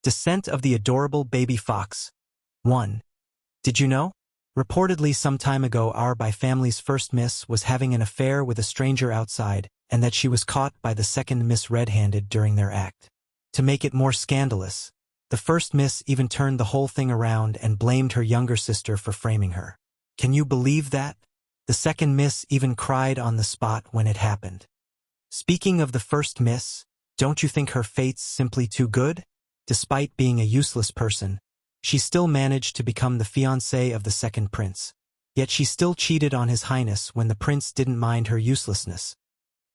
Descent of the Adorable Baby Fox. 1. Did you know? Reportedly some time ago our family's first miss was having an affair with a stranger outside, and that she was caught by the second miss red-handed during their act. To make it more scandalous, the first miss even turned the whole thing around and blamed her younger sister for framing her. Can you believe that? The second miss even cried on the spot when it happened. Speaking of the first miss, don't you think her fate's simply too good? Despite being a useless person, she still managed to become the fiancée of the second prince. Yet she still cheated on His Highness when the prince didn't mind her uselessness.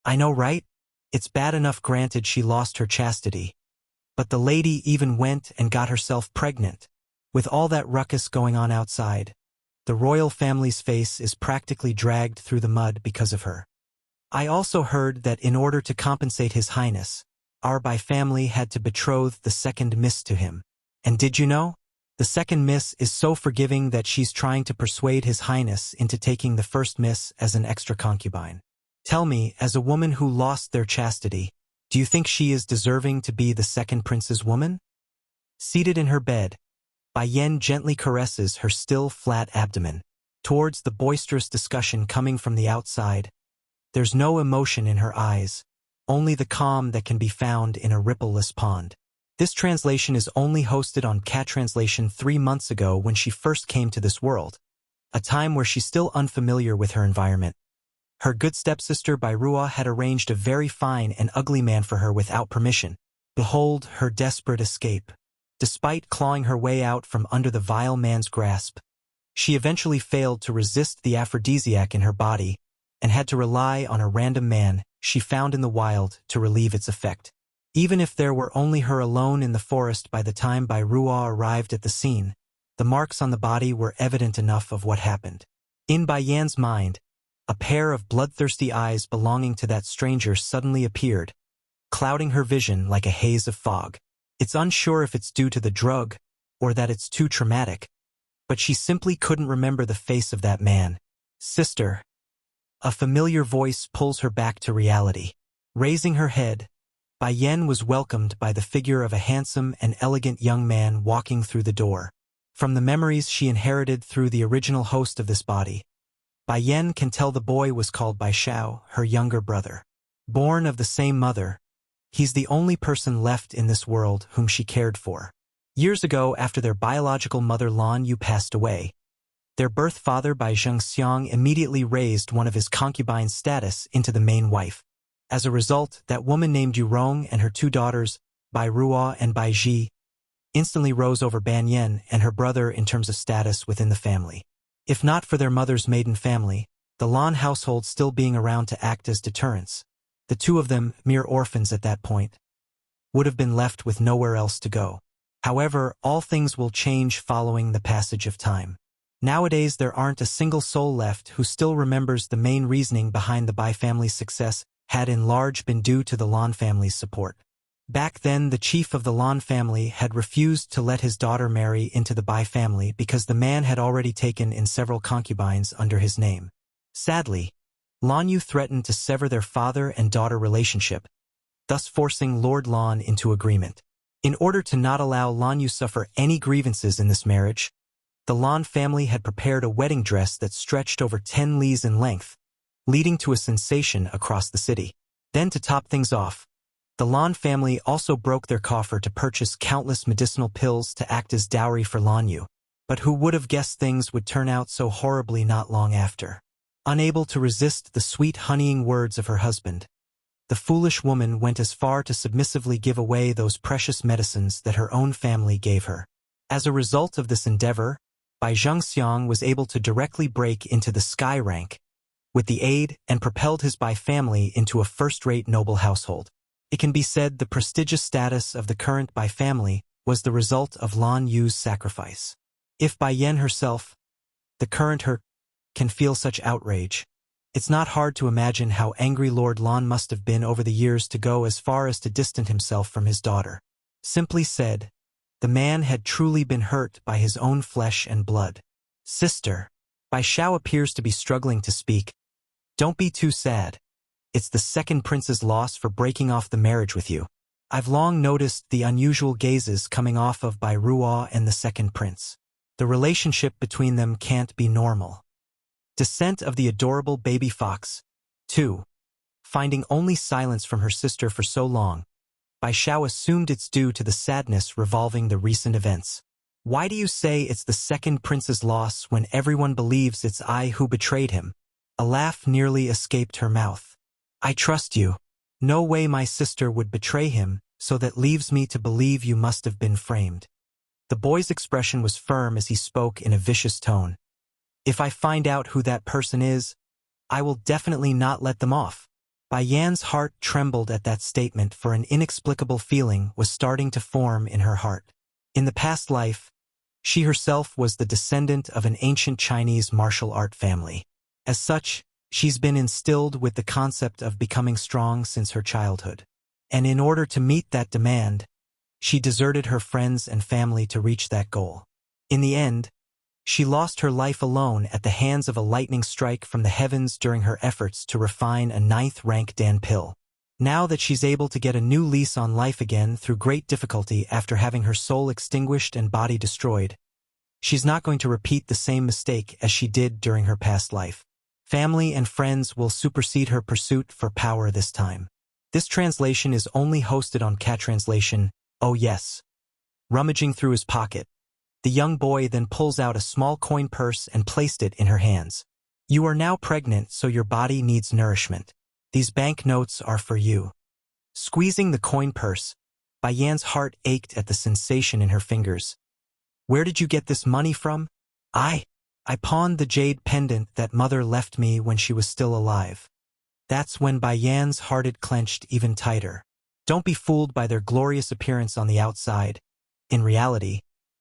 I know, right? It's bad enough granted she lost her chastity. But the lady even went and got herself pregnant. With all that ruckus going on outside, the royal family's face is practically dragged through the mud because of her. I also heard that in order to compensate His Highness, our family had to betroth the second miss to him. And did you know? The second miss is so forgiving that she's trying to persuade His Highness into taking the first miss as an extra concubine. Tell me, as a woman who lost their chastity, do you think she is deserving to be the second prince's woman? Seated in her bed, Bai Yan gently caresses her still flat abdomen. Towards the boisterous discussion coming from the outside, there's no emotion in her eyes, only the calm that can be found in a rippleless pond. This translation is only hosted on Cat Translation 3 months ago when she first came to this world, a time where she's still unfamiliar with her environment. Her good stepsister Bai Ruo had arranged a very fine and ugly man for her without permission. Behold her desperate escape. Despite clawing her way out from under the vile man's grasp, she eventually failed to resist the aphrodisiac in her body and had to rely on a random man she found in the wild to relieve its effect. Even if there were only her alone in the forest by the time Bai Ruo arrived at the scene, the marks on the body were evident enough of what happened. In Bai Yan's mind, a pair of bloodthirsty eyes belonging to that stranger suddenly appeared, clouding her vision like a haze of fog. It's unsure if it's due to the drug or that it's too traumatic, but she simply couldn't remember the face of that man. Sister. A familiar voice pulls her back to reality. Raising her head, Bai Yan was welcomed by the figure of a handsome and elegant young man walking through the door. From the memories she inherited through the original host of this body, Bai Yan can tell the boy was called Bai Shao, her younger brother. Born of the same mother, he's the only person left in this world whom she cared for. Years ago, after their biological mother Lan Yu passed away, their birth father Bai Zhengxiang immediately raised one of his concubines' status into the main wife. As a result, that woman named Yu Rong and her 2 daughters, Bai Ruo and Bai Ji, instantly rose over Ban Yan and her brother in terms of status within the family. If not for their mother's maiden family, the Lan household still being around to act as deterrents, the 2 of them, mere orphans at that point, would have been left with nowhere else to go. However, all things will change following the passage of time. Nowadays there aren't a single soul left who still remembers the main reasoning behind the Bai family's success had in large been due to the Lan family's support. Back then the chief of the Lan family had refused to let his daughter marry into the Bai family because the man had already taken in several concubines under his name. Sadly, Lan Yu threatened to sever their father and daughter relationship, thus forcing Lord Lan into agreement. In order to not allow Lan Yu suffer any grievances in this marriage, the Lan family had prepared a wedding dress that stretched over 10 lees in length, leading to a sensation across the city. Then to top things off, the Lan family also broke their coffer to purchase countless medicinal pills to act as dowry for Lan Yu. But who would have guessed things would turn out so horribly not long after? Unable to resist the sweet honeying words of her husband, the foolish woman went as far to submissively give away those precious medicines that her own family gave her. As a result of this endeavor, Bai Zhengxiang was able to directly break into the sky rank with the aid and propelled his Bai family into a first-rate noble household. It can be said the prestigious status of the current Bai family was the result of Lan Yu's sacrifice. If Bai Yan herself, the current her, can feel such outrage, it's not hard to imagine how angry Lord Lan must have been over the years to go as far as to distance himself from his daughter. Simply said, the man had truly been hurt by his own flesh and blood. Sister. Bai Shao appears to be struggling to speak. Don't be too sad. It's the second prince's loss for breaking off the marriage with you. I've long noticed the unusual gazes coming off of Bai Ruo and the second prince. The relationship between them can't be normal. Descent of the adorable baby fox. 2. Finding only silence from her sister for so long, Bai Xiao assumed it's due to the sadness revolving the recent events. Why do you say it's the second prince's loss when everyone believes it's I who betrayed him? A laugh nearly escaped her mouth. I trust you. No way my sister would betray him, so that leaves me to believe you must have been framed. The boy's expression was firm as he spoke in a vicious tone. If I find out who that person is, I will definitely not let them off. Bai Yan's heart trembled at that statement, for an inexplicable feeling was starting to form in her heart. In the past life, she herself was the descendant of an ancient Chinese martial art family. As such, she's been instilled with the concept of becoming strong since her childhood. And in order to meet that demand, she deserted her friends and family to reach that goal. In the end, she lost her life alone at the hands of a lightning strike from the heavens during her efforts to refine a 9th-rank Dan pill. Now that she's able to get a new lease on life again through great difficulty after having her soul extinguished and body destroyed, she's not going to repeat the same mistake as she did during her past life. Family and friends will supersede her pursuit for power this time. This translation is only hosted on Cat Translation. Oh yes. Rummaging through his pocket, the young boy then pulls out a small coin purse and placed it in her hands. You are now pregnant, so your body needs nourishment. These banknotes are for you. Squeezing the coin purse, Bai Yan's heart ached at the sensation in her fingers. Where did you get this money from? I pawned the jade pendant that mother left me when she was still alive. That's when Bai Yan's heart clenched even tighter. Don't be fooled by their glorious appearance on the outside. In reality,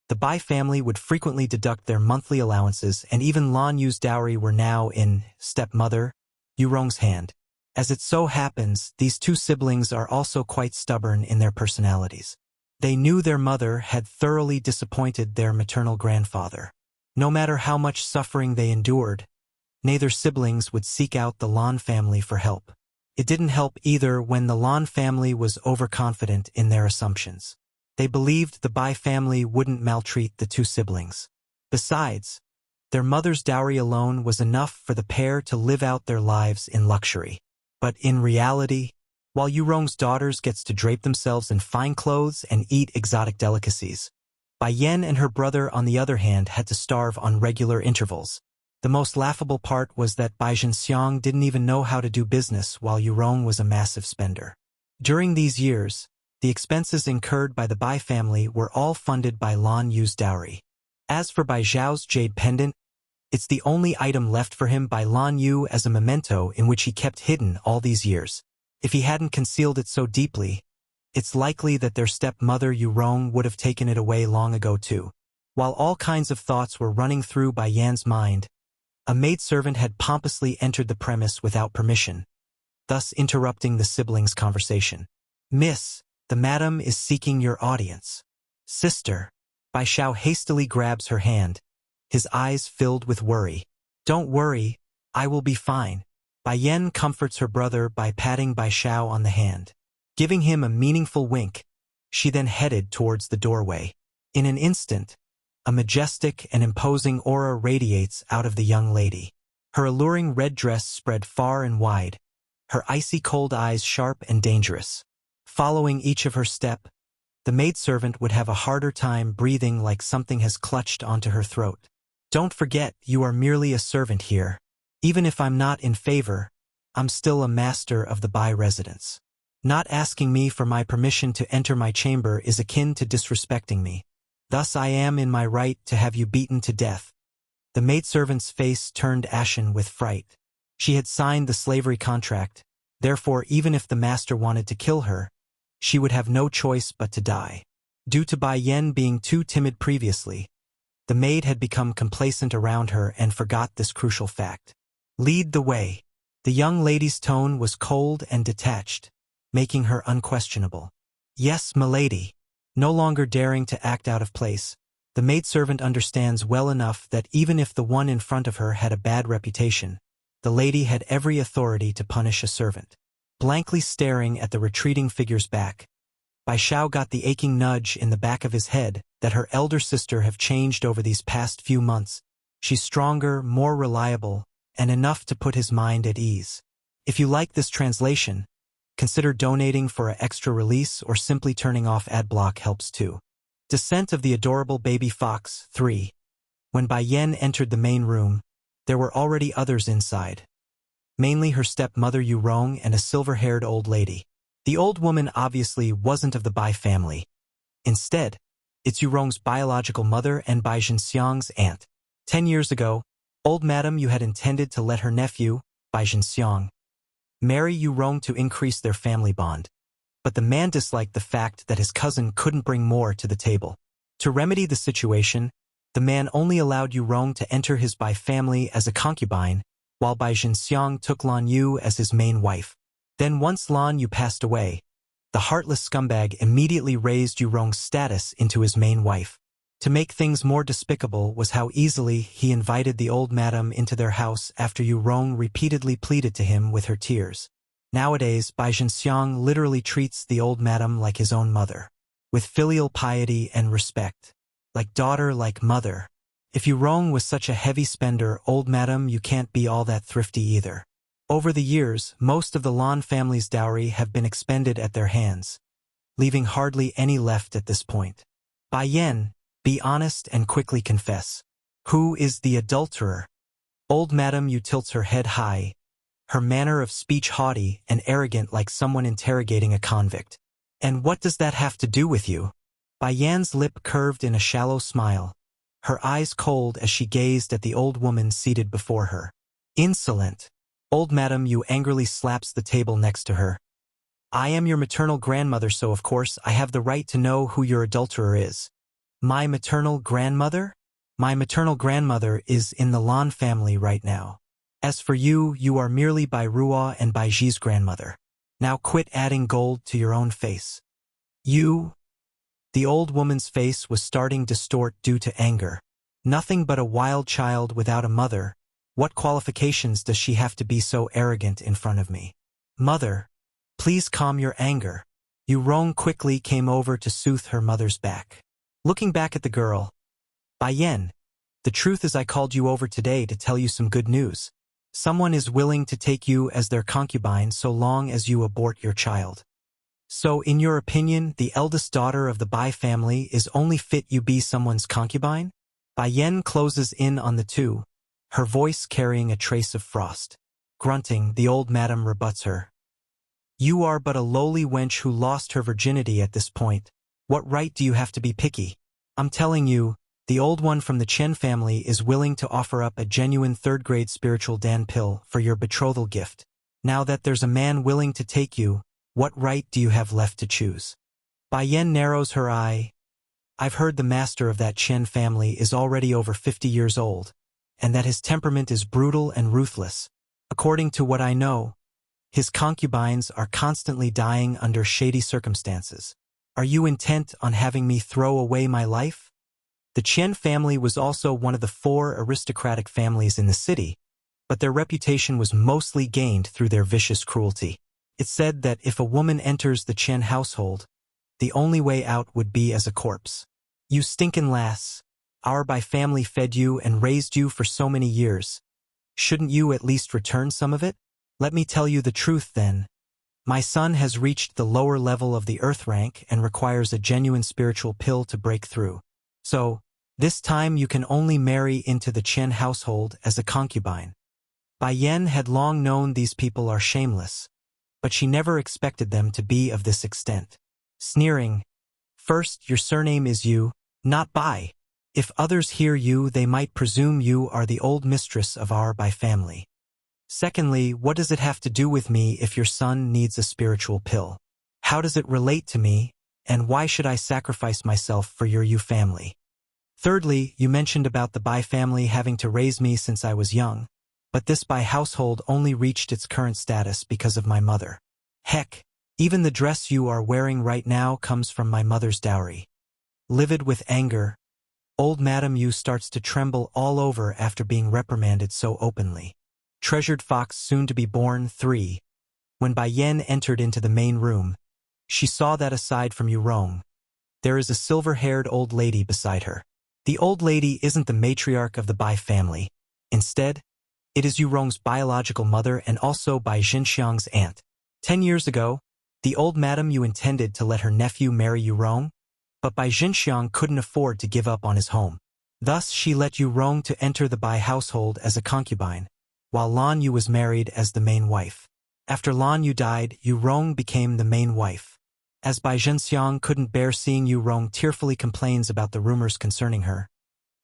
the Bai family would frequently deduct their monthly allowances, and even Lan Yu's dowry were now in stepmother Yu Rong's hand. As it so happens, these two siblings are also quite stubborn in their personalities. They knew their mother had thoroughly disappointed their maternal grandfather. No matter how much suffering they endured, neither siblings would seek out the Lan family for help. It didn't help either when the Lan family was overconfident in their assumptions. They believed the Bai family wouldn't maltreat the two siblings. Besides, their mother's dowry alone was enough for the pair to live out their lives in luxury. But in reality, while Yu Rong's daughters gets to drape themselves in fine clothes and eat exotic delicacies, Bai Yan and her brother, on the other hand, had to starve on regular intervals. The most laughable part was that Bai Zhenxiang didn't even know how to do business, while Yu Rong was a massive spender. During these years, the expenses incurred by the Bai family were all funded by Lan Yu's dowry. As for Bai Zhao's jade pendant, it's the only item left for him by Lan Yu as a memento in which he kept hidden all these years. If he hadn't concealed it so deeply, it's likely that their stepmother Yu Rong would have taken it away long ago too. While all kinds of thoughts were running through Bai Yan's mind, a maidservant had pompously entered the premise without permission, thus interrupting the siblings' conversation. Miss, the madam is seeking your audience. Sister. Bai Xiao hastily grabs her hand, his eyes filled with worry. Don't worry, I will be fine. Bai Yan comforts her brother by patting Bai Xiao on the hand. Giving him a meaningful wink, she then headed towards the doorway. In an instant, a majestic and imposing aura radiates out of the young lady. Her alluring red dress spread far and wide, her icy cold eyes sharp and dangerous. Following each of her step, the maidservant would have a harder time breathing, like something has clutched onto her throat. Don't forget, you are merely a servant here. Even if I'm not in favor, I'm still a master of the Bai residence. Not asking me for my permission to enter my chamber is akin to disrespecting me. Thus I am in my right to have you beaten to death. The maidservant's face turned ashen with fright. She had signed the slavery contract, therefore even if the master wanted to kill her, she would have no choice but to die. Due to Bai Yan being too timid previously, the maid had become complacent around her and forgot this crucial fact. Lead the way. The young lady's tone was cold and detached, making her unquestionable. Yes, milady. No longer daring to act out of place, the maidservant understands well enough that even if the one in front of her had a bad reputation, the lady had every authority to punish a servant. Blankly staring at the retreating figure's back, Bai Xiao got the aching nudge in the back of his head that her elder sister have changed over these past few months. She's stronger, more reliable, and enough to put his mind at ease. If you like this translation, consider donating for an extra release or simply turning off ad block helps too. Descent of the Adorable Baby Fox 3. When Bai Yan entered the main room, there were already others inside. Mainly her stepmother Yu Rong and a silver-haired old lady. The old woman obviously wasn't of the Bai family. Instead, it's Yu Rong's biological mother and Bai Jinxiang's aunt. 10 years ago, old madam Yu had intended to let her nephew, Bai Jinxiang, marry Yu Rong to increase their family bond. But the man disliked the fact that his cousin couldn't bring more to the table. To remedy the situation, the man only allowed Yu Rong to enter his Bai family as a concubine, while Bai Jinxiang took Lan Yu as his main wife. Then once Lan Yu passed away, the heartless scumbag immediately raised Yu Rong's status into his main wife. To make things more despicable was how easily he invited the old madam into their house after Yu Rong repeatedly pleaded to him with her tears. Nowadays, Bai Jinxiang literally treats the old madam like his own mother, with filial piety and respect. Like daughter, like mother. If Yu Rong was such a heavy spender, old madam, you can't be all that thrifty either. Over the years, most of the Lan family's dowry have been expended at their hands, leaving hardly any left at this point. Bai Yan, be honest and quickly confess. Who is the adulterer? Old madam Yu tilts her head high, her manner of speech haughty and arrogant like someone interrogating a convict. And what does that have to do with you? Bai Yan's lip curved in a shallow smile, her eyes cold as she gazed at the old woman seated before her. Insolent. Old madam Yu angrily slaps the table next to her. I am your maternal grandmother, so of course I have the right to know who your adulterer is. My maternal grandmother? My maternal grandmother is in the Lan family right now. As for you, you are merely Bai Ruo and Bai Ji's grandmother. Now quit adding gold to your own face. You? The old woman's face was starting to distort due to anger. Nothing but a wild child without a mother. What qualifications does she have to be so arrogant in front of me? Mother, please calm your anger. Yu Rong quickly came over to soothe her mother's back. Looking back at the girl, Bai Yan, the truth is I called you over today to tell you some good news. Someone is willing to take you as their concubine so long as you abort your child. So in your opinion, the eldest daughter of the Bai family is only fit you be someone's concubine? Bai Yan closes in on the two, her voice carrying a trace of frost. Grunting, the old madam rebuts her. You are but a lowly wench who lost her virginity at this point. What right do you have to be picky? I'm telling you, the old one from the Chen family is willing to offer up a genuine third-grade spiritual Dan pill for your betrothal gift. Now that there's a man willing to take you, what right do you have left to choose? Bai Yan narrows her eye. I've heard the master of that Chen family is already over 50 years old, and that his temperament is brutal and ruthless. According to what I know, his concubines are constantly dying under shady circumstances. Are you intent on having me throw away my life? The Chen family was also one of the 4 aristocratic families in the city, but their reputation was mostly gained through their vicious cruelty. It's said that if a woman enters the Chen household, the only way out would be as a corpse. You stinkin' lass. Our Bai family fed you and raised you for so many years. Shouldn't you at least return some of it? Let me tell you the truth then. My son has reached the lower level of the earth rank and requires a genuine spiritual pill to break through. So, this time you can only marry into the Chen household as a concubine. Bai Yan had long known these people are shameless, but she never expected them to be of this extent. Sneering, first, your surname is Yu, not Bai. If others hear you, they might presume you are the old mistress of our Bai family. Secondly, what does it have to do with me if your son needs a spiritual pill? How does it relate to me, and why should I sacrifice myself for your Yu family? Thirdly, you mentioned about the Bai family having to raise me since I was young, but this Bai household only reached its current status because of my mother. Heck, even the dress you are wearing right now comes from my mother's dowry. Livid with anger, old Madam Yu starts to tremble all over after being reprimanded so openly. Treasured Fox soon to be born 3. When Bai Yan entered into the main room, she saw that aside from Yurong, there is a silver-haired old lady beside her. The old lady isn't the matriarch of the Bai family. Instead, it is Yurong's biological mother and also Bai Jinxiang's aunt. 10 years ago, the old madam Yu intended to let her nephew marry Yurong, but Bai Jinxiang couldn't afford to give up on his home. Thus, she let Yurong to enter the Bai household as a concubine, while Lan Yu was married as the main wife. After Lan Yu died, Yurong became the main wife. As Bai Jinxiang couldn't bear seeing Yurong tearfully complains about the rumors concerning her,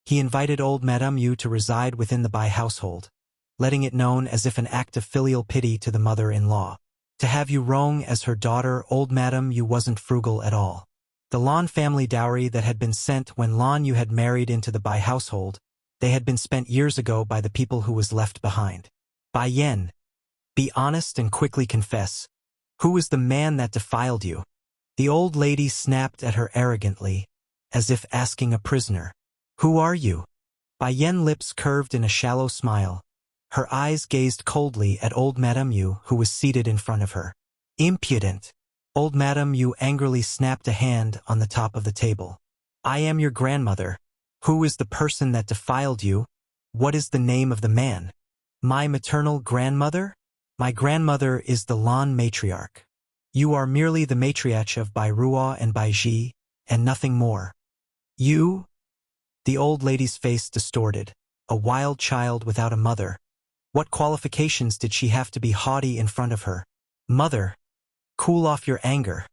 he invited old Madame Yu to reside within the Bai household, letting it known as if an act of filial pity to the mother-in-law. To have Yurong as her daughter, old Madame Yu wasn't frugal at all. The Lan family dowry that had been sent when Lan Yu had married into the Bai household, they had been spent years ago by the people who was left behind. Bai Yan, be honest and quickly confess. Who is the man that defiled you? The old lady snapped at her arrogantly, as if asking a prisoner. Who are you? Bai Yan's lips curved in a shallow smile. Her eyes gazed coldly at old Madame Yu, who was seated in front of her. Impudent! Old Madame Yu angrily snapped a hand on the top of the table. I am your grandmother. Who is the person that defiled you? What is the name of the man? My maternal grandmother? My grandmother is the Lan matriarch. You are merely the matriarch of Bai Ruo and Bai Ji, and nothing more. You? The old lady's face distorted. A wild child without a mother. What qualifications did she have to be haughty in front of her? Mother! Cool off your anger.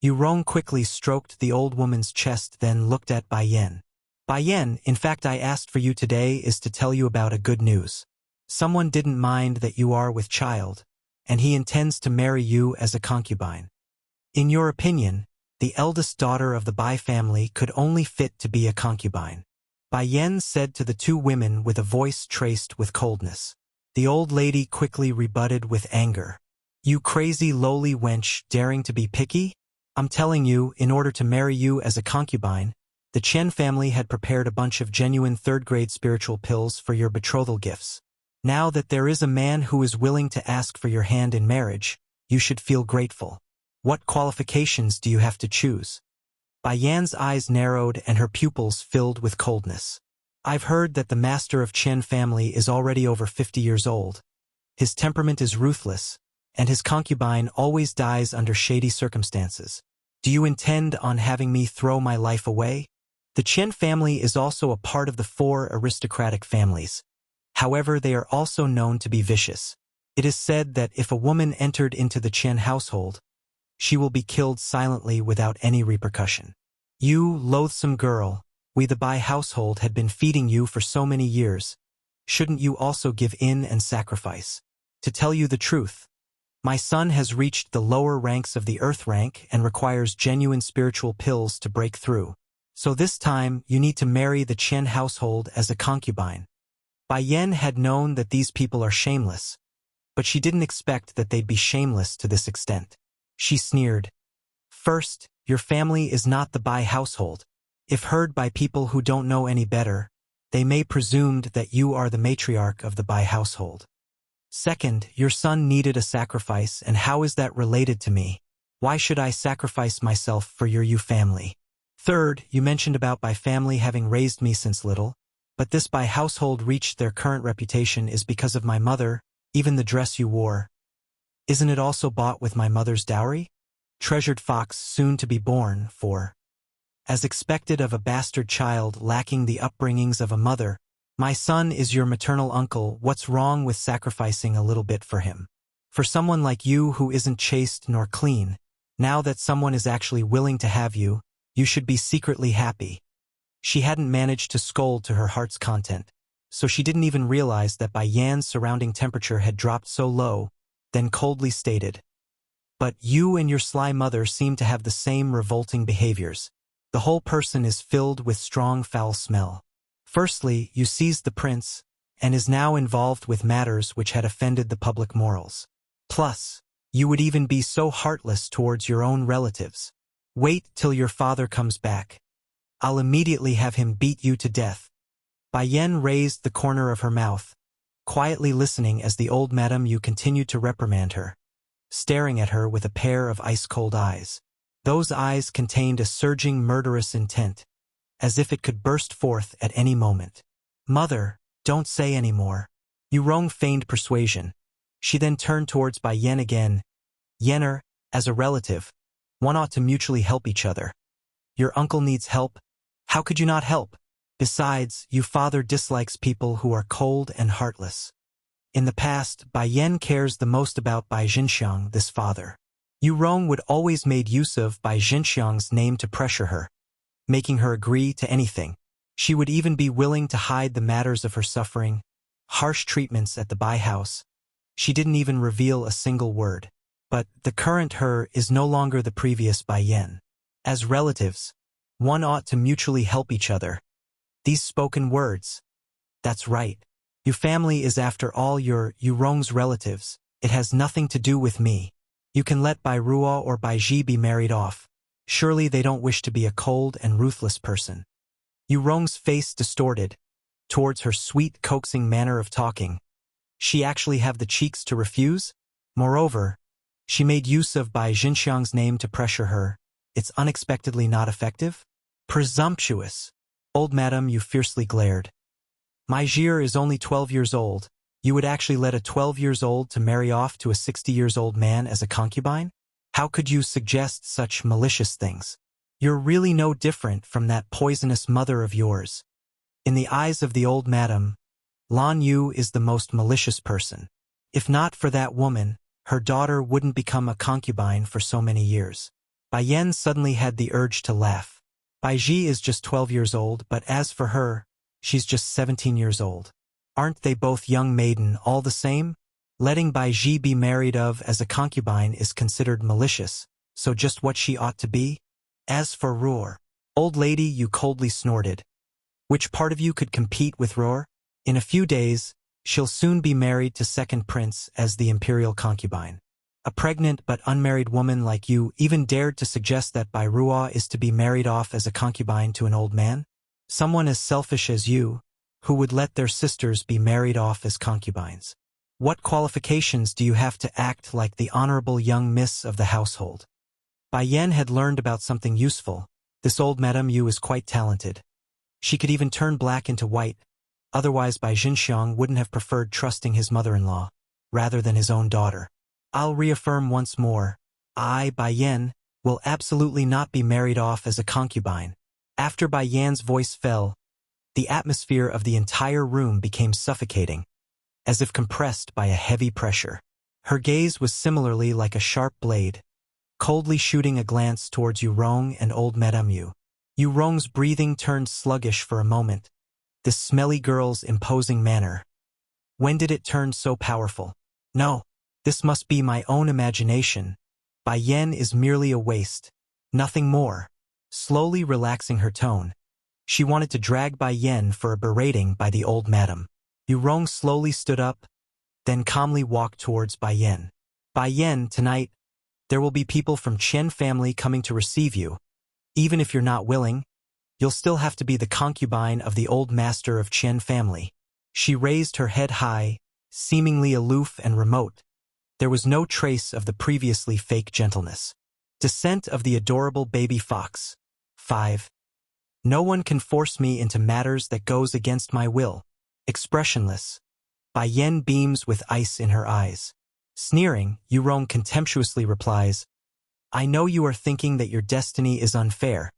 Yurong quickly stroked the old woman's chest, then looked at Bai Yan. Bai Yan, in fact I asked for you today is to tell you about a good news. Someone didn't mind that you are with child, and he intends to marry you as a concubine. In your opinion, the eldest daughter of the Bai family could only fit to be a concubine. Bai Yan said to the two women with a voice traced with coldness. The old lady quickly rebutted with anger. You crazy lowly wench daring to be picky? I'm telling you, in order to marry you as a concubine, the Chen family had prepared a bunch of genuine third-grade spiritual pills for your betrothal gifts. Now that there is a man who is willing to ask for your hand in marriage, you should feel grateful. What qualifications do you have to choose? Bai Yan's eyes narrowed and her pupils filled with coldness. I've heard that the master of Chen family is already over 50 years old. His temperament is ruthless, and his concubine always dies under shady circumstances. Do you intend on having me throw my life away? The Chen family is also a part of the 4 aristocratic families. However, they are also known to be vicious. It is said that if a woman entered into the Chen household, she will be killed silently without any repercussion. You, loathsome girl, we the Bai household had been feeding you for so many years. Shouldn't you also give in and sacrifice? To tell you the truth, my son has reached the lower ranks of the earth rank and requires genuine spiritual pills to break through. So this time, you need to marry the Chen household as a concubine. Bai Yan had known that these people are shameless, but she didn't expect that they'd be shameless to this extent. She sneered. First, your family is not the Bai household. If heard by people who don't know any better, they may presume that you are the matriarch of the Bai household. Second, your son needed a sacrifice, and how is that related to me? Why should I sacrifice myself for your Yu family? Third, you mentioned about Bai family having raised me since little, but this Bai household reached their current reputation is because of my mother, even the dress you wore. Isn't it also bought with my mother's dowry? Treasured fox soon to be born, for, as expected of a bastard child lacking the upbringings of a mother, my son is your maternal uncle. What's wrong with sacrificing a little bit for him? For someone like you who isn't chaste nor clean, now that someone is actually willing to have you, you should be secretly happy. She hadn't managed to scold to her heart's content, so she didn't even realize that Bai Yan's surrounding temperature had dropped so low, then coldly stated, but you and your sly mother seem to have the same revolting behaviors. The whole person is filled with strong foul smell. Firstly, you seized the prince, and is now involved with matters which had offended the public morals. Plus, you would even be so heartless towards your own relatives. Wait till your father comes back. I'll immediately have him beat you to death. Bai Yan raised the corner of her mouth, quietly listening as the old Madame Yu continued to reprimand her, staring at her with a pair of ice-cold eyes. Those eyes contained a surging murderous intent, as if it could burst forth at any moment. "Mother, don't say any more." Yurong feigned persuasion. She then turned towards Bai Yen again. "Yenner, as a relative, one ought to mutually help each other. Your uncle needs help. How could you not help? Besides, your father dislikes people who are cold and heartless. In the past, Bai Yen cares the most about Bai Jinxiang, this father. Yurong would always made use of Bai Jinxiang's name to pressure her, making her agree to anything. She would even be willing to hide the matters of her suffering, harsh treatments at the Bai house. She didn't even reveal a single word. But the current her is no longer the previous Bai Yen. As relatives, one ought to mutually help each other. These spoken words. That's right. Your family is after all Yurong's relatives. It has nothing to do with me. You can let Bai Ruo or Bai Ji be married off. Surely they don't wish to be a cold and ruthless person. Yurong's face distorted towards her sweet, coaxing manner of talking. She actually have the cheeks to refuse? Moreover, she made use of Bai Jinxiang's name to pressure her. It's unexpectedly not effective? Presumptuous. Old madam, you fiercely glared. My Jir is only 12 years old. You would actually let a 12-years-old to marry off to a 60-years-old man as a concubine? How could you suggest such malicious things? You're really no different from that poisonous mother of yours. In the eyes of the old madam, Lan Yu is the most malicious person. If not for that woman, her daughter wouldn't become a concubine for so many years. Bai Yen suddenly had the urge to laugh. Bai Ji is just 12 years old, but as for her, she's just 17 years old. Aren't they both young maiden all the same? Letting Bai Ji be married of as a concubine is considered malicious, so just what she ought to be? As for Roar, old lady, you coldly snorted. Which part of you could compete with Roar? In a few days, she'll soon be married to second prince as the imperial concubine. A pregnant but unmarried woman like you even dared to suggest that Bai Ruo is to be married off as a concubine to an old man? Someone as selfish as you, who would let their sisters be married off as concubines. What qualifications do you have to act like the honorable young miss of the household? Bai Yen had learned about something useful. This old Madame Yu is quite talented. She could even turn black into white. Otherwise Bai Jinxiang wouldn't have preferred trusting his mother-in-law, rather than his own daughter. I'll reaffirm once more, I, Bai Yen, will absolutely not be married off as a concubine. After Bai Yan's voice fell, the atmosphere of the entire room became suffocating, as if compressed by a heavy pressure. Her gaze was similarly like a sharp blade, coldly shooting a glance towards Yurong and old Madame Yu. Yurong's breathing turned sluggish for a moment. This smelly girl's imposing manner. When did it turn so powerful? No, this must be my own imagination. Bai Yen is merely a waste, nothing more. Slowly relaxing her tone, she wanted to drag Bai Yen for a berating by the old madam. Yurong slowly stood up, then calmly walked towards Bai Yen. Bai Yen, tonight, there will be people from Chen family coming to receive you. Even if you're not willing, you'll still have to be the concubine of the old master of Chen family. She raised her head high, seemingly aloof and remote. There was no trace of the previously fake gentleness. Descent of the adorable baby fox. 5. No one can force me into matters that goes against my will. Expressionless, Bai Yen beams with ice in her eyes. Sneering, Yurong contemptuously replies, I know you are thinking that your destiny is unfair.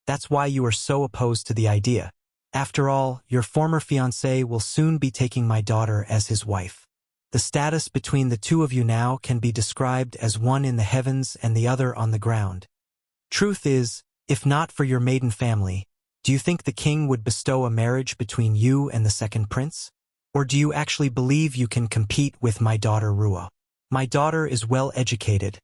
That's why you are so opposed to the idea. After all, your former fiancé will soon be taking my daughter as his wife. The status between the two of you now can be described as one in the heavens and the other on the ground. Truth is, if not for your maiden family, do you think the king would bestow a marriage between you and the second prince? Or do you actually believe you can compete with my daughter Ruo? My daughter is well educated,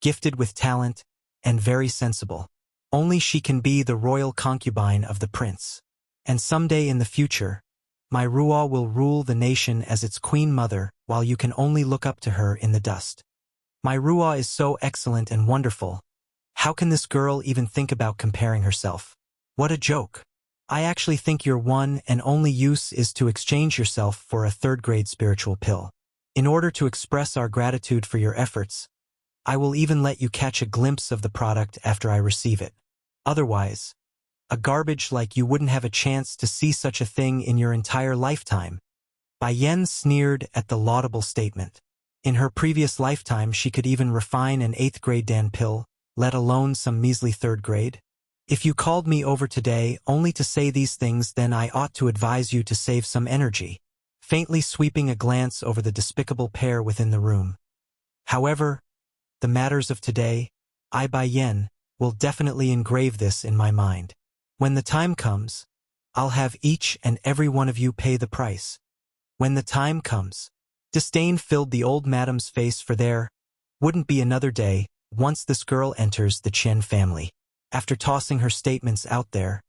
gifted with talent, and very sensible. Only she can be the royal concubine of the prince. And someday in the future, my Ruo will rule the nation as its queen mother, while you can only look up to her in the dust. My Ruo is so excellent and wonderful. How can this girl even think about comparing herself? What a joke. I actually think your one and only use is to exchange yourself for a third-grade spiritual pill. In order to express our gratitude for your efforts, I will even let you catch a glimpse of the product after I receive it. Otherwise, a garbage like you wouldn't have a chance to see such a thing in your entire lifetime." Bai Yan sneered at the laudable statement. In her previous lifetime she could even refine an 8th grade Dan pill, let alone some measly 3rd grade. "If you called me over today only to say these things, then I ought to advise you to save some energy," faintly sweeping a glance over the despicable pair within the room. "However, the matters of today, I Bai Yan, will definitely engrave this in my mind. When the time comes, I'll have each and every one of you pay the price. When the time comes." Disdain filled the old madam's face, for there wouldn't be another day once this girl enters the Chen family. After tossing her statements out there,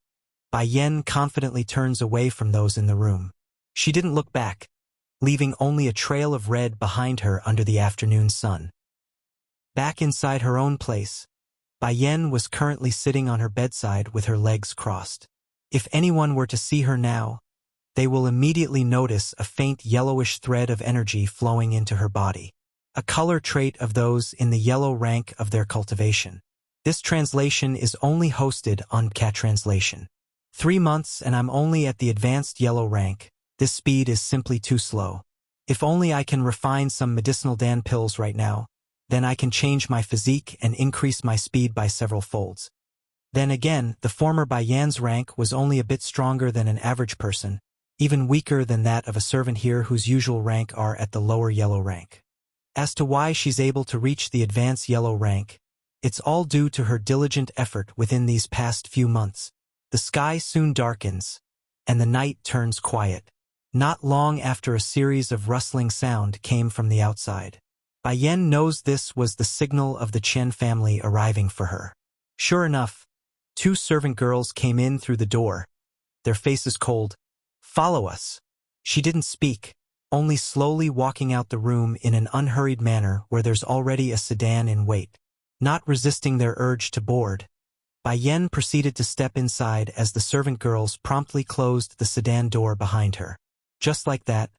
Bai Yan confidently turns away from those in the room. She didn't look back, leaving only a trail of red behind her under the afternoon sun. Back inside her own place, Bai Yan was currently sitting on her bedside with her legs crossed. If anyone were to see her now, they will immediately notice a faint yellowish thread of energy flowing into her body, a color trait of those in the yellow rank of their cultivation. This translation is only hosted on Cat Translation. 3 months and I'm only at the advanced yellow rank. This speed is simply too slow. If only I can refine some medicinal Dan pills right now, then I can change my physique and increase my speed by several folds. Then again, the former Bai Yan's rank was only a bit stronger than an average person, even weaker than that of a servant here whose usual rank are at the lower yellow rank. As to why she's able to reach the advanced yellow rank, it's all due to her diligent effort within these past few months. The sky soon darkens, and the night turns quiet. Not long after, a series of rustling sound came from the outside. Bai Yan knows this was the signal of the Chen family arriving for her. Sure enough, 2 servant girls came in through the door, their faces cold. "Follow us." She didn't speak, only slowly walking out the room in an unhurried manner where there's already a sedan in wait. Not resisting their urge to board, Bai Yan proceeded to step inside as the servant girls promptly closed the sedan door behind her. Just like that,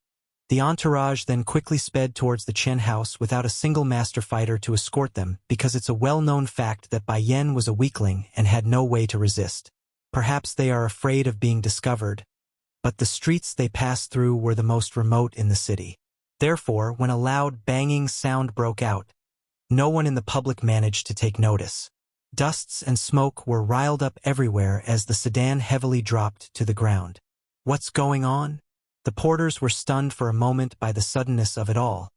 the entourage then quickly sped towards the Chen house without a single master fighter to escort them, because it's a well-known fact that Bai Yan was a weakling and had no way to resist. Perhaps they are afraid of being discovered, but the streets they passed through were the most remote in the city. Therefore, when a loud banging sound broke out, no one in the public managed to take notice. Dusts and smoke were riled up everywhere as the sedan heavily dropped to the ground. What's going on? The porters were stunned for a moment by the suddenness of it all,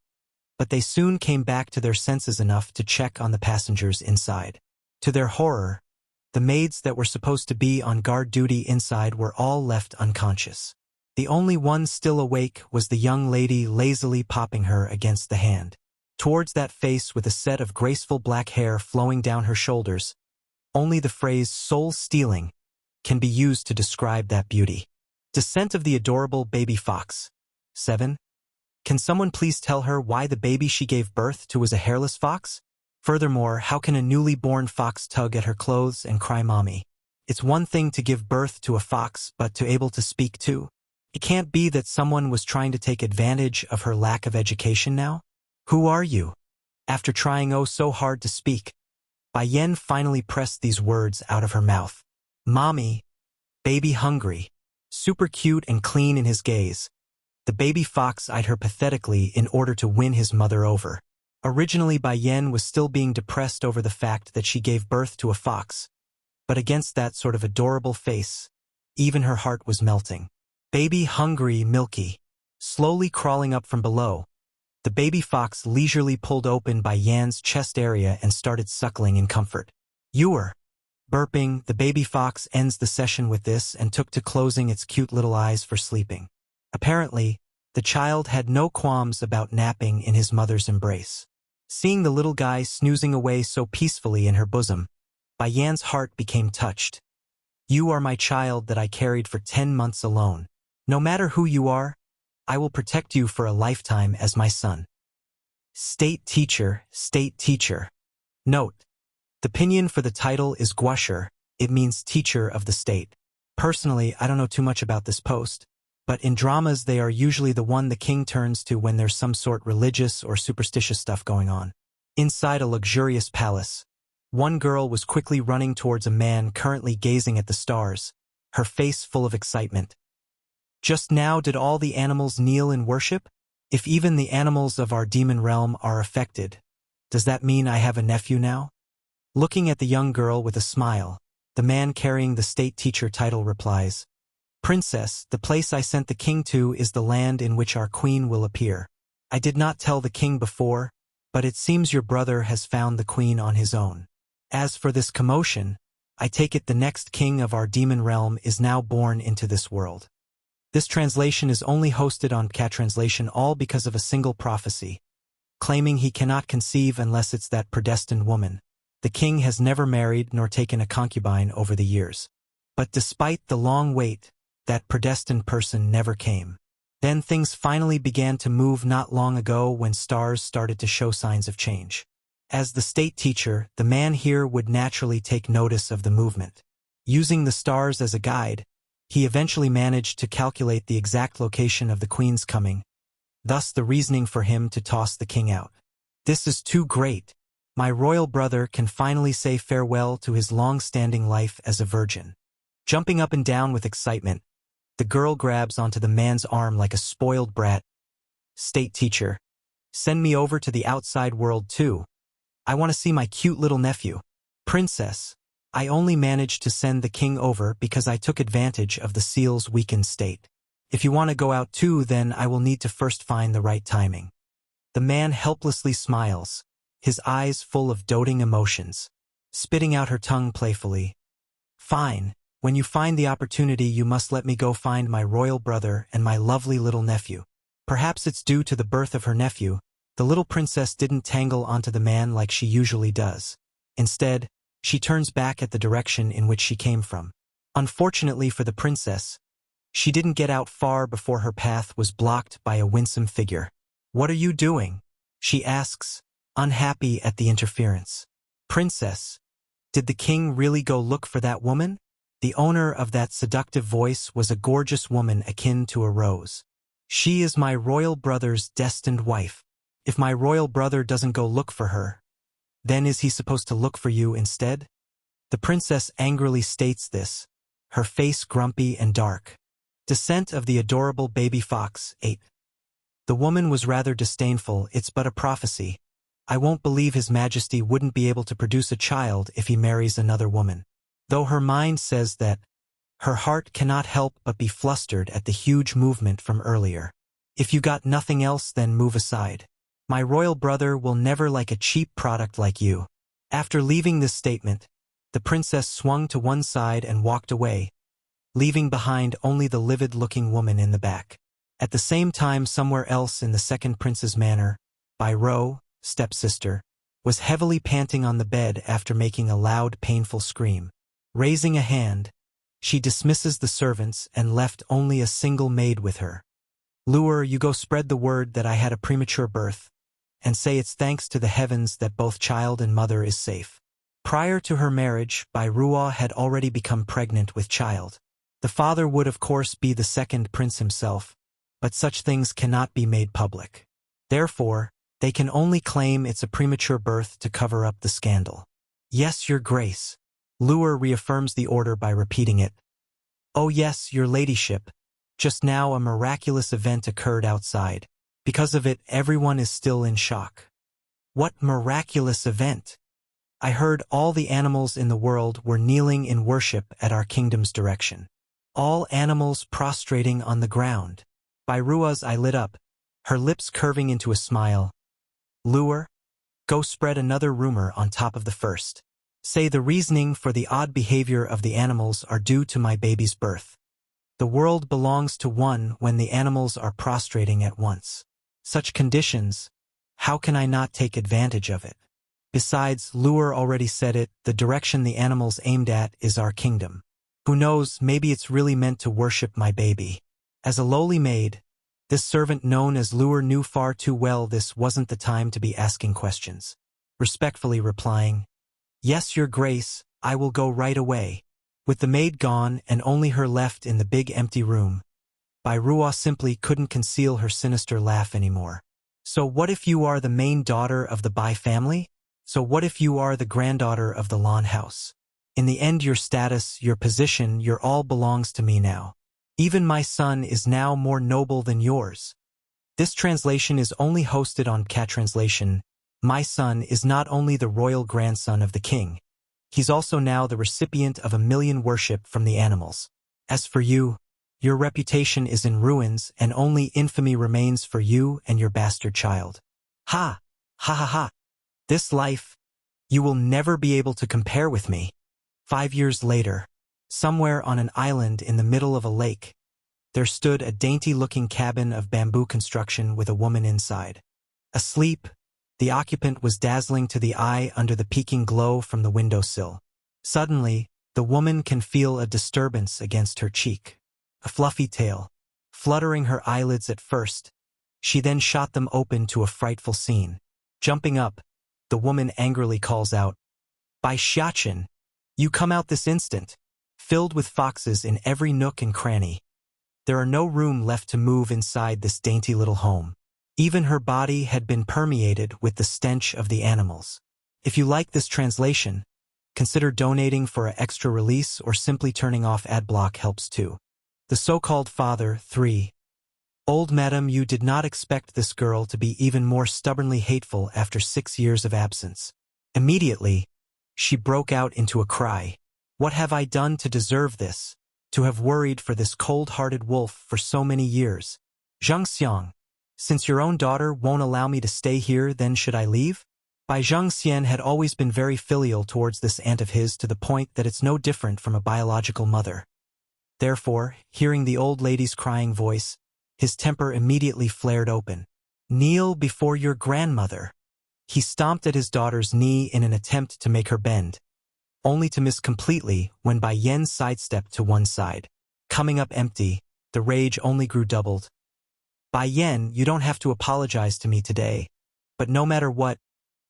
but they soon came back to their senses enough to check on the passengers inside. To their horror, the maids that were supposed to be on guard duty inside were all left unconscious. The only one still awake was the young lady lazily popping her against the hand. Towards that face with a set of graceful black hair flowing down her shoulders, only the phrase soul-stealing can be used to describe that beauty. Descent of the adorable baby fox. 7. Can someone please tell her why the baby she gave birth to was a hairless fox? Furthermore, how can a newly born fox tug at her clothes and cry mommy? It's one thing to give birth to a fox, but to able to speak too? It can't be that someone was trying to take advantage of her lack of education now? Who are you? After trying oh so hard to speak, Bai Yan finally pressed these words out of her mouth. Mommy, baby hungry. Super cute and clean in his gaze, the baby fox eyed her pathetically in order to win his mother over. Originally, Bai Yan was still being depressed over the fact that she gave birth to a fox, but against that sort of adorable face, even her heart was melting. Baby hungry, milky. Slowly crawling up from below, the baby fox leisurely pulled open Bai Yan's chest area and started suckling in comfort. You're burping. The baby fox ends the session with this and took to closing its cute little eyes for sleeping. Apparently, the child had no qualms about napping in his mother's embrace. Seeing the little guy snoozing away so peacefully in her bosom, Bai Yan's heart became touched. You are my child that I carried for 10 months alone. No matter who you are, I will protect you for a lifetime as my son. State teacher, state teacher. Note: the pinyin for the title is guasher. It means teacher of the state. Personally, I don't know too much about this post, but in dramas they are usually the one the king turns to when there's some sort religious or superstitious stuff going on. Inside a luxurious palace, one girl was quickly running towards a man currently gazing at the stars, her face full of excitement. Just now did all the animals kneel in worship? If even the animals of our demon realm are affected, does that mean I have a nephew now? Looking at the young girl with a smile, the man carrying the state teacher title replies, Princess, the place I sent the king to is the land in which our queen will appear. I did not tell the king before, but it seems your brother has found the queen on his own. As for this commotion, I take it the next king of our demon realm is now born into this world. This translation is only hosted on Cat Translation all because of a single prophecy, claiming he cannot conceive unless it's that predestined woman. The king has never married nor taken a concubine over the years. But despite the long wait, that predestined person never came. Then things finally began to move not long ago when stars started to show signs of change. As the state teacher, the man here would naturally take notice of the movement. Using the stars as a guide, he eventually managed to calculate the exact location of the queen's coming, thus the reasoning for him to toss the king out. This is too great. My royal brother can finally say farewell to his long-standing life as a virgin. Jumping up and down with excitement, the girl grabs onto the man's arm like a spoiled brat. State teacher, send me over to the outside world too. I want to see my cute little nephew. Princess, I only managed to send the king over because I took advantage of the seal's weakened state. If you want to go out too, then I will need to first find the right timing. The man helplessly smiles, his eyes full of doting emotions, spitting out her tongue playfully. Fine, when you find the opportunity you must let me go find my royal brother and my lovely little nephew. Perhaps it's due to the birth of her nephew, the little princess didn't tangle onto the man like she usually does. Instead, she turns back at the direction in which she came from. Unfortunately for the princess, she didn't get out far before her path was blocked by a winsome figure. What are you doing? She asks, unhappy at the interference. Princess, did the king really go look for that woman? The owner of that seductive voice was a gorgeous woman akin to a rose. She is my royal brother's destined wife. If my royal brother doesn't go look for her, then is he supposed to look for you instead? The princess angrily states this, her face grumpy and dark. Descent of the adorable baby fox, 8. The woman was rather disdainful. It's but a prophecy. I won't believe His Majesty wouldn't be able to produce a child if he marries another woman. Though her mind says that, her heart cannot help but be flustered at the huge movement from earlier. If you got nothing else, then move aside. My royal brother will never like a cheap product like you. After leaving this statement, the princess swung to one side and walked away, leaving behind only the livid-looking woman in the back. At the same time, somewhere else in the second prince's manor, Bai-Ro, stepsister, was heavily panting on the bed after making a loud, painful scream. Raising a hand, she dismisses the servants and left only a single maid with her. Lure, you go spread the word that I had a premature birth, and say it's thanks to the heavens that both child and mother is safe. Prior to her marriage, Bai-Ruo had already become pregnant with child. The father would of course be the second prince himself, but such things cannot be made public. Therefore, they can only claim it's a premature birth to cover up the scandal. Yes, your grace. Lure reaffirms the order by repeating it. Oh yes, your ladyship. Just now a miraculous event occurred outside. Because of it, everyone is still in shock. What miraculous event? I heard all the animals in the world were kneeling in worship at our kingdom's direction. All animals prostrating on the ground. Bai-Ruo's eye lit up, her lips curving into a smile. Lure, go spread another rumor on top of the first. Say the reasoning for the odd behavior of the animals are due to my baby's birth. The world belongs to one when the animals are prostrating at once. Such conditions, how can I not take advantage of it? Besides, Lure already said it, the direction the animals aimed at is our kingdom. Who knows, maybe it's really meant to worship my baby. As a lowly maid, this servant known as Lure knew far too well this wasn't the time to be asking questions. Respectfully replying, Yes, your grace, I will go right away. With the maid gone and only her left in the big empty room, Bai-Ruo simply couldn't conceal her sinister laugh anymore. So what if you are the main daughter of the Bai family? So what if you are the granddaughter of the Lan house? In the end, your status, your position, your all belongs to me now. Even my son is now more noble than yours. This translation is only hosted on Cat Translation. My son is not only the royal grandson of the king, he's also now the recipient of 1,000,000 worship from the animals. As for you, your reputation is in ruins and only infamy remains for you and your bastard child. Ha! Ha ha ha! This life, you will never be able to compare with me. 5 years later, somewhere on an island in the middle of a lake, there stood a dainty-looking cabin of bamboo construction with a woman inside. Asleep, the occupant was dazzling to the eye under the peeking glow from the windowsill. Suddenly, the woman can feel a disturbance against her cheek. A fluffy tail, fluttering her eyelids at first. She then shot them open to a frightful scene. Jumping up, the woman angrily calls out, "By Xiaqin, you come out this instant!" Filled with foxes in every nook and cranny. There are no room left to move inside this dainty little home. Even her body had been permeated with the stench of the animals. If you like this translation, consider donating for an extra release or simply turning off ad block helps too. The so-called father, 3. Old madam, you did not expect this girl to be even more stubbornly hateful after 6 years of absence. Immediately, she broke out into a cry. What have I done to deserve this? To have worried for this cold-hearted wolf for so many years? Zhang Xiang, since your own daughter won't allow me to stay here, then should I leave? Bai Zhang Xian had always been very filial towards this aunt of his to the point that it's no different from a biological mother. Therefore, hearing the old lady's crying voice, his temper immediately flared open. Kneel before your grandmother. He stomped at his daughter's knee in an attempt to make her bend, only to miss completely when Bai Yan sidestepped to one side. Coming up empty, the rage only grew doubled. Bai Yan, you don't have to apologize to me today, but no matter what,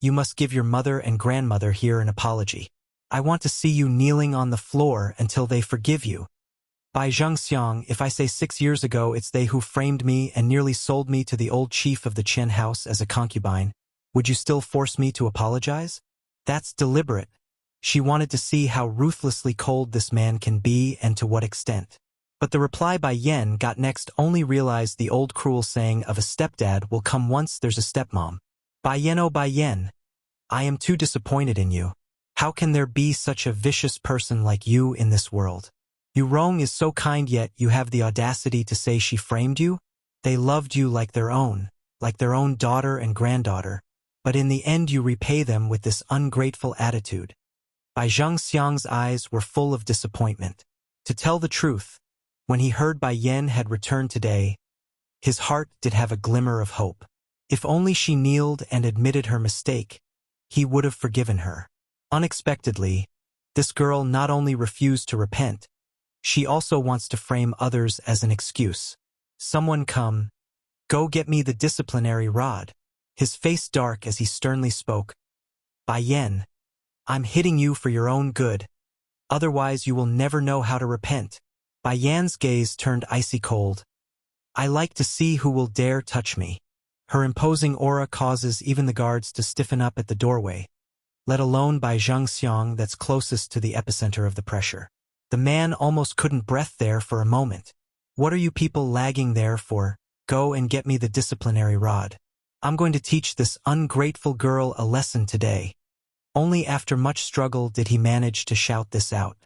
you must give your mother and grandmother here an apology. I want to see you kneeling on the floor until they forgive you. Bai Zhangxiang, if I say 6 years ago it's they who framed me and nearly sold me to the old chief of the Chen house as a concubine, would you still force me to apologize? That's deliberate. She wanted to see how ruthlessly cold this man can be and to what extent. But the reply by Yen got next only realized the old cruel saying of a stepdad will come once there's a stepmom. Bai Yen, oh Bai Yen, I am too disappointed in you. How can there be such a vicious person like you in this world? Yu Rong is so kind, yet you have the audacity to say she framed you? They loved you like their own daughter and granddaughter, but in the end you repay them with this ungrateful attitude. Bai Zhangxiang's eyes were full of disappointment. To tell the truth, when he heard Bai Yan had returned today, his heart did have a glimmer of hope. If only she kneeled and admitted her mistake, he would have forgiven her. Unexpectedly, this girl not only refused to repent, she also wants to frame others as an excuse. Someone come, go get me the disciplinary rod. His face dark as he sternly spoke. Bai Yan, I'm hitting you for your own good. Otherwise you will never know how to repent. Bai Yan's gaze turned icy cold. I like to see who will dare touch me. Her imposing aura causes even the guards to stiffen up at the doorway, let alone Bai Zhangxiang that's closest to the epicenter of the pressure. The man almost couldn't breath there for a moment. What are you people lagging there for? Go and get me the disciplinary rod. I'm going to teach this ungrateful girl a lesson today. Only after much struggle did he manage to shout this out.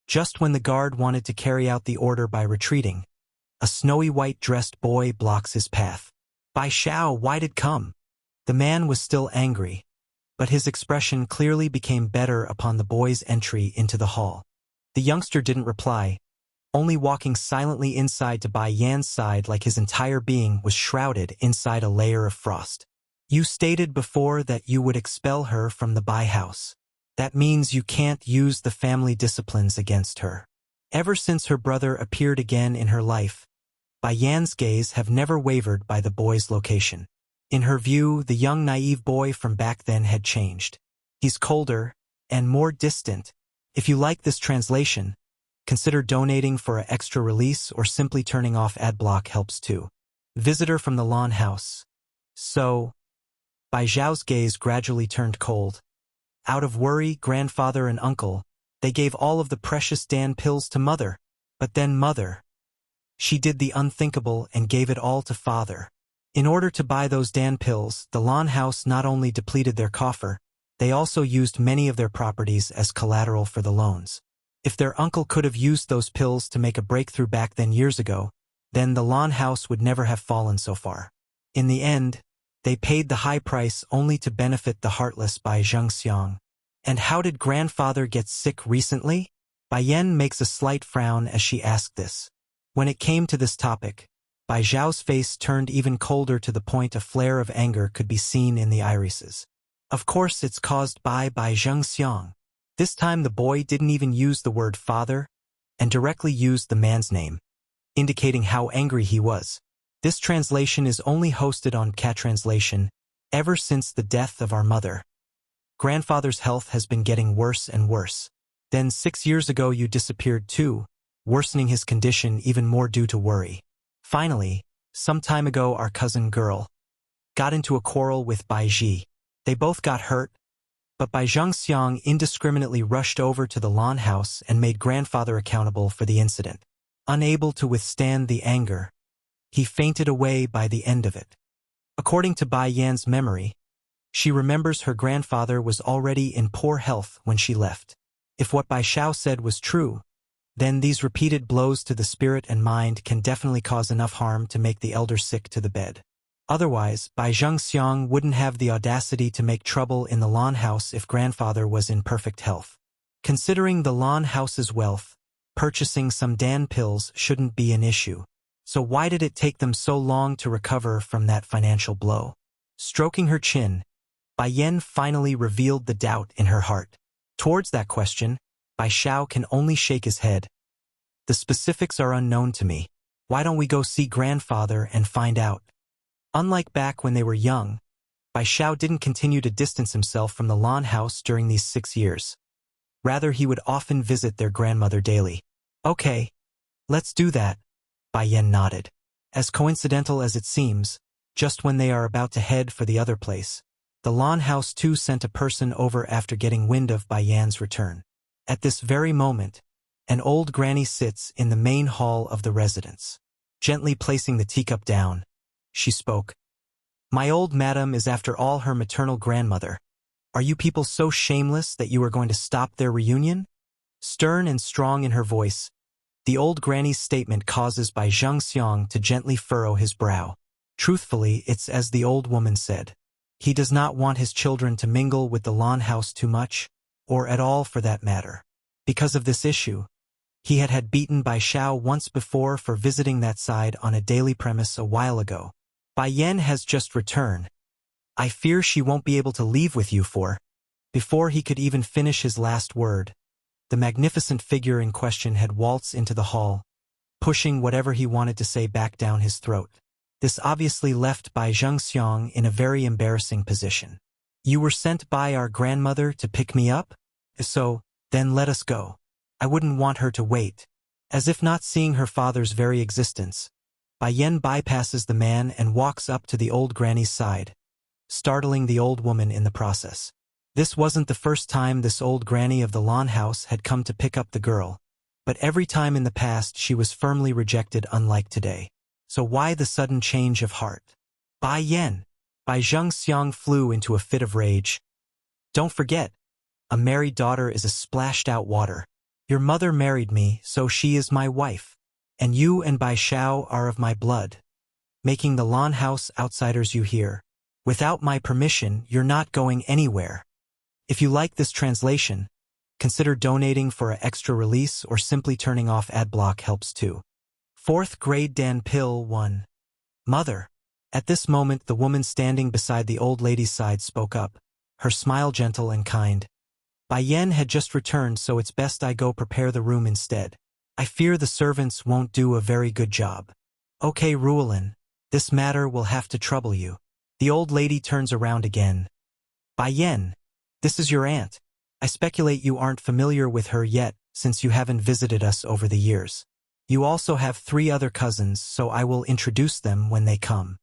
Just when the guard wanted to carry out the order by retreating, a snowy white-dressed boy blocks his path. Bai Xiao, why did come? The man was still angry, but his expression clearly became better upon the boy's entry into the hall. The youngster didn't reply, only walking silently inside to Bai Yan's side like his entire being was shrouded inside a layer of frost. You stated before that you would expel her from the Bai house. That means you can't use the family disciplines against her. Ever since her brother appeared again in her life, Bai Yan's gaze have never wavered by the boy's location. In her view, the young naive boy from back then had changed. He's colder and more distant. If you like this translation, consider donating for an extra release or simply turning off ad block helps too. Visitor from the Lawn House. So, Bai Zhao's gaze gradually turned cold. Out of worry, grandfather and uncle, they gave all of the precious Dan pills to mother. But then mother, she did the unthinkable and gave it all to father. In order to buy those Dan pills, the Lan house not only depleted their coffer, they also used many of their properties as collateral for the loans. If their uncle could have used those pills to make a breakthrough back then years ago, then the Lan house would never have fallen so far. In the end, they paid the high price only to benefit the heartless Bai Zhengxiang. And how did grandfather get sick recently? Bai Yan makes a slight frown as she asked this. When it came to this topic, Bai Zhao's face turned even colder to the point a flare of anger could be seen in the irises. Of course it's caused by Bai Zhengxiang. This time the boy didn't even use the word father, and directly used the man's name, indicating how angry he was. This translation is only hosted on Cat Translation. Ever since the death of our mother, grandfather's health has been getting worse and worse. Then 6 years ago you disappeared too, worsening his condition even more due to worry. Finally, some time ago our cousin girl got into a quarrel with Bai Ji. They both got hurt, but Bai Zhengxiang indiscriminately rushed over to the Lan house and made grandfather accountable for the incident. Unable to withstand the anger, he fainted away by the end of it. According to Bai Yan's memory, she remembers her grandfather was already in poor health when she left. If what Bai Xiao said was true, then these repeated blows to the spirit and mind can definitely cause enough harm to make the elder sick to the bed. Otherwise, Bai Zhengxiang wouldn't have the audacity to make trouble in the Lan house if grandfather was in perfect health. Considering the Lan house's wealth, purchasing some Dan pills shouldn't be an issue. So why did it take them so long to recover from that financial blow? Stroking her chin, Bai Yan finally revealed the doubt in her heart. Towards that question, Bai Xiao can only shake his head. The specifics are unknown to me. Why don't we go see grandfather and find out? Unlike back when they were young, Bai Xiao didn't continue to distance himself from the Lan house during these 6 years. Rather, he would often visit their grandmother daily. Okay, let's do that, Bai Yan nodded. As coincidental as it seems, just when they are about to head for the other place, the Lan house too sent a person over after getting wind of Bai Yan's return. At this very moment, an old granny sits in the main hall of the residence. Gently placing the teacup down, she spoke. My old madam is after all her maternal grandmother. Are you people so shameless that you are going to stop their reunion? Stern and strong in her voice, the old granny's statement causes Bai Zhengxiang to gently furrow his brow. Truthfully, it's as the old woman said. He does not want his children to mingle with the Lan house too much, or at all for that matter. Because of this issue, he had beaten Bai Xiao once before for visiting that side on a daily premise a while ago. Bai Yan has just returned. I fear she won't be able to leave with you for. Before he could even finish his last word, the magnificent figure in question had waltzed into the hall, pushing whatever he wanted to say back down his throat. This obviously left Bai Zhengxiang in a very embarrassing position. You were sent by our grandmother to pick me up? So, then let us go. I wouldn't want her to wait. As if not seeing her father's very existence, Bai Yan bypasses the man and walks up to the old granny's side, startling the old woman in the process. This wasn't the first time this old granny of the Lan house had come to pick up the girl, but every time in the past she was firmly rejected, unlike today. So why the sudden change of heart? Bai Yan! Bai Zhengxiang flew into a fit of rage. Don't forget, a married daughter is a splashed-out water. Your mother married me, so she is my wife. And you and Bai Xiao are of my blood, making the Lan house outsiders you hear. Without my permission, you're not going anywhere. If you like this translation, consider donating for an extra release or simply turning off adblock helps too. 4th grade Dan Pill 1. Mother. At this moment the woman standing beside the old lady's side spoke up, her smile gentle and kind. Bai Yan had just returned, so it's best I go prepare the room instead. I fear the servants won't do a very good job. Okay, Ruolin, this matter will have to trouble you. The old lady turns around again. Bai Yan, this is your aunt. I speculate you aren't familiar with her yet, since you haven't visited us over the years. You also have 3 other cousins, so I will introduce them when they come.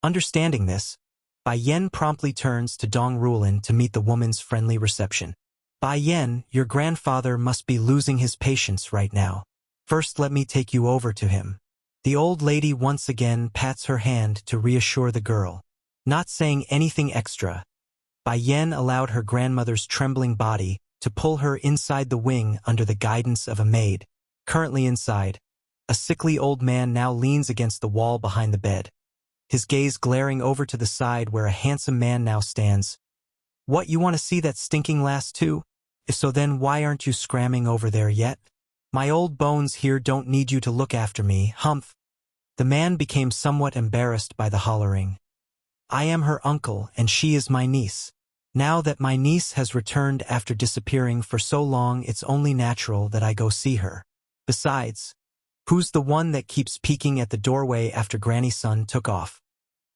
Understanding this, Bai Yan promptly turns to Dong Rulin to meet the woman's friendly reception. Bai Yan, your grandfather must be losing his patience right now. First let me take you over to him. The old lady once again pats her hand to reassure the girl. Not saying anything extra, Bai Yan allowed her grandmother's trembling body to pull her inside the wing under the guidance of a maid. Currently inside, a sickly old man now leans against the wall behind the bed, his gaze glaring over to the side where a handsome man now stands. What, you want to see that stinking lass too? If so, then why aren't you scramming over there yet? My old bones here don't need you to look after me, humph. The man became somewhat embarrassed by the hollering. I am her uncle and she is my niece. Now that my niece has returned after disappearing for so long, it's only natural that I go see her. Besides, who's the one that keeps peeking at the doorway after Granny's son took off?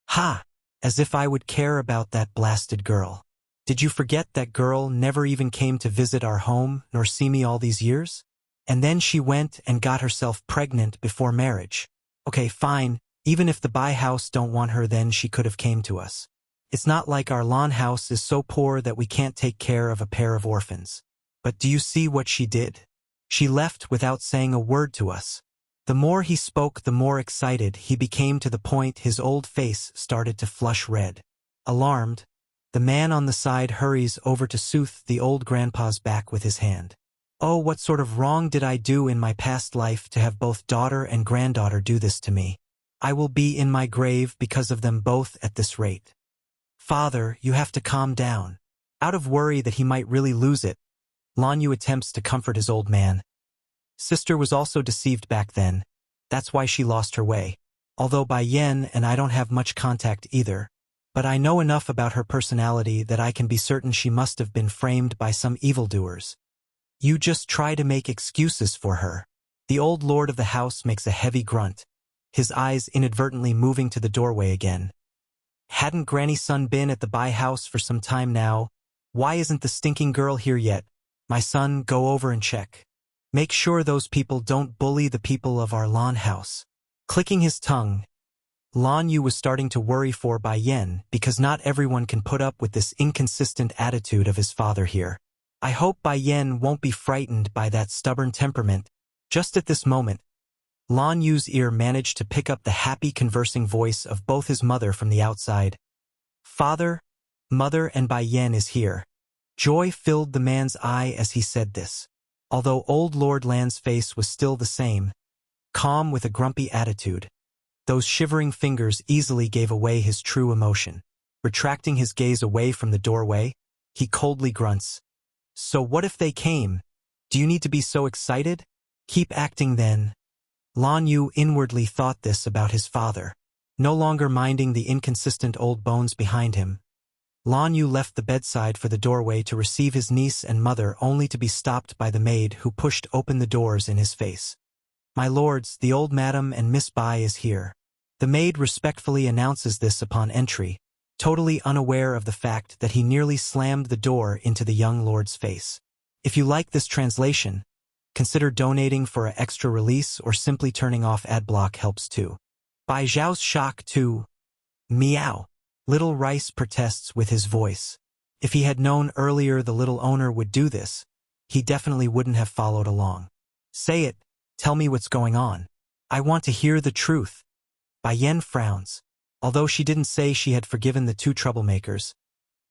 Ha! As if I would care about that blasted girl. Did you forget that girl never even came to visit our home nor see me all these years? And then she went and got herself pregnant before marriage. Okay, fine, even if the Bai house don't want her, then she could have came to us. It's not like our lawn house is so poor that we can't take care of a pair of orphans. But do you see what she did? She left without saying a word to us. The more he spoke, the more excited he became, to the point his old face started to flush red. Alarmed, the man on the side hurries over to soothe the old grandpa's back with his hand. Oh, what sort of wrong did I do in my past life to have both daughter and granddaughter do this to me? I will be in my grave because of them both at this rate. Father, you have to calm down. Out of worry that he might really lose it, Lan Yu attempts to comfort his old man. Sister was also deceived back then. That's why she lost her way. Although Bai Yan and I don't have much contact either, but I know enough about her personality that I can be certain she must have been framed by some evildoers. You just try to make excuses for her. The old lord of the house makes a heavy grunt, his eyes inadvertently moving to the doorway again. Hadn't Granny's son been at the Bai house for some time now? Why isn't the stinking girl here yet? My son, go over and check. Make sure those people don't bully the people of our lawn house. Clicking his tongue, Lan Yu was starting to worry for Bai Yan, because not everyone can put up with this inconsistent attitude of his father here. I hope Bai Yan won't be frightened by that stubborn temperament. Just at this moment, Lan Yu's ear managed to pick up the happy conversing voice of both his mother from the outside. Father, mother, and Bai Yan is here. Joy filled the man's eye as he said this. Although old Lord Lan's face was still the same, calm with a grumpy attitude, those shivering fingers easily gave away his true emotion. Retracting his gaze away from the doorway, he coldly grunts. So what if they came? Do you need to be so excited? Keep acting then. Lan Yu inwardly thought this about his father. No longer minding the inconsistent old bones behind him, Lan Yu left the bedside for the doorway to receive his niece and mother, only to be stopped by the maid who pushed open the doors in his face. My lords, the old madam and Miss Bai is here. The maid respectfully announces this upon entry, totally unaware of the fact that he nearly slammed the door into the young lord's face. If you like this translation, consider donating for an extra release, or simply turning off adblock helps too. Bai Zhao's shock too. Meow. Little Rice protests with his voice. If he had known earlier the little owner would do this, he definitely wouldn't have followed along. Say it, tell me what's going on. I want to hear the truth. Bai Yan frowns, although she didn't say she had forgiven the two troublemakers,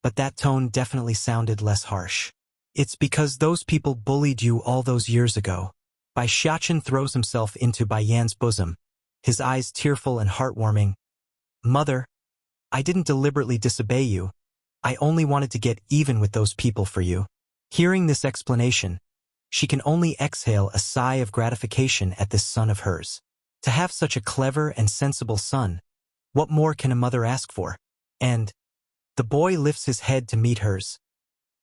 but that tone definitely sounded less harsh. It's because those people bullied you all those years ago. Bai Xiachen throws himself into Bai Yan's bosom, his eyes tearful and heartwarming. Mother, I didn't deliberately disobey you. I only wanted to get even with those people for you. Hearing this explanation, she can only exhale a sigh of gratification at this son of hers. To have such a clever and sensible son, what more can a mother ask for? And the boy lifts his head to meet hers.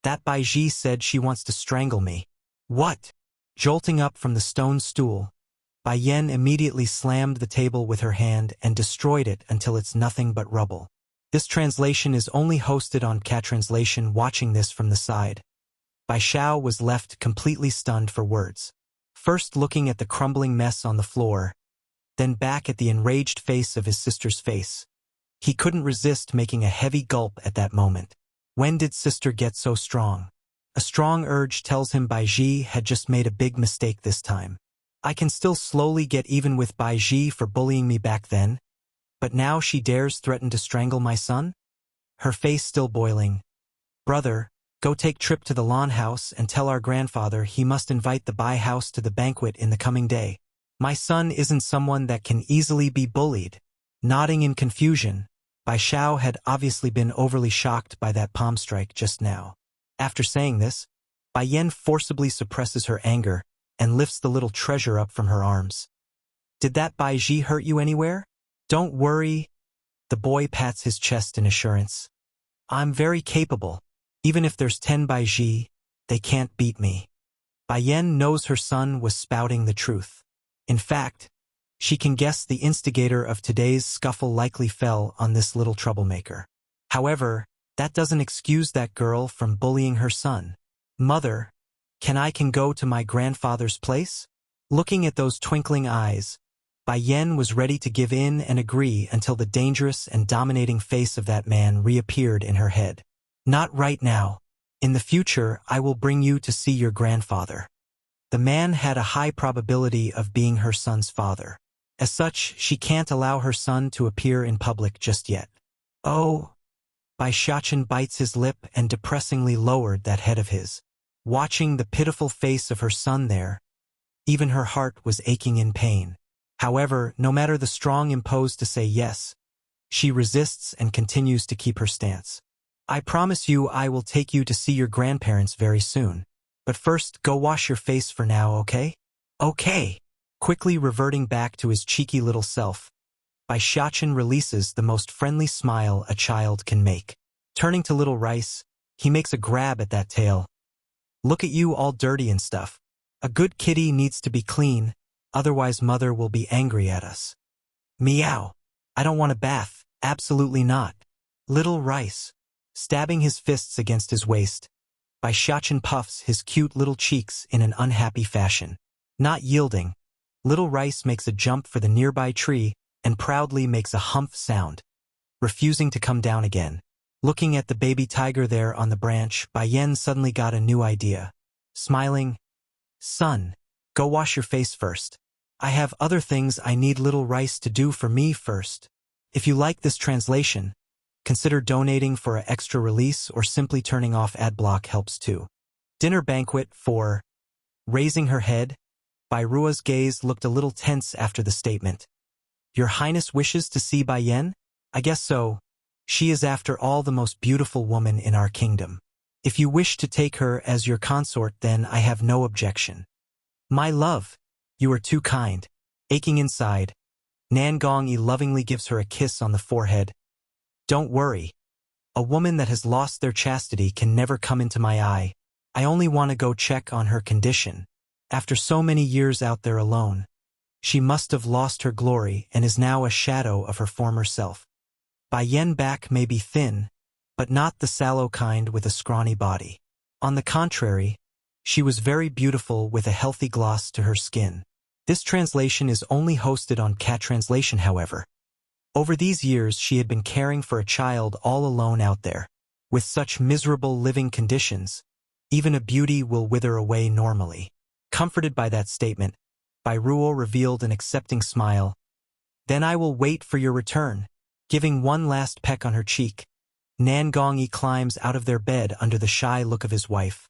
That Bai Ji said she wants to strangle me. What? Jolting up from the stone stool, Bai Yan immediately slammed the table with her hand and destroyed it until it's nothing but rubble. This translation is only hosted on Cat Translation. Watching this from the side, Bai Xiao was left completely stunned for words. First looking at the crumbling mess on the floor, then back at the enraged face of his sister's face. He couldn't resist making a heavy gulp at that moment. When did sister get so strong? A strong urge tells him Baiji had just made a big mistake this time. I can still slowly get even with Baiji for bullying me back then, but now she dares threaten to strangle my son? Her face still boiling. Brother, go take trip to the lawn house and tell our grandfather he must invite the Bai house to the banquet in the coming day. My son isn't someone that can easily be bullied. Nodding in confusion, Bai Xiao had obviously been overly shocked by that palm strike just now. After saying this, Bai Yan forcibly suppresses her anger and lifts the little treasure up from her arms. Did that Baiji hurt you anywhere? Don't worry. The boy pats his chest in assurance. I'm very capable. Even if there's 10 Baiji, they can't beat me. Bai Yan knows her son was spouting the truth. In fact, she can guess the instigator of today's scuffle likely fell on this little troublemaker. However, that doesn't excuse that girl from bullying her son. Mother, can I go to my grandfather's place? Looking at those twinkling eyes, Bai Yan was ready to give in and agree until the dangerous and dominating face of that man reappeared in her head. Not right now. In the future, I will bring you to see your grandfather. The man had a high probability of being her son's father. As such, she can't allow her son to appear in public just yet. Oh! Bai Xiachen bites his lip and depressingly lowered that head of his. Watching the pitiful face of her son there, even her heart was aching in pain. However, no matter the strong impose to say yes, she resists and continues to keep her stance. I promise you I will take you to see your grandparents very soon. But first, go wash your face for now, okay? Okay! Quickly reverting back to his cheeky little self, Bai Xiachen releases the most friendly smile a child can make. Turning to Little Rice, he makes a grab at that tail. Look at you all dirty and stuff. A good kitty needs to be clean, otherwise mother will be angry at us. Meow. I don't want a bath, absolutely not. Little Rice. Stabbing his fists against his waist, Bai Xiachen puffs his cute little cheeks in an unhappy fashion. Not yielding, Little Rice makes a jump for the nearby tree and proudly makes a humph sound, refusing to come down again. Looking at the baby tiger there on the branch, Bai Yan suddenly got a new idea. Smiling, Son, go wash your face first. I have other things I need Little Rice to do for me first. If you like this translation, consider donating for an extra release or simply turning off ad block helps too. Dinner banquet 4. Raising her head, Bai Rua's gaze looked a little tense after the statement. Your Highness wishes to see Bai Yan? I guess so. She is after all the most beautiful woman in our kingdom. If you wish to take her as your consort, then I have no objection. My love, you are too kind. Aching inside, Nan Gongyi lovingly gives her a kiss on the forehead. Don't worry. A woman that has lost their chastity can never come into my eye. I only want to go check on her condition. After so many years out there alone, she must have lost her glory and is now a shadow of her former self. Bai Yan back may be thin, but not the sallow kind with a scrawny body. On the contrary, she was very beautiful with a healthy gloss to her skin. This translation is only hosted on Cat Translation, however. Over these years she had been caring for a child all alone out there. With such miserable living conditions, even a beauty will wither away normally. Comforted by that statement, Bai Ruo revealed an accepting smile. Then I will wait for your return. Giving one last peck on her cheek, Nan Gongyi climbs out of their bed under the shy look of his wife.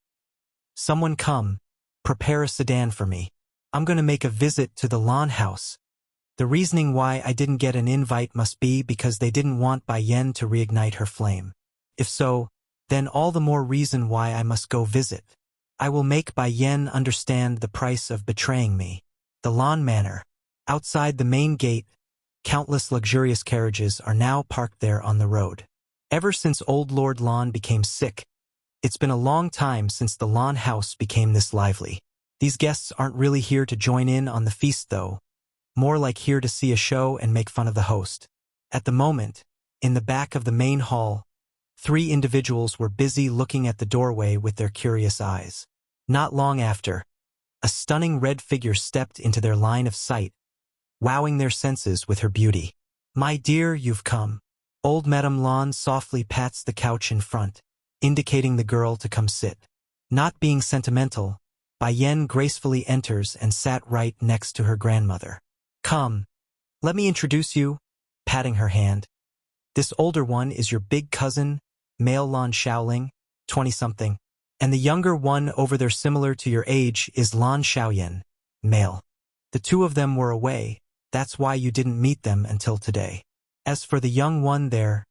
Someone come, prepare a sedan for me. I'm going to make a visit to the lawn house. The reasoning why I didn't get an invite must be because they didn't want Bai Yan to reignite her flame. If so, then all the more reason why I must go visit. I will make Bai Yan understand the price of betraying me. The Lawn Manor. Outside the main gate, countless luxurious carriages are now parked there on the road. Ever since old Lord Lawn became sick, it's been a long time since the lawn house became this lively. These guests aren't really here to join in on the feast though, more like here to see a show and make fun of the host. At the moment, in the back of the main hall, 3 individuals were busy looking at the doorway with their curious eyes. Not long after, a stunning red figure stepped into their line of sight, wowing their senses with her beauty. My dear, you've come. Old Madame Lan softly pats the couch in front, indicating the girl to come sit. Not being sentimental, Bai Yen gracefully enters and sat right next to her grandmother. Come, let me introduce you, patting her hand. This older one is your big cousin, male Lan Xiaoling, 20-something, and the younger one over there similar to your age is Lan Xiaoyan, male. The two of them were away, that's why you didn't meet them until today. As for the young one there,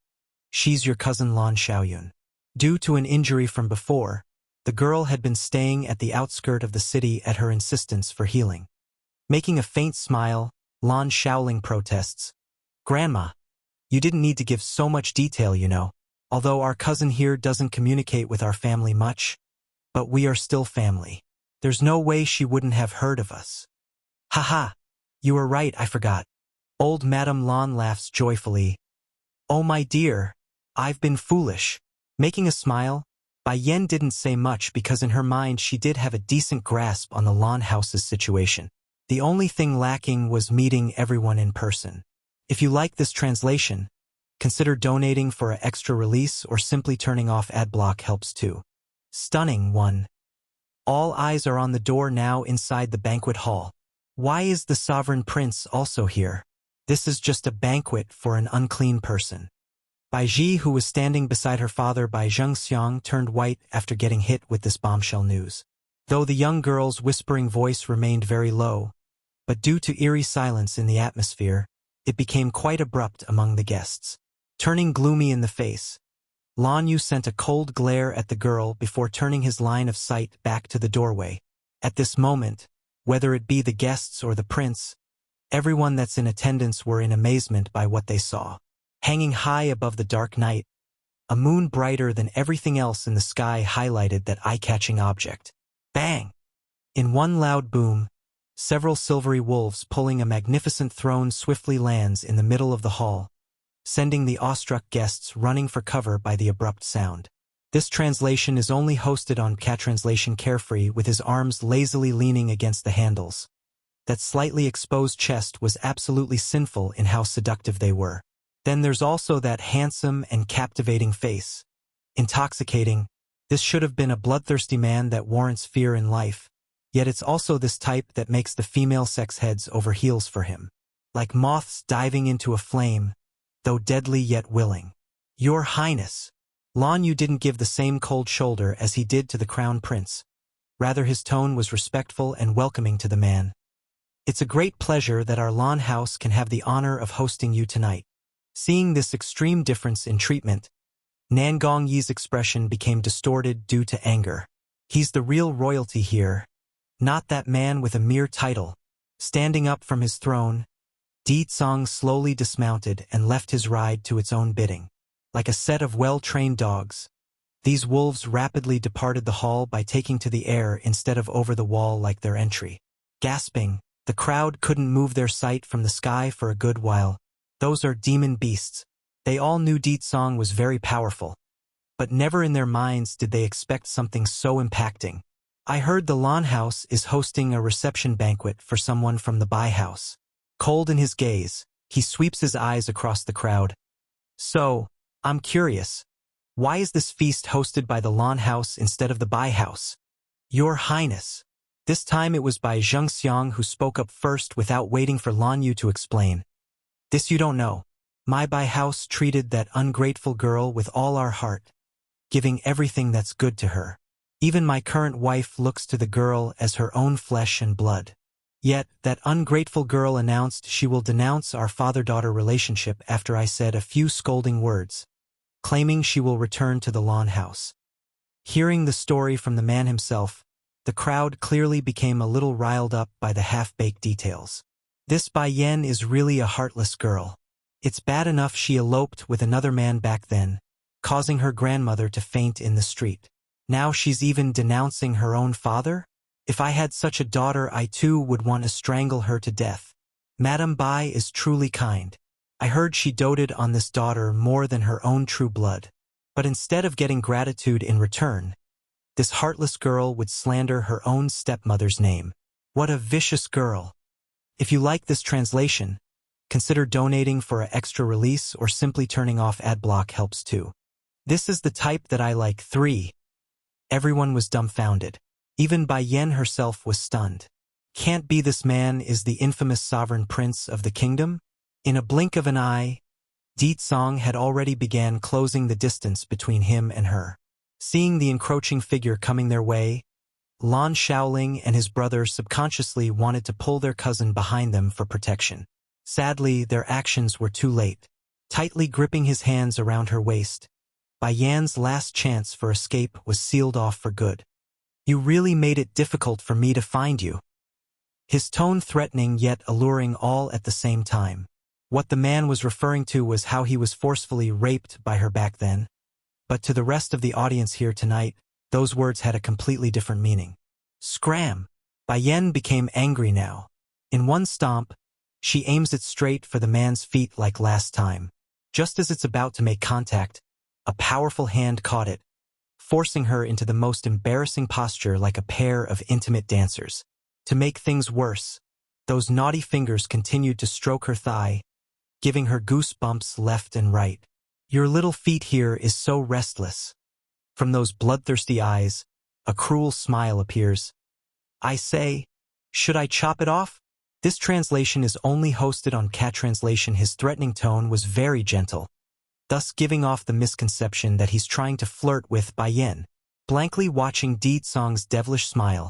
she's your cousin Lan Xiaoyun. Due to an injury from before, the girl had been staying at the outskirt of the city at her insistence for healing. Making a faint smile, Lan Xiaoling protests. Grandma, you didn't need to give so much detail, you know. Although our cousin here doesn't communicate with our family much, but we are still family. There's no way she wouldn't have heard of us. Haha, you were right, I forgot. Old Madame Lan laughs joyfully. Oh my dear, I've been foolish. Making a smile, Bai Yen didn't say much because in her mind she did have a decent grasp on the Lan house's situation. The only thing lacking was meeting everyone in person. If you like this translation, consider donating for an extra release or simply turning off ad block helps too. Stunning one. All eyes are on the door now inside the banquet hall. Why is the sovereign prince also here? This is just a banquet for an unclean person. Bai Ji, who was standing beside her father Bai Zhengxiang, turned white after getting hit with this bombshell news. Though the young girl's whispering voice remained very low, but due to eerie silence in the atmosphere, it became quite abrupt among the guests. Turning gloomy in the face, Lan Yu sent a cold glare at the girl before turning his line of sight back to the doorway. At this moment, whether it be the guests or the prince, everyone that's in attendance were in amazement by what they saw. Hanging high above the dark night, a moon brighter than everything else in the sky highlighted that eye-catching object. Bang! In one loud boom, several silvery wolves pulling a magnificent throne swiftly lands in the middle of the hall, sending the awestruck guests running for cover by the abrupt sound. This translation is only hosted on Cat Translation Carefree with his arms lazily leaning against the handles. That slightly exposed chest was absolutely sinful in how seductive they were. Then there's also that handsome and captivating face. Intoxicating, this should have been a bloodthirsty man that warrants fear in life, yet it's also this type that makes the female sex heads over heels for him. Like moths diving into a flame, though deadly yet willing. Your Highness. Lan Yu didn't give the same cold shoulder as he did to the crown prince. Rather his tone was respectful and welcoming to the man. It's a great pleasure that our Lan house can have the honor of hosting you tonight. Seeing this extreme difference in treatment, Nan Gongyi's expression became distorted due to anger. He's the real royalty here, not that man with a mere title. Standing up from his throne, Di Tsong slowly dismounted and left his ride to its own bidding. Like a set of well-trained dogs, these wolves rapidly departed the hall by taking to the air instead of over the wall like their entry. Gasping, the crowd couldn't move their sight from the sky for a good while. Those are demon beasts. They all knew Di Tsong was very powerful, but never in their minds did they expect something so impacting. I heard the Lan house is hosting a reception banquet for someone from the Bai house. Cold in his gaze, he sweeps his eyes across the crowd. So, I'm curious. Why is this feast hosted by the Lan house instead of the Bai house? Your Highness. This time it was Bai Zhengxiang who spoke up first without waiting for Lan Yu to explain. This you don't know. My Bai house treated that ungrateful girl with all our heart, giving everything that's good to her. Even my current wife looks to the girl as her own flesh and blood. Yet, that ungrateful girl announced she will denounce our father-daughter relationship after I said a few scolding words, claiming she will return to the Lan house. Hearing the story from the man himself, the crowd clearly became a little riled up by the half-baked details. This Bai Yen is really a heartless girl. It's bad enough she eloped with another man back then, causing her grandmother to faint in the street. Now she's even denouncing her own father? If I had such a daughter, I too would want to strangle her to death. Madame Bai is truly kind. I heard she doted on this daughter more than her own true blood. But instead of getting gratitude in return, this heartless girl would slander her own stepmother's name. What a vicious girl. If you like this translation, Consider donating for an extra release or simply turning off ad block helps too. This is the type that I like. 3. Everyone was dumbfounded. Even Bai Yen herself was stunned. Can't be, this man is the infamous sovereign prince of the kingdom? In a blink of an eye, Di Tsong had already began closing the distance between him and her. Seeing the encroaching figure coming their way, Lan Shaoling and his brother subconsciously wanted to pull their cousin behind them for protection. Sadly, their actions were too late. Tightly gripping his hands around her waist, Bai Yan's last chance for escape was sealed off for good. You really made it difficult for me to find you. His tone threatening yet alluring all at the same time. What the man was referring to was how he was forcefully raped by her back then. But to the rest of the audience here tonight, those words had a completely different meaning. Scram! Bai Yan became angry now. In one stomp, she aims it straight for the man's feet like last time. Just as it's about to make contact, a powerful hand caught it, forcing her into the most embarrassing posture like a pair of intimate dancers. To make things worse, those naughty fingers continued to stroke her thigh, giving her goosebumps left and right. Your little feet here is so restless. From those bloodthirsty eyes, a cruel smile appears. I say, should I chop it off? This translation is only hosted on Cat Translation. His threatening tone was very gentle, thus giving off the misconception that he's trying to flirt with Bai Yan. Blankly watching Di Tsong's devilish smile,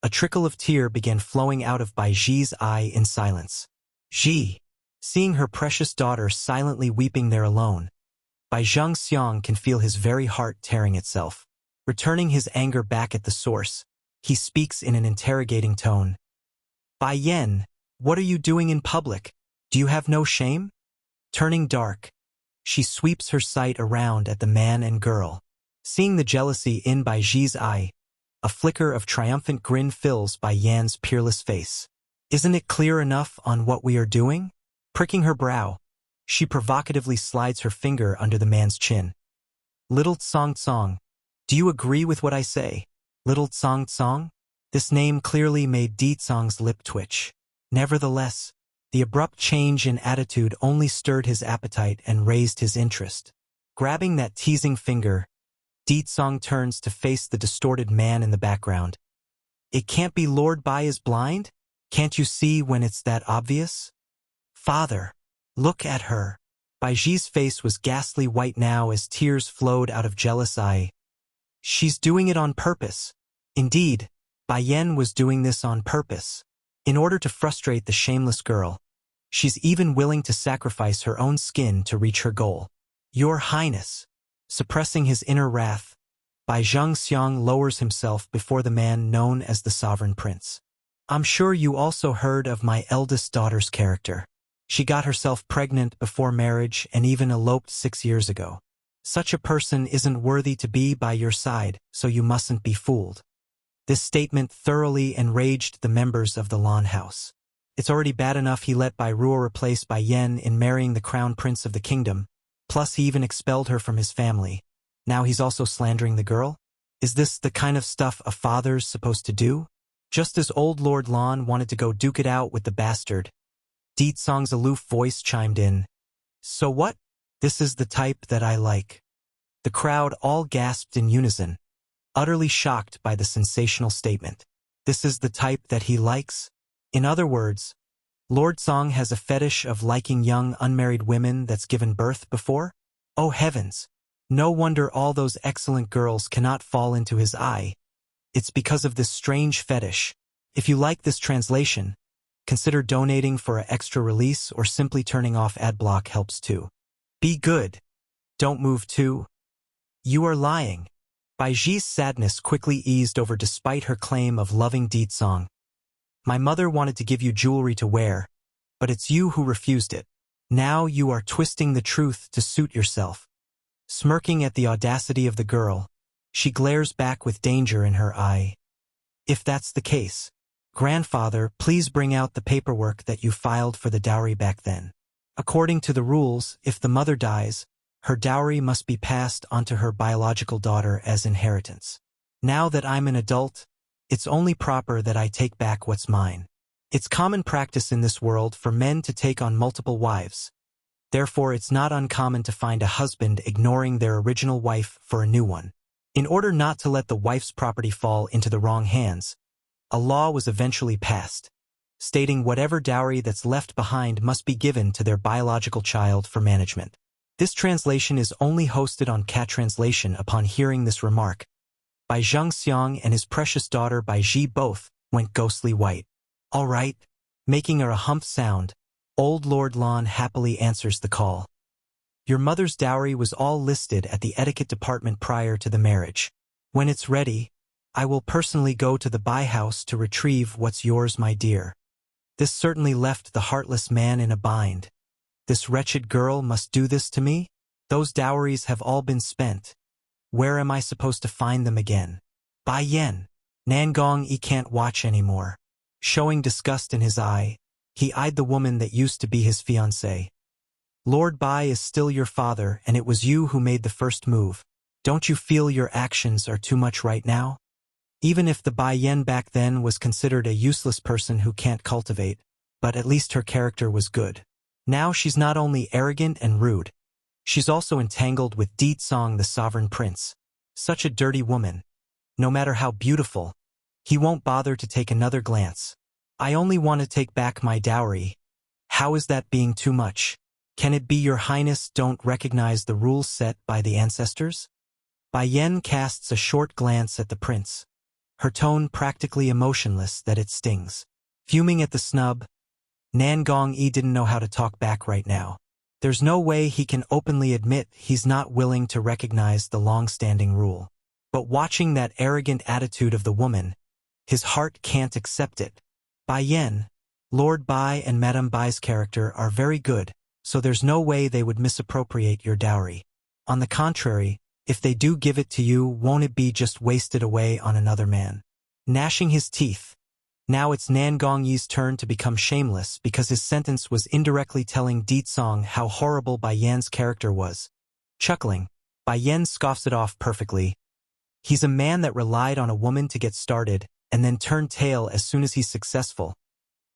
a trickle of tear began flowing out of Bai Ji's eye in silence. Ji, seeing her precious daughter silently weeping there alone, Bai Zhang Xiang can feel his very heart tearing itself. Returning his anger back at the source, he speaks in an interrogating tone. Bai Yan, what are you doing in public? Do you have no shame? Turning dark, she sweeps her sight around at the man and girl. Seeing the jealousy in Bai Ji's eye, a flicker of triumphant grin fills Bai Yan's peerless face. Isn't it clear enough on what we are doing? Pricking her brow, she provocatively slides her finger under the man's chin. Little Tsong Tsong, do you agree with what I say? Little Tsong Tsong? This name clearly made Di Tsong's lip twitch. Nevertheless, the abrupt change in attitude only stirred his appetite and raised his interest. Grabbing that teasing finger, Di Tsong turns to face the distorted man in the background. It can't be Lord Bai is blind? Can't you see when it's that obvious? Father, look at her. Bai Ji's face was ghastly white now as tears flowed out of jealous eye. She's doing it on purpose. Indeed, Bai Yan was doing this on purpose. In order to frustrate the shameless girl, she's even willing to sacrifice her own skin to reach her goal. Your Highness. Suppressing his inner wrath, Bai Zhang Xiang lowers himself before the man known as the Sovereign Prince. I'm sure you also heard of my eldest daughter's character. She got herself pregnant before marriage and even eloped 6 years ago. Such a person isn't worthy to be by your side, so you mustn't be fooled. This statement thoroughly enraged the members of the Lan house. It's already bad enough he let Bai Ruo replace Bai Yan in marrying the crown prince of the kingdom, plus he even expelled her from his family. Now he's also slandering the girl? Is this the kind of stuff a father's supposed to do? Just as old Lord Lan wanted to go duke it out with the bastard, Di Tsong's aloof voice chimed in. So what? This is the type that I like. The crowd all gasped in unison, utterly shocked by the sensational statement. This is the type that he likes? In other words, Lord Song has a fetish of liking young unmarried women that's given birth before? Oh heavens! No wonder all those excellent girls cannot fall into his eye. It's because of this strange fetish. If you like this translation, consider donating for an extra release or simply turning off ad block helps too. Be good. Don't move too. You are lying. Bai Ji's sadness quickly eased over despite her claim of loving Di Tsong. My mother wanted to give you jewelry to wear, but it's you who refused it. Now you are twisting the truth to suit yourself. Smirking at the audacity of the girl, she glares back with danger in her eye. If that's the case, grandfather, please bring out the paperwork that you filed for the dowry back then. According to the rules, if the mother dies, her dowry must be passed onto her biological daughter as inheritance. Now that I'm an adult, it's only proper that I take back what's mine. It's common practice in this world for men to take on multiple wives. Therefore, it's not uncommon to find a husband ignoring their original wife for a new one. In order not to let the wife's property fall into the wrong hands, a law was eventually passed, stating whatever dowry that's left behind must be given to their biological child for management. This translation is only hosted on Cat Translation. Upon hearing this remark, Bai Zhengxiang and his precious daughter Bai Ji both went ghostly white. All right, making a humph sound, old Lord Lan happily answers the call. Your mother's dowry was all listed at the etiquette department prior to the marriage. When it's ready, I will personally go to the Bai house to retrieve what's yours, my dear. This certainly left the heartless man in a bind. This wretched girl must do this to me? Those dowries have all been spent. Where am I supposed to find them again? Bai Yan. Nangong Yi can't watch anymore. Showing disgust in his eye, he eyed the woman that used to be his fiancée. Lord Bai is still your father, and it was you who made the first move. Don't you feel your actions are too much right now? Even if the Bai Yan back then was considered a useless person who can't cultivate, but at least her character was good. Now she's not only arrogant and rude, she's also entangled with Di Song, the sovereign prince. Such a dirty woman. No matter how beautiful, he won't bother to take another glance. I only want to take back my dowry. How is that being too much? Can it be your highness don't recognize the rules set by the ancestors? Bai Yan casts a short glance at the prince, her tone practically emotionless that it stings. Fuming at the snub, Nangong Yi didn't know how to talk back right now. There's no way he can openly admit he's not willing to recognize the long-standing rule. But watching that arrogant attitude of the woman, his heart can't accept it. Bai Yan, Lord Bai and Madame Bai's character are very good, so there's no way they would misappropriate your dowry. On the contrary, if they do give it to you, won't it be just wasted away on another man? Gnashing his teeth, now it's Nangong Yi's turn to become shameless because his sentence was indirectly telling Di Song how horrible Bai Yan's character was. Chuckling, Bai Yan scoffs it off perfectly. He's a man that relied on a woman to get started and then turned tail as soon as he's successful.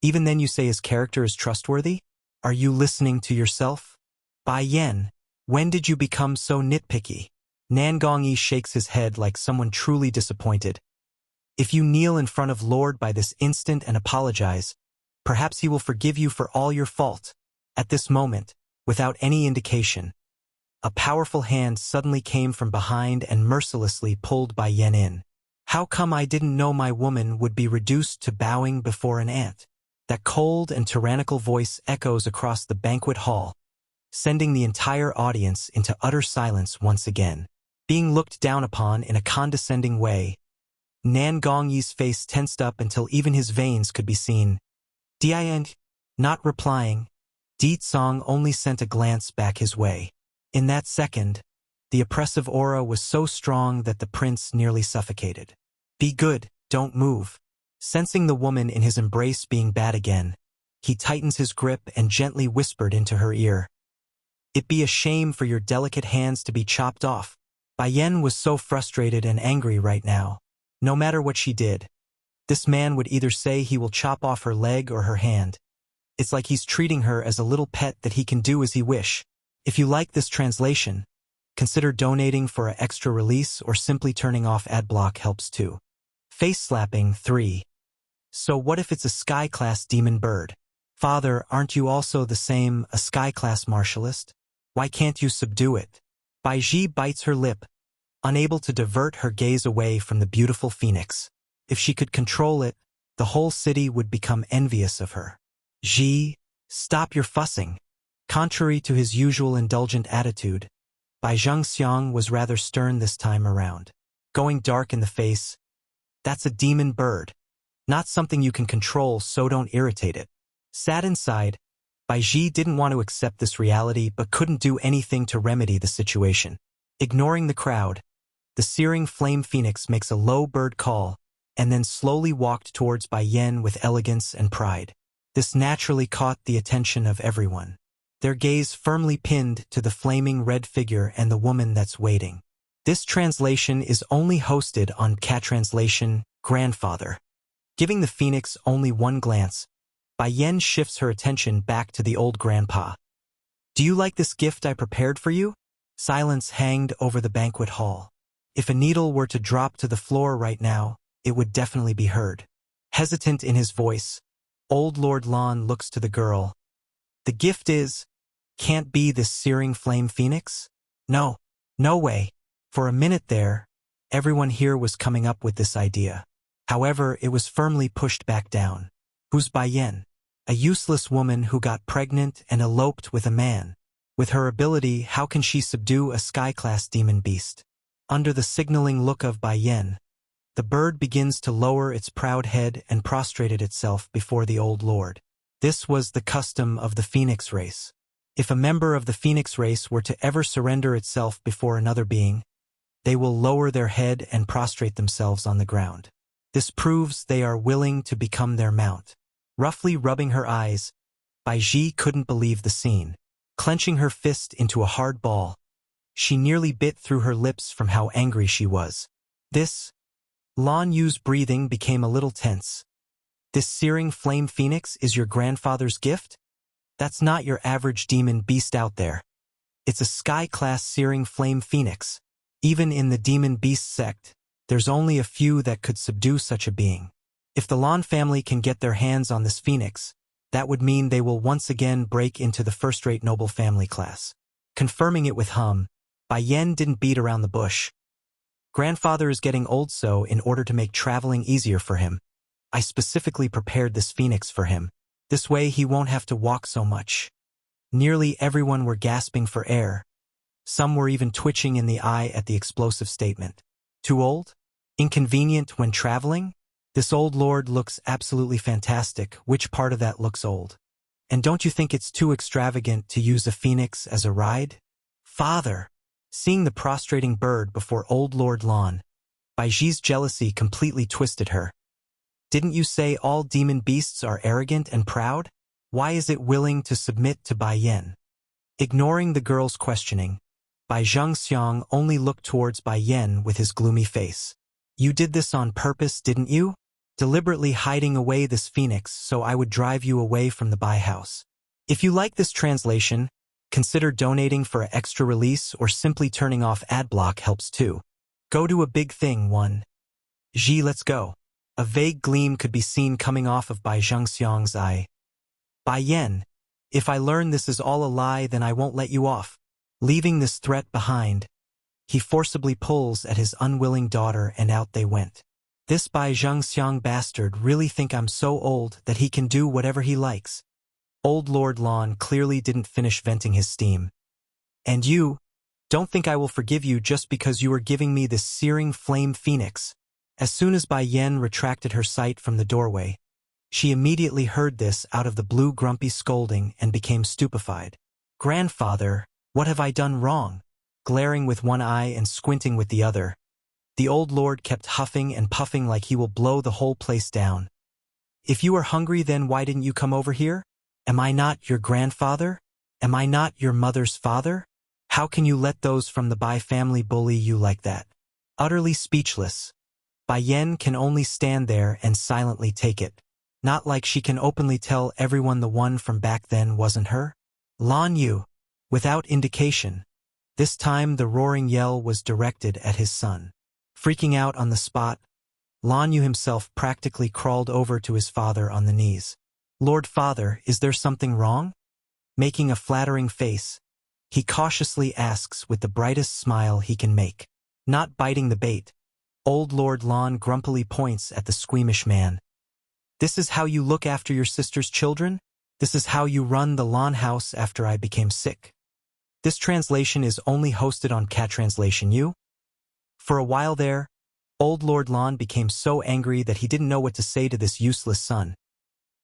Even then you say his character is trustworthy? Are you listening to yourself? Bai Yan, when did you become so nitpicky? Nangong Yi shakes his head like someone truly disappointed. If you kneel in front of Lord Bai this instant and apologize, perhaps he will forgive you for all your fault. At this moment, without any indication, a powerful hand suddenly came from behind and mercilessly pulled Bai Yan in. How come I didn't know my woman would be reduced to bowing before an ant? That cold and tyrannical voice echoes across the banquet hall, sending the entire audience into utter silence once again. Being looked down upon in a condescending way, Nangong Yi's face tensed up until even his veins could be seen. Dian, not replying, Di Song only sent a glance back his way. In that second, the oppressive aura was so strong that the prince nearly suffocated. Be good, don't move. Sensing the woman in his embrace being bad again, he tightens his grip and gently whispered into her ear. It'd be a shame for your delicate hands to be chopped off. Bai Yan was so frustrated and angry right now. No matter what she did, this man would either say he will chop off her leg or her hand. It's like he's treating her as a little pet that he can do as he wish. If you like this translation, consider donating for an extra release or simply turning off ad block helps too. Face slapping 3. So what if it's a sky-class demon bird? Father, aren't you also the same, a sky-class martialist? Why can't you subdue it? Bai Ji bites her lip, unable to divert her gaze away from the beautiful phoenix. If she could control it, the whole city would become envious of her. Ji, stop your fussing. Contrary to his usual indulgent attitude, Bai Zhengxiang was rather stern this time around. Going dark in the face, that's a demon bird. Not something you can control, so don't irritate it. Sad inside, Bai Ji didn't want to accept this reality but couldn't do anything to remedy the situation. Ignoring the crowd, the searing flame phoenix makes a low bird call and then slowly walked towards Bai Yan with elegance and pride. This naturally caught the attention of everyone, their gaze firmly pinned to the flaming red figure and the woman that's waiting. This translation is only hosted on Cat Translation, Grandfather. Giving the phoenix only one glance, Bai Yen shifts her attention back to the old grandpa. Do you like this gift I prepared for you? Silence hanged over the banquet hall. If a needle were to drop to the floor right now, it would definitely be heard. Hesitant in his voice, old Lord Lon looks to the girl. The gift is, can't be this searing flame phoenix? No, no way. For a minute there, everyone here was coming up with this idea. However, it was firmly pushed back down. Who's Bai Yen? A useless woman who got pregnant and eloped with a man. With her ability, how can she subdue a sky-class demon beast? Under the signaling look of Bai Yen, the bird begins to lower its proud head and prostrated itself before the old lord. This was the custom of the phoenix race. If a member of the phoenix race were to ever surrender itself before another being, they will lower their head and prostrate themselves on the ground. This proves they are willing to become their mount. Roughly rubbing her eyes, Bai Ji couldn't believe the scene. Clenching her fist into a hard ball, she nearly bit through her lips from how angry she was. Lan Yu's breathing became a little tense. This searing flame phoenix is your grandfather's gift? That's not your average demon beast out there. It's a sky-class searing flame phoenix. Even in the demon beast sect, there's only a few that could subdue such a being. If the Lan family can get their hands on this phoenix, that would mean they will once again break into the first-rate noble family class. Confirming it with Bai Yen didn't beat around the bush. Grandfather is getting old, so in order to make traveling easier for him, I specifically prepared this phoenix for him. This way he won't have to walk so much. Nearly everyone were gasping for air. Some were even twitching in the eye at the explosive statement. Too old? Inconvenient when traveling? This old lord looks absolutely fantastic. Which part of that looks old? And don't you think it's too extravagant to use a phoenix as a ride? Father! Seeing the prostrating bird before old Lord Lon, Bai Ji's jealousy completely twisted her. Didn't you say all demon beasts are arrogant and proud? Why is it willing to submit to Bai Yen? Ignoring the girl's questioning, Bai Zhengxiang only looked towards Bai Yen with his gloomy face. You did this on purpose, didn't you? Deliberately hiding away this phoenix so I would drive you away from the Bai house. If you like this translation, consider donating for an extra release or simply turning off adblock helps too. Go to a big thing, one. Ji, let's go. A vague gleam could be seen coming off of Bai Zhengxiang's eye. Bai Yen, if I learn this is all a lie, then I won't let you off. Leaving this threat behind, he forcibly pulls at his unwilling daughter and out they went. This Bai Zhengxiang bastard really think I'm so old that he can do whatever he likes. Old Lord Lon clearly didn't finish venting his steam. And you, don't think I will forgive you just because you are giving me this searing flame phoenix. As soon as Bai Yen retracted her sight from the doorway, she immediately heard this out of the blue grumpy scolding and became stupefied. Grandfather, what have I done wrong? Glaring with one eye and squinting with the other, the old lord kept huffing and puffing like he will blow the whole place down. If you are hungry, then why didn't you come over here? Am I not your grandfather? Am I not your mother's father? How can you let those from the Bai family bully you like that? Utterly speechless, Bai Yen can only stand there and silently take it. Not like she can openly tell everyone the one from back then wasn't her. Lan Yu, without indication. This time the roaring yell was directed at his son. Freaking out on the spot, Lan Yu himself practically crawled over to his father on the knees. Lord Father, is there something wrong? Making a flattering face, he cautiously asks with the brightest smile he can make. Not biting the bait, old Lord Lon grumpily points at the squeamish man. This is how you look after your sister's children? This is how you run the Lon house after I became sick? This translation is only hosted on Cat Translation U. For a while there, old Lord Lon became so angry that he didn't know what to say to this useless son.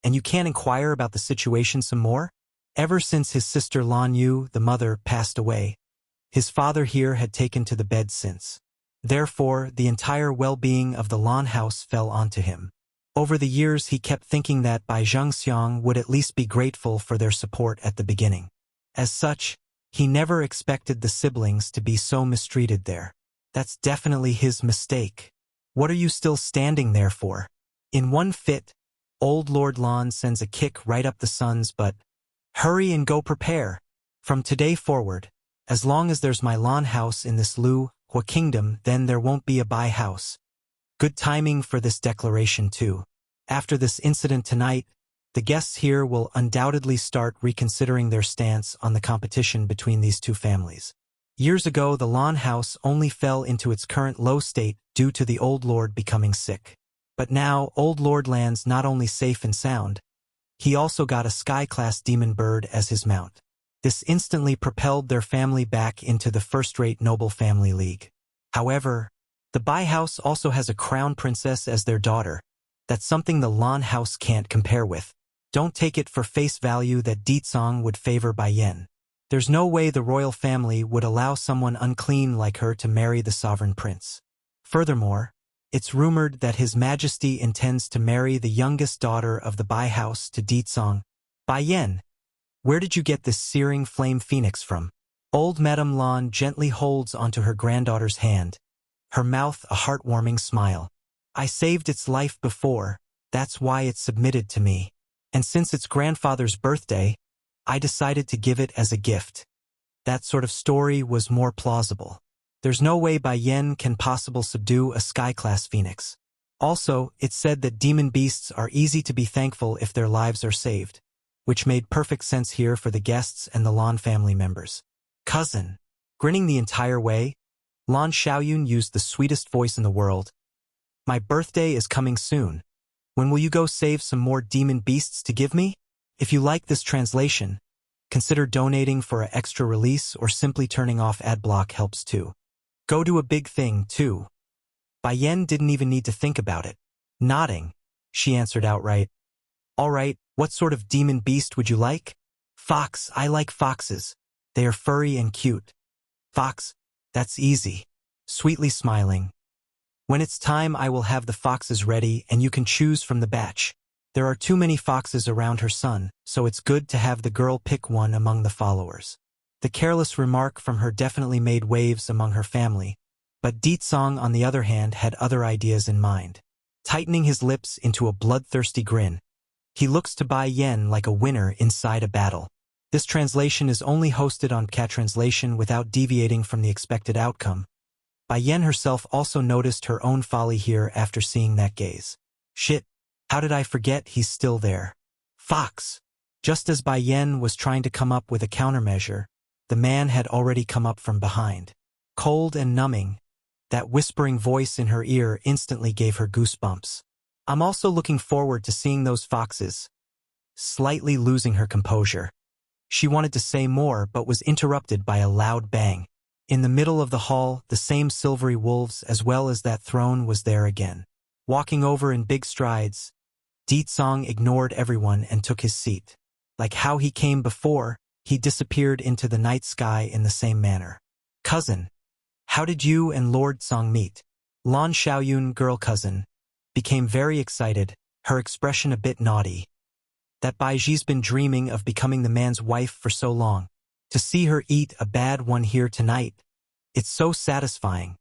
And you can't inquire about the situation some more? Ever since his sister Lan Yu, the mother, passed away, his father here had taken to the bed since. Therefore, the entire well-being of the Lan house fell onto him. Over the years he kept thinking that Bai Zhengxiang would at least be grateful for their support at the beginning. As such, he never expected the siblings to be so mistreated there. That's definitely his mistake. What are you still standing there for? In one fit, Old Lord Lan sends a kick right up the sun's butt. Hurry and go prepare. From today forward, as long as there's my Lan house in this Lu Hua kingdom, then there won't be a Bai house. Good timing for this declaration too. After this incident tonight, the guests here will undoubtedly start reconsidering their stance on the competition between these two families. Years ago, the Lan house only fell into its current low state due to the old lord becoming sick. But now, old Lord Lan's not only safe and sound, he also got a sky-class demon bird as his mount. This instantly propelled their family back into the first-rate noble family league. However, the Bai house also has a crown princess as their daughter. That's something the Lan house can't compare with. Don't take it for face value that Ditsong would favor Bai Yen. There's no way the royal family would allow someone unclean like her to marry the sovereign prince. Furthermore, it's rumored that His Majesty intends to marry the youngest daughter of the Bai house to Ditsong. Bai Yen, where did you get this searing flame phoenix from? Old Madame Lan gently holds onto her granddaughter's hand, her mouth a heartwarming smile. I saved its life before, that's why it submitted to me. And since its grandfather's birthday, I decided to give it as a gift. That sort of story was more plausible. There's no way Bai Yen can possibly subdue a sky-class phoenix. Also, it's said that demon beasts are easy to be thankful if their lives are saved, which made perfect sense here for the guests and the Lan family members. Cousin. Grinning the entire way, Lan Xiaoyun used the sweetest voice in the world. My birthday is coming soon. When will you go save some more demon beasts to give me? If you like this translation, consider donating for an extra release or simply turning off ad block helps too. Go do a big thing, too. Bai Yen didn't even need to think about it. Nodding, she answered outright. All right, what sort of demon beast would you like? Fox, I like foxes. They are furry and cute. Fox, that's easy. Sweetly smiling. When it's time, I will have the foxes ready and you can choose from the batch. There are too many foxes around her son, so it's good to have the girl pick one among the followers. The careless remark from her definitely made waves among her family, but Ditsong, on the other hand, had other ideas in mind. Tightening his lips into a bloodthirsty grin, he looks to Bai Yen like a winner inside a battle. This translation is only hosted on Cat Translation without deviating from the expected outcome. Bai Yen herself also noticed her own folly here after seeing that gaze. Shit, how did I forget he's still there? Fox! Just as Bai Yen was trying to come up with a countermeasure, the man had already come up from behind. Cold and numbing, that whispering voice in her ear instantly gave her goosebumps. I'm also looking forward to seeing those foxes. Slightly losing her composure, she wanted to say more but was interrupted by a loud bang. In the middle of the hall, the same silvery wolves as well as that throne was there again. Walking over in big strides, Ditsong ignored everyone and took his seat. Like how he came before, he disappeared into the night sky in the same manner. Cousin, how did you and Lord Song meet? Lan Xiaoyun, girl cousin, became very excited, her expression a bit naughty. That Baiji's been dreaming of becoming the man's wife for so long. To see her eat a bad one here tonight, it's so satisfying.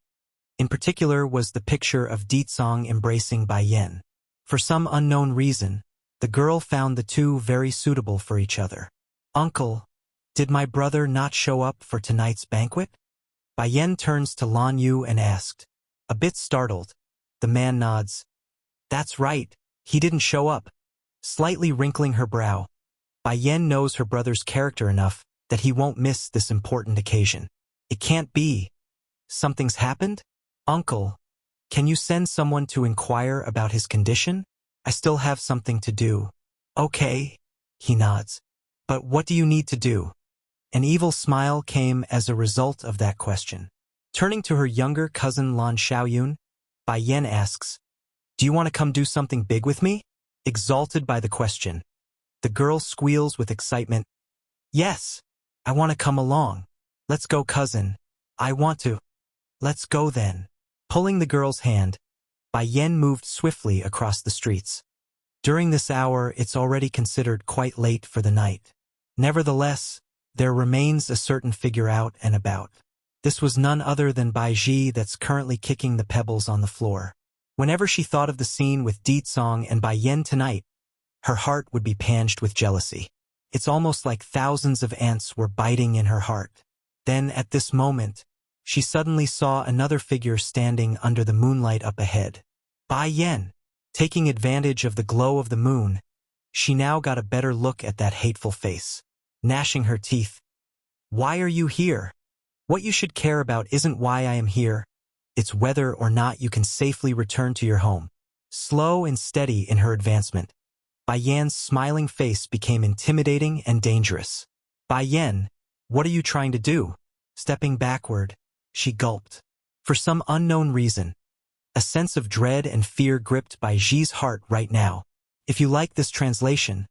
In particular was the picture of Ditsong embracing Bai Yen. For some unknown reason, the girl found the two very suitable for each other. Uncle, did my brother not show up for tonight's banquet? Bai Yen turns to Lan Yu and asked. A bit startled, the man nods. That's right, he didn't show up. Slightly wrinkling her brow, Bai Yen knows her brother's character enough that he won't miss this important occasion. It can't be. Something's happened? Uncle, can you send someone to inquire about his condition? I still have something to do. Okay, he nods. But what do you need to do? An evil smile came as a result of that question. Turning to her younger cousin Lan Xiaoyun, Bai Yen asks, do you want to come do something big with me? Exalted by the question, the girl squeals with excitement. Yes, I want to come along. Let's go, cousin. I want to. Let's go then. Pulling the girl's hand, Bai Yen moved swiftly across the streets. During this hour, it's already considered quite late for the night. Nevertheless, there remains a certain figure out and about. This was none other than Baiji that's currently kicking the pebbles on the floor. Whenever she thought of the scene with Ditsong and Bai Yen tonight, her heart would be panged with jealousy. It's almost like thousands of ants were biting in her heart. Then, at this moment, she suddenly saw another figure standing under the moonlight up ahead. Bai Yan. Taking advantage of the glow of the moon, she now got a better look at that hateful face. Gnashing her teeth. Why are you here? What you should care about isn't why I am here. It's whether or not you can safely return to your home. Slow and steady in her advancement, Bai Yan's smiling face became intimidating and dangerous. Bai Yan, what are you trying to do? Stepping backward, she gulped. For some unknown reason, a sense of dread and fear gripped Bai Ji's heart right now. If you like this translation,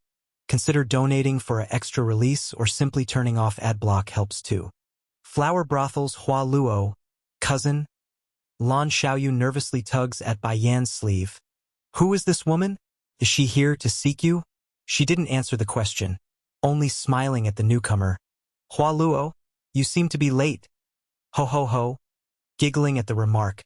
consider donating for an extra release or simply turning off ad block helps too. Flower brothels Hua Luo, cousin. Lan Xiaoyu nervously tugs at Bai Yan's sleeve. Who is this woman? Is she here to seek you? She didn't answer the question, only smiling at the newcomer. Hua Luo, you seem to be late. Ho ho ho. Giggling at the remark,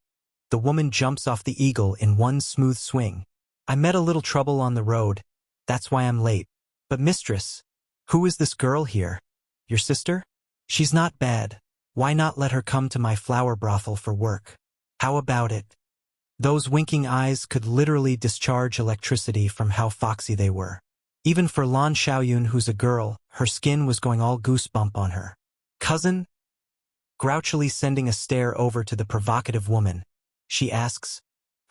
the woman jumps off the eagle in one smooth swing. I met a little trouble on the road, that's why I'm late. But mistress, who is this girl here? Your sister? She's not bad. Why not let her come to my flower brothel for work? How about it? Those winking eyes could literally discharge electricity from how foxy they were. Even for Lan Xiaoyun, who's a girl, her skin was going all goosebump on her. Cousin? Grouchily sending a stare over to the provocative woman, she asks,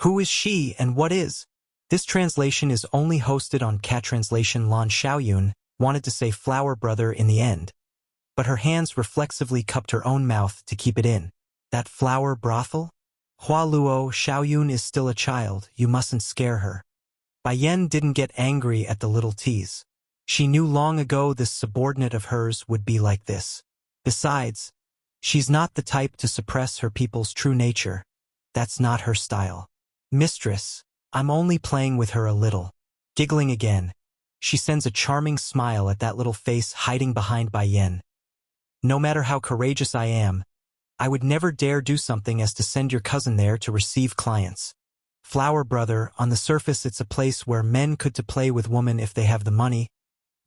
who is she and what is? This translation is only hosted on Cat Translation. Lan Xiaoyun wanted to say flower brother in the end, but her hands reflexively cupped her own mouth to keep it in. That flower brothel? Hua Luo, Xiaoyun is still a child, you mustn't scare her. Bai Yan didn't get angry at the little tease. She knew long ago this subordinate of hers would be like this. Besides, she's not the type to suppress her people's true nature. That's not her style. Mistress, I'm only playing with her a little. Giggling again, she sends a charming smile at that little face hiding behind Bai Yan. No matter how courageous I am, I would never dare do something as to send your cousin there to receive clients. Flower brother, on the surface it's a place where men could to play with women if they have the money,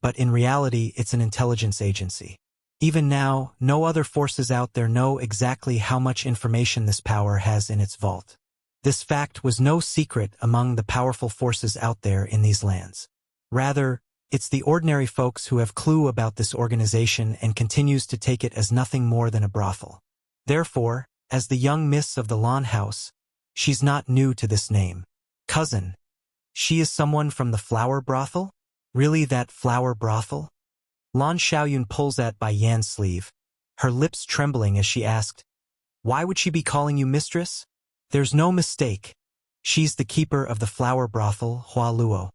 but in reality it's an intelligence agency. Even now, no other forces out there know exactly how much information this power has in its vault. This fact was no secret among the powerful forces out there in these lands. Rather, it's the ordinary folks who have clue about this organization and continues to take it as nothing more than a brothel. Therefore, as the young miss of the Lan house, she's not new to this name. Cousin. She is someone from the flower brothel? Really that flower brothel? Lan Xiaoyun pulls at Bai Yan's sleeve, her lips trembling as she asked, why would she be calling you mistress? There's no mistake. She's the keeper of the flower brothel, Hua Luo.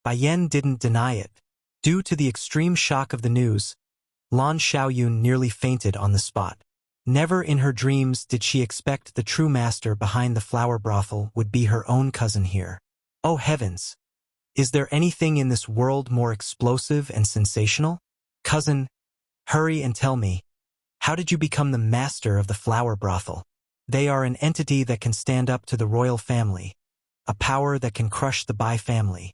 Bai Yan didn't deny it. Due to the extreme shock of the news, Lan Xiaoyun nearly fainted on the spot. Never in her dreams did she expect the true master behind the flower brothel would be her own cousin here. Oh heavens! Is there anything in this world more explosive and sensational? Cousin, hurry and tell me, how did you become the master of the flower brothel? They are an entity that can stand up to the royal family, a power that can crush the Bai family.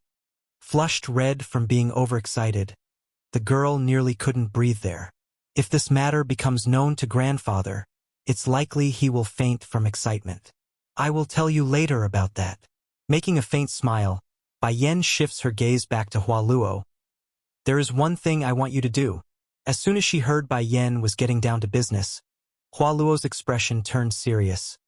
Flushed red from being overexcited, the girl nearly couldn't breathe there. If this matter becomes known to grandfather, it's likely he will faint from excitement. I will tell you later about that. Making a faint smile, Bai Yan shifts her gaze back to Hua Luo. There is one thing I want you to do. As soon as she heard Bai Yan was getting down to business, Hua Luo's expression turned serious.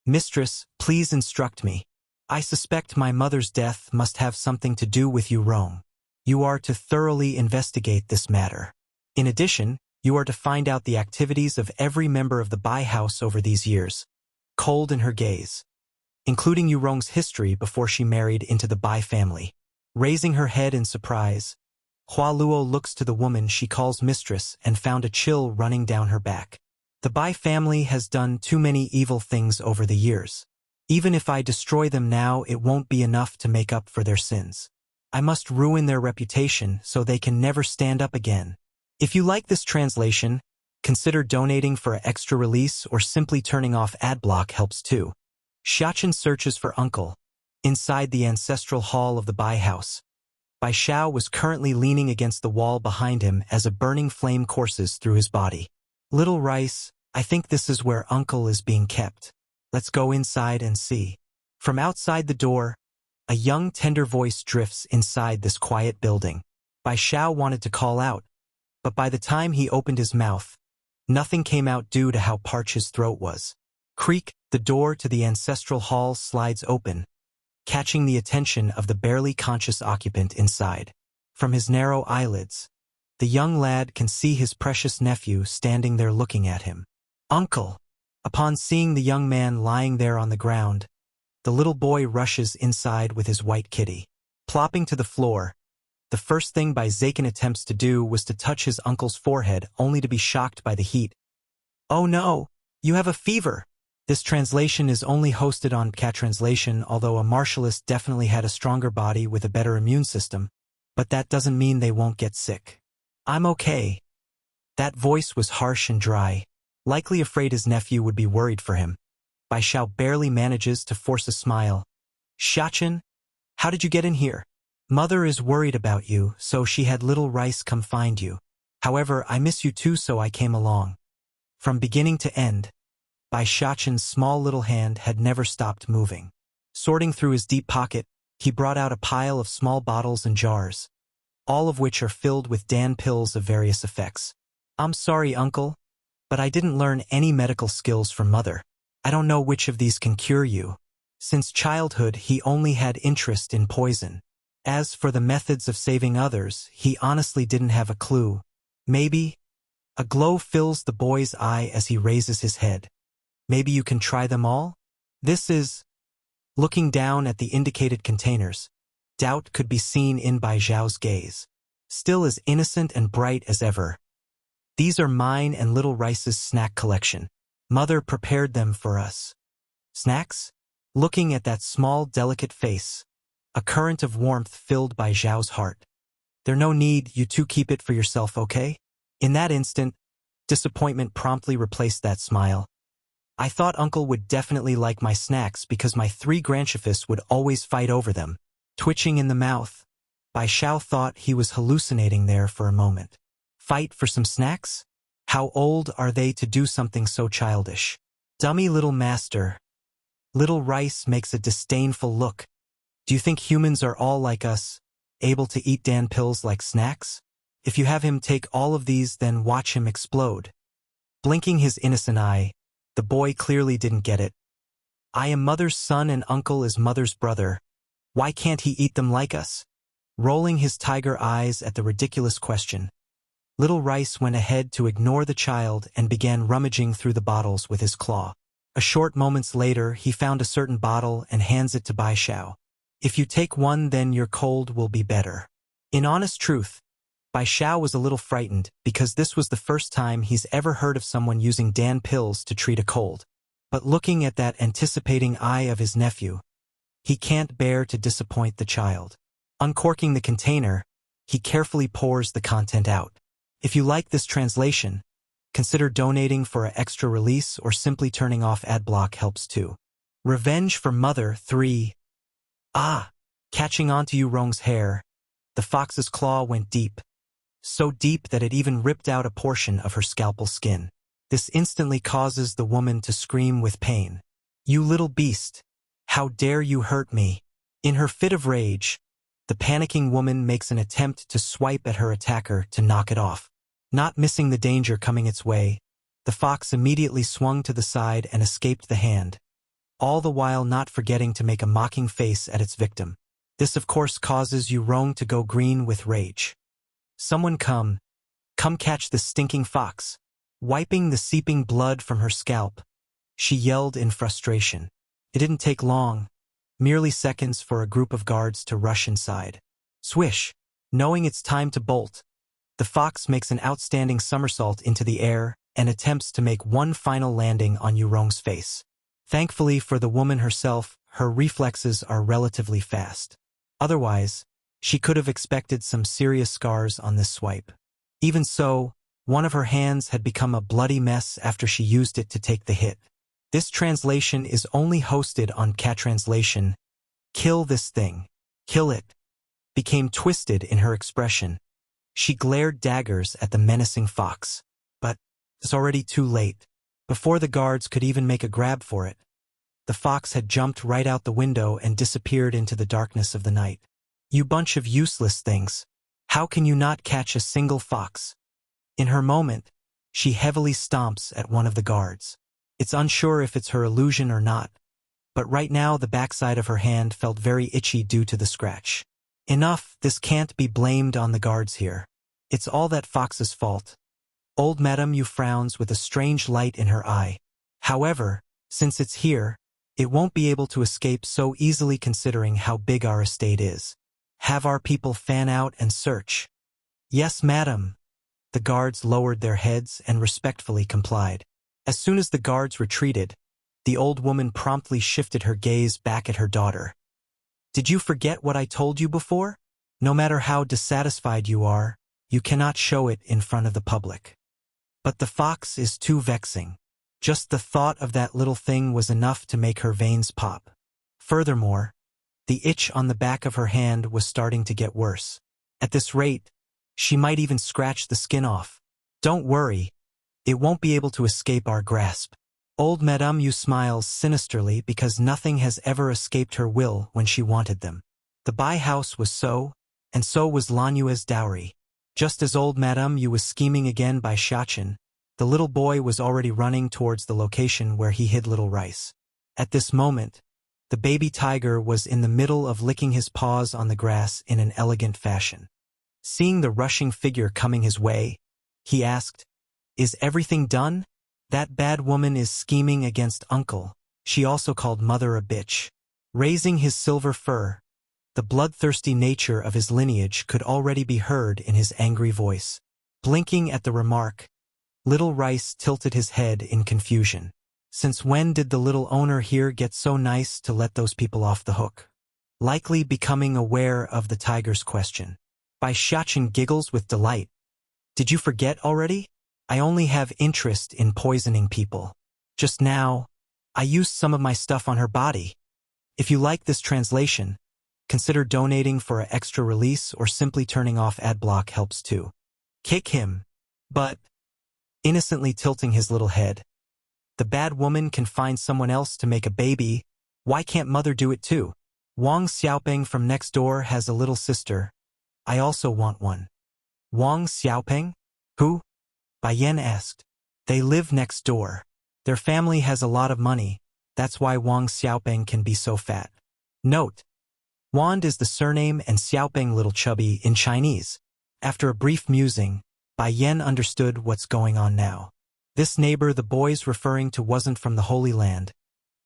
Mistress, please instruct me. I suspect my mother's death must have something to do with you, Rome. You are to thoroughly investigate this matter. In addition, you are to find out the activities of every member of the Bai house over these years, cold in her gaze, including Yurong's history before she married into the Bai family. Raising her head in surprise, Hua Luo looks to the woman she calls mistress and found a chill running down her back. The Bai family has done too many evil things over the years. Even if I destroy them now, it won't be enough to make up for their sins. I must ruin their reputation so they can never stand up again. If you like this translation, consider donating for an extra release or simply turning off ad block helps too. Xiachen searches for uncle. Inside the ancestral hall of the Bai house, Bai Xiao was currently leaning against the wall behind him as a burning flame courses through his body. Little Rice, I think this is where Uncle is being kept. Let's go inside and see. From outside the door, a young tender voice drifts inside this quiet building. Bai Xiao wanted to call out, but by the time he opened his mouth, nothing came out due to how parched his throat was. Creak, the door to the ancestral hall slides open, catching the attention of the barely conscious occupant inside. From his narrow eyelids, the young lad can see his precious nephew standing there looking at him. Uncle! Upon seeing the young man lying there on the ground, the little boy rushes inside with his white kitty. Plopping to the floor, the first thing Bai Zaken attempts to do was to touch his uncle's forehead, only to be shocked by the heat. Oh no! You have a fever! This translation is only hosted on Cat Translation, although a martialist definitely had a stronger body with a better immune system, but that doesn't mean they won't get sick. I'm okay. That voice was harsh and dry, likely afraid his nephew would be worried for him. Bai Xiao barely manages to force a smile. Xiachen, how did you get in here? Mother is worried about you, so she had Little Rice come find you. However, I miss you too, so I came along. From beginning to end, Bai Xiachen's small little hand had never stopped moving. Sorting through his deep pocket, he brought out a pile of small bottles and jars, all of which are filled with Dan pills of various effects. I'm sorry, Uncle, but I didn't learn any medical skills from Mother. I don't know which of these can cure you. Since childhood, he only had interest in poison. As for the methods of saving others, he honestly didn't have a clue. Maybe? A glow fills the boy's eye as he raises his head. Maybe you can try them all? This is... Looking down at the indicated containers, doubt could be seen in Bai Xiao's gaze. Still as innocent and bright as ever. These are mine and Little Rice's snack collection. Mother prepared them for us. Snacks? Looking at that small, delicate face, a current of warmth filled Bai Xiao's heart. There's no need, you two keep it for yourself, okay? In that instant, disappointment promptly replaced that smile. I thought Uncle would definitely like my snacks because my 3 grandchiefs would always fight over them. Twitching in the mouth, Bai Xiao thought he was hallucinating there for a moment. Fight for some snacks? How old are they to do something so childish? Dummy little master. Little Rice makes a disdainful look. Do you think humans are all like us, able to eat Dan pills like snacks? If you have him take all of these, then watch him explode. Blinking his innocent eye, the boy clearly didn't get it. I am Mother's son and Uncle is Mother's brother. Why can't he eat them like us? Rolling his tiger eyes at the ridiculous question, Little Rice went ahead to ignore the child and began rummaging through the bottles with his claw. A short moments later, he found a certain bottle and hands it to Bai Xiao. If you take one, then your cold will be better. In honest truth, Bai Xiao was a little frightened because this was the first time he's ever heard of someone using Dan pills to treat a cold. But looking at that anticipating eye of his nephew, he can't bear to disappoint the child. Uncorking the container, he carefully pours the content out. If you like this translation, consider donating for an extra release or simply turning off ad block helps too. Revenge for Mother 3. Ah! Catching onto Yu Rong's hair, the fox's claw went deep. So deep that it even ripped out a portion of her scalpel skin. This instantly causes the woman to scream with pain. You little beast! How dare you hurt me! In her fit of rage, the panicking woman makes an attempt to swipe at her attacker to knock it off. Not missing the danger coming its way, the fox immediately swung to the side and escaped the hand, all the while not forgetting to make a mocking face at its victim. This of course causes Yu Rong to go green with rage. Someone come catch this stinking fox. Wiping the seeping blood from her scalp, she yelled in frustration. It didn't take long, merely seconds for a group of guards to rush inside. Swish! Knowing it's time to bolt, the fox makes an outstanding somersault into the air and attempts to make one final landing on Yu Rong's face. Thankfully for the woman herself, her reflexes are relatively fast. Otherwise, she could have expected some serious scars on this swipe. Even so, one of her hands had become a bloody mess after she used it to take the hit. This translation is only hosted on Cat Translation. Kill this thing. Kill it. became twisted in her expression. She glared daggers at the menacing fox. But it's already too late. Before the guards could even make a grab for it, the fox had jumped right out the window and disappeared into the darkness of the night. You bunch of useless things. How can you not catch a single fox? In her moment, she heavily stomps at one of the guards. It's unsure if it's her illusion or not, but right now the backside of her hand felt very itchy due to the scratch. Enough, this can't be blamed on the guards here. It's all that fox's fault. Old Madame Yu frowns with a strange light in her eye. However, since it's here, it won't be able to escape so easily considering how big our estate is. Have our people fan out and search. Yes, madam. The guards lowered their heads and respectfully complied. As soon as the guards retreated, the old woman promptly shifted her gaze back at her daughter. Did you forget what I told you before? No matter how dissatisfied you are, you cannot show it in front of the public. But the fox is too vexing. Just the thought of that little thing was enough to make her veins pop. Furthermore, the itch on the back of her hand was starting to get worse. At this rate, she might even scratch the skin off. Don't worry, it won't be able to escape our grasp. Old Madame Yu smiles sinisterly because nothing has ever escaped her will when she wanted them. The Bai house was so, and so was Lan Yue's dowry. Just as old Madame Yu was scheming again by Shachin, the little boy was already running towards the location where he hid little rice. At this moment, the baby tiger was in the middle of licking his paws on the grass in an elegant fashion. Seeing the rushing figure coming his way, he asked, "Is everything done? That bad woman is scheming against uncle." She also called mother a bitch. Raising his silver fur, the bloodthirsty nature of his lineage could already be heard in his angry voice. Blinking at the remark, little Rice tilted his head in confusion. Since when did the little owner here get so nice to let those people off the hook? Likely becoming aware of the tiger's question. Bai Shachin giggles with delight. Did you forget already? I only have interest in poisoning people. Just now, I used some of my stuff on her body. If you like this translation, consider donating for an extra release or simply turning off ad block helps too. Kick him. But, innocently tilting his little head, the bad woman can find someone else to make a baby. Why can't mother do it too? Wang Xiaopeng from next door has a little sister. I also want one. Wang Xiaopeng? Who? Bai Yan asked. They live next door. Their family has a lot of money. That's why Wang Xiaopeng can be so fat. Note: Wand is the surname and Xiaopeng little chubby in Chinese. After a brief musing, Bai Yan understood what's going on now. This neighbor the boy's referring to wasn't from the Holy Land.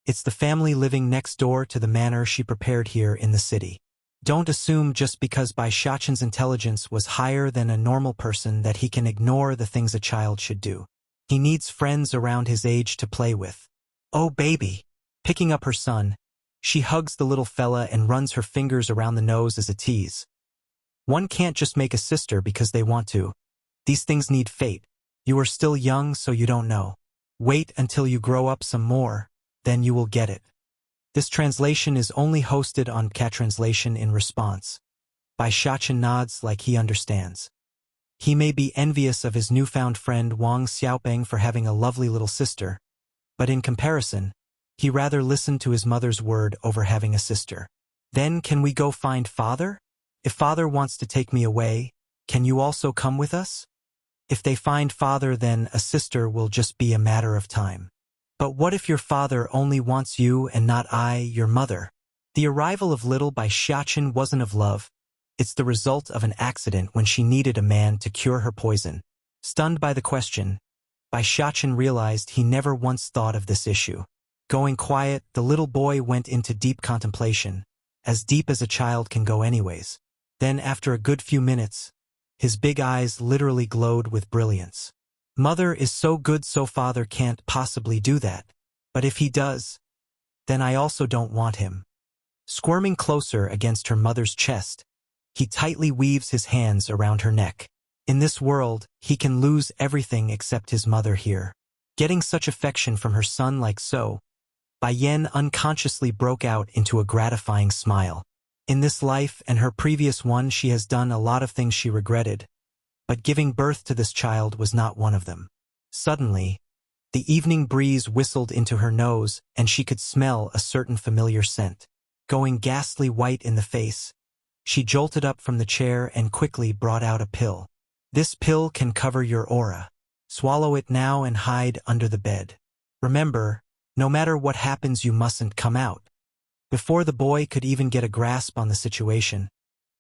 It's the family living next door to the manor she prepared here in the city. Don't assume just because Bai Shachin's intelligence was higher than a normal person that he can ignore the things a child should do. He needs friends around his age to play with. Oh baby! Picking up her son, she hugs the little fella and runs her fingers around the nose as a tease. One can't just make a sister because they want to. These things need fate. You are still young, so you don't know. Wait until you grow up some more, then you will get it. This translation is only hosted on Cat Translation in response. Bai Shachin nods like he understands. He may be envious of his newfound friend Wang Xiaopeng for having a lovely little sister, but in comparison, he rather listened to his mother's word over having a sister. Then can we go find father? If father wants to take me away, can you also come with us? If they find father, then a sister will just be a matter of time. But what if your father only wants you and not I, your mother? The arrival of little Bai Shachin wasn't of love. It's the result of an accident when she needed a man to cure her poison. Stunned by the question, Bai Shachin realized he never once thought of this issue. Going quiet, the little boy went into deep contemplation, as deep as a child can go anyways. Then after a good few minutes, his big eyes literally glowed with brilliance. Mother is so good, so father can't possibly do that. But if he does, then I also don't want him. Squirming closer against her mother's chest, he tightly weaves his hands around her neck. In this world, he can lose everything except his mother here. Getting such affection from her son like so, Bai Yan unconsciously broke out into a gratifying smile. In this life and her previous one she has done a lot of things she regretted, but giving birth to this child was not one of them. Suddenly, the evening breeze whistled into her nose and she could smell a certain familiar scent. Going ghastly white in the face, she jolted up from the chair and quickly brought out a pill. This pill can cover your aura. Swallow it now and hide under the bed. Remember, no matter what happens you mustn't come out. Before the boy could even get a grasp on the situation,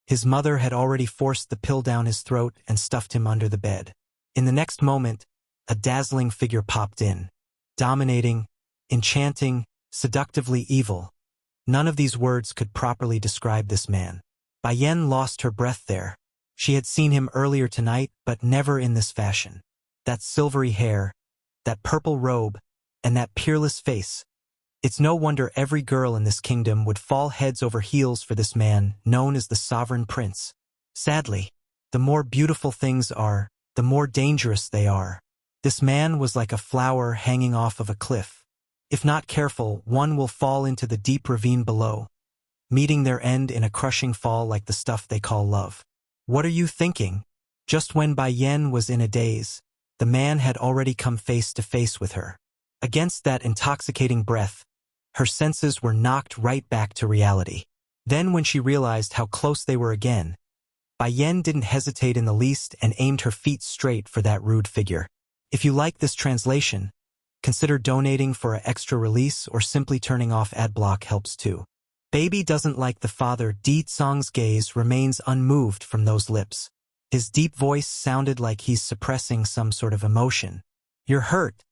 his mother had already forced the pill down his throat and stuffed him under the bed. In the next moment, a dazzling figure popped in. Dominating, enchanting, seductively evil. None of these words could properly describe this man. Bai Yen lost her breath there. She had seen him earlier tonight, but never in this fashion. That silvery hair, that purple robe, and that peerless face. It's no wonder every girl in this kingdom would fall heads over heels for this man, known as the sovereign prince. Sadly, the more beautiful things are, the more dangerous they are. This man was like a flower hanging off of a cliff. If not careful, one will fall into the deep ravine below, meeting their end in a crushing fall like the stuff they call love. What are you thinking? Just when Bai Yen was in a daze, the man had already come face to face with her. Against that intoxicating breath, her senses were knocked right back to reality. Then when she realized how close they were again, Bai Yen didn't hesitate in the least and aimed her feet straight for that rude figure. If you like this translation, consider donating for an extra release or simply turning off adblock helps too. Baby doesn't like the father. Di Tsong's gaze remains unmoved from those lips. His deep voice sounded like he's suppressing some sort of emotion. You're hurt.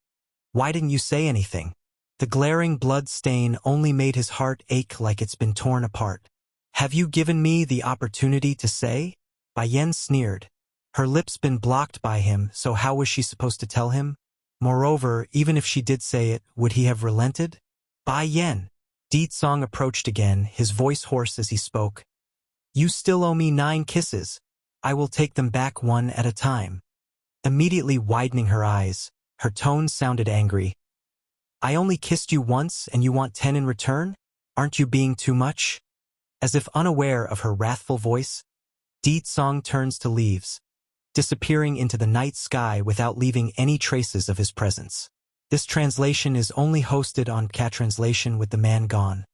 Why didn't you say anything? The glaring blood stain only made his heart ache like it's been torn apart. Have you given me the opportunity to say? Bai Yen sneered. Her lips been blocked by him, so how was she supposed to tell him? Moreover, even if she did say it, would he have relented? Bai Yen. Di Tsong approached again, his voice hoarse as he spoke. You still owe me 9 kisses. I will take them back one at a time. Immediately widening her eyes, her tone sounded angry. I only kissed you once and you want 10 in return? Aren't you being too much? As if unaware of her wrathful voice, Di Tsong turns to leaves, disappearing into the night sky without leaving any traces of his presence. This translation is only hosted on Cat Translation with the man gone.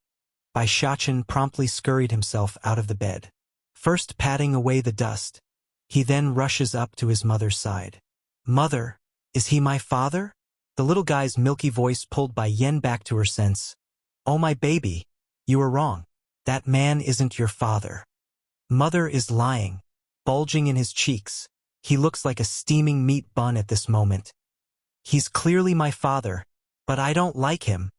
Bai Shachen promptly scurried himself out of the bed. First patting away the dust, he then rushes up to his mother's side. Mother, is he my father? The little guy's milky voice pulled Bai Yen back to her sense. Oh my baby, you are wrong. That man isn't your father. Mother is lying, bulging in his cheeks. He looks like a steaming meat bun at this moment. He's clearly my father, but I don't like him.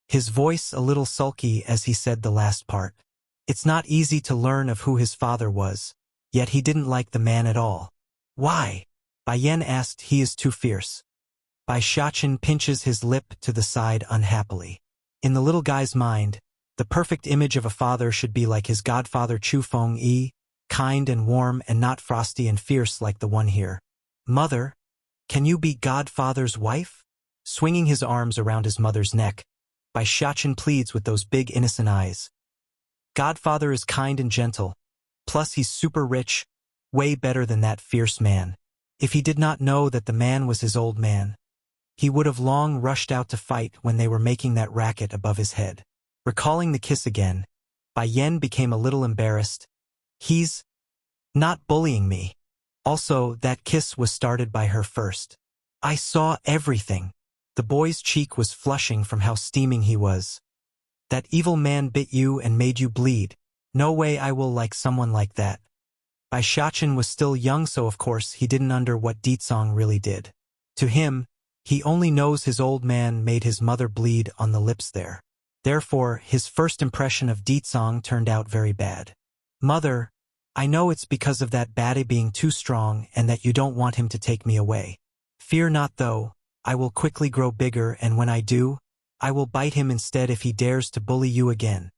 His voice a little sulky as he said the last part. It's not easy to learn of who his father was, yet he didn't like the man at all. Why? Bai Yen asked. He is too fierce. Bai Shachen pinches his lip to the side unhappily. In the little guy's mind, the perfect image of a father should be like his godfather Chu Feng Yi, kind and warm and not frosty and fierce like the one here. Mother, can you be godfather's wife? Swinging his arms around his mother's neck, Bai Shachen pleads with those big innocent eyes. Godfather is kind and gentle, plus he's super rich, way better than that fierce man. If he did not know that the man was his old man, he would have long rushed out to fight when they were making that racket above his head. Recalling the kiss again, Bai Yen became a little embarrassed. He's not bullying me. Also, that kiss was started by her first. I saw everything. The boy's cheek was flushing from how steaming he was. That evil man bit you and made you bleed. No way I will like someone like that. Bai Shachen was still young, so of course he didn't under what Di Tsong really did. To him, he only knows his old man made his mother bleed on the lips there. Therefore, his first impression of Di Tsong turned out very bad. Mother, I know it's because of that baddie being too strong and that you don't want him to take me away. Fear not though, I will quickly grow bigger, and when I do, I will bite him instead if he dares to bully you again.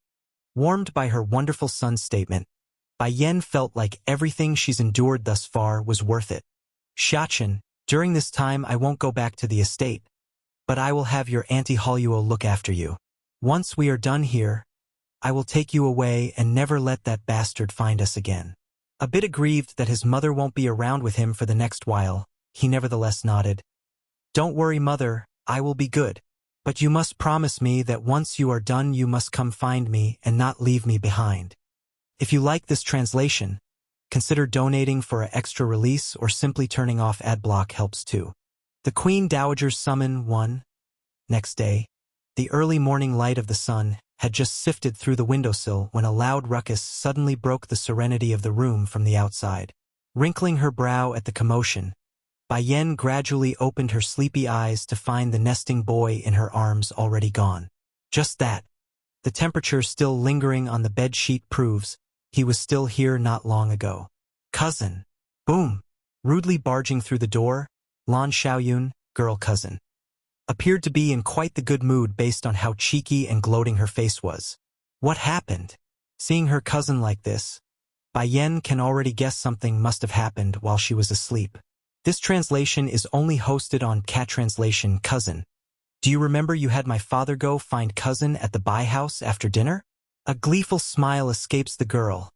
Warmed by her wonderful son's statement, Bai Yen felt like everything she's endured thus far was worth it. Shachen, during this time I won't go back to the estate, but I will have your Auntie Holuo look after you. Once we are done here, I will take you away and never let that bastard find us again." A bit aggrieved that his mother won't be around with him for the next while, he nevertheless nodded. "Don't worry, mother, I will be good. But you must promise me that once you are done you must come find me and not leave me behind." If you like this translation, consider donating for an extra release or simply turning off ad block helps too. The Queen Dowager's Summon 1. Next day, the early morning light of the sun had just sifted through the windowsill when a loud ruckus suddenly broke the serenity of the room from the outside. Wrinkling her brow at the commotion, Bai Yan gradually opened her sleepy eyes to find the nesting boy in her arms already gone. Just that. The temperature still lingering on the bed sheet proves he was still here not long ago. "Cousin." Boom. Rudely barging through the door, Lan Xiaoyun, girl cousin, appeared to be in quite the good mood based on how cheeky and gloating her face was. What happened? Seeing her cousin like this, Bai Yan can already guess something must have happened while she was asleep. This translation is only hosted on Cat Translation Cousin. Do you remember you had my father go find cousin at the Bai house after dinner? A gleeful smile escapes the girl.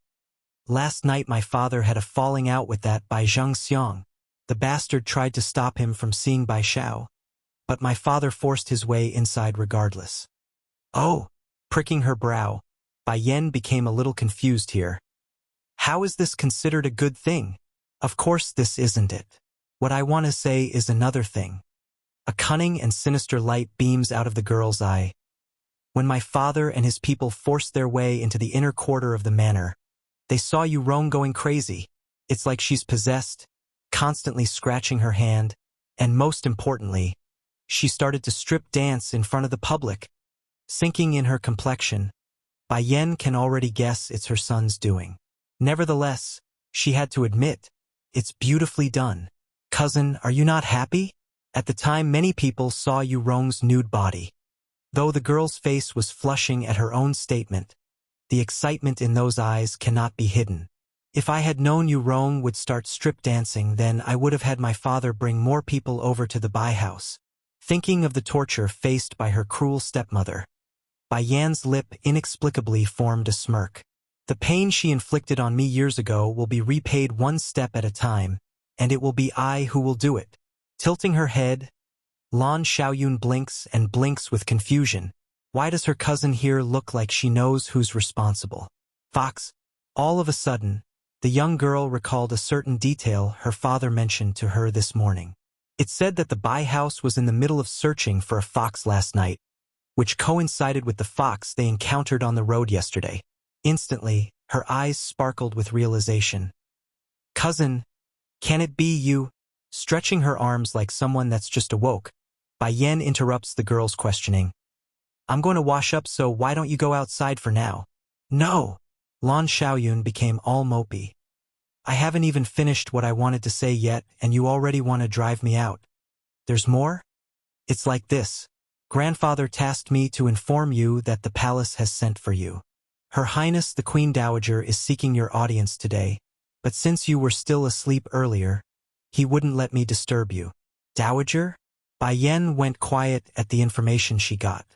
Last night my father had a falling out with that Bai Zhang Xiang. The bastard tried to stop him from seeing Bai Xiao, but my father forced his way inside regardless. Oh, pricking her brow, Bai Yan became a little confused here. How is this considered a good thing? Of course this isn't it. What I want to say is another thing. A cunning and sinister light beams out of the girl's eye. When my father and his people forced their way into the inner quarter of the manor, they saw Yu Rong going crazy. It's like she's possessed, constantly scratching her hand, and most importantly, she started to strip dance in front of the public. Sinking in her complexion, Bai Yan can already guess it's her son's doing. Nevertheless, she had to admit, it's beautifully done. Cousin, are you not happy? At the time many people saw Yu Rong's nude body. Though the girl's face was flushing at her own statement, the excitement in those eyes cannot be hidden. If I had known Yu Rong would start strip dancing, then I would have had my father bring more people over to the Bai house. Thinking of the torture faced by her cruel stepmother, Bai Yan's lip inexplicably formed a smirk. The pain she inflicted on me years ago will be repaid one step at a time, and it will be I who will do it. Tilting her head, Lan Xiaoyun blinks and blinks with confusion. Why does her cousin here look like she knows who's responsible? Fox. All of a sudden, the young girl recalled a certain detail her father mentioned to her this morning. It said that the Bai house was in the middle of searching for a fox last night, which coincided with the fox they encountered on the road yesterday. Instantly, her eyes sparkled with realization. Cousin, can it be you? Stretching her arms like someone that's just awoke, Bai Yan interrupts the girl's questioning. I'm going to wash up, so why don't you go outside for now? No! Lan Xiaoyun became all mopey. I haven't even finished what I wanted to say yet, and you already want to drive me out. There's more? It's like this. Grandfather tasked me to inform you that the palace has sent for you. Her Highness the Queen Dowager is seeking your audience today, but since you were still asleep earlier, he wouldn't let me disturb you. Dowager? Bai Yan went quiet at the information she got.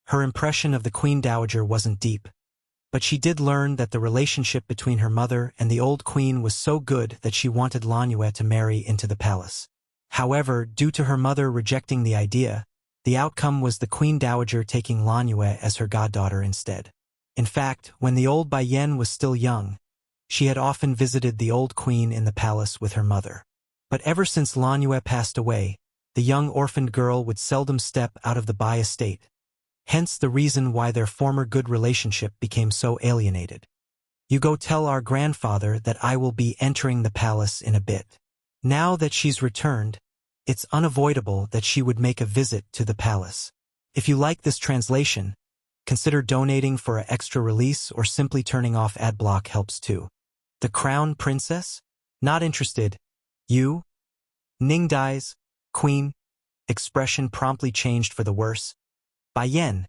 Her impression of the Queen Dowager wasn't deep, but she did learn that the relationship between her mother and the old queen was so good that she wanted Lan Yue to marry into the palace. However, due to her mother rejecting the idea, the outcome was the Queen Dowager taking Lan Yue as her goddaughter instead. In fact, when the old Bai Yan was still young, she had often visited the old queen in the palace with her mother. But ever since Lan Yue passed away, the young orphaned girl would seldom step out of the Bai estate. Hence the reason why their former good relationship became so alienated. You go tell our grandfather that I will be entering the palace in a bit. Now that she's returned, it's unavoidable that she would make a visit to the palace. If you like this translation, consider donating for an extra release or simply turning off ad block helps too. The Crown Princess? Not interested. You? Ning dies. Queen. Expression promptly changed for the worse. Bai Yan,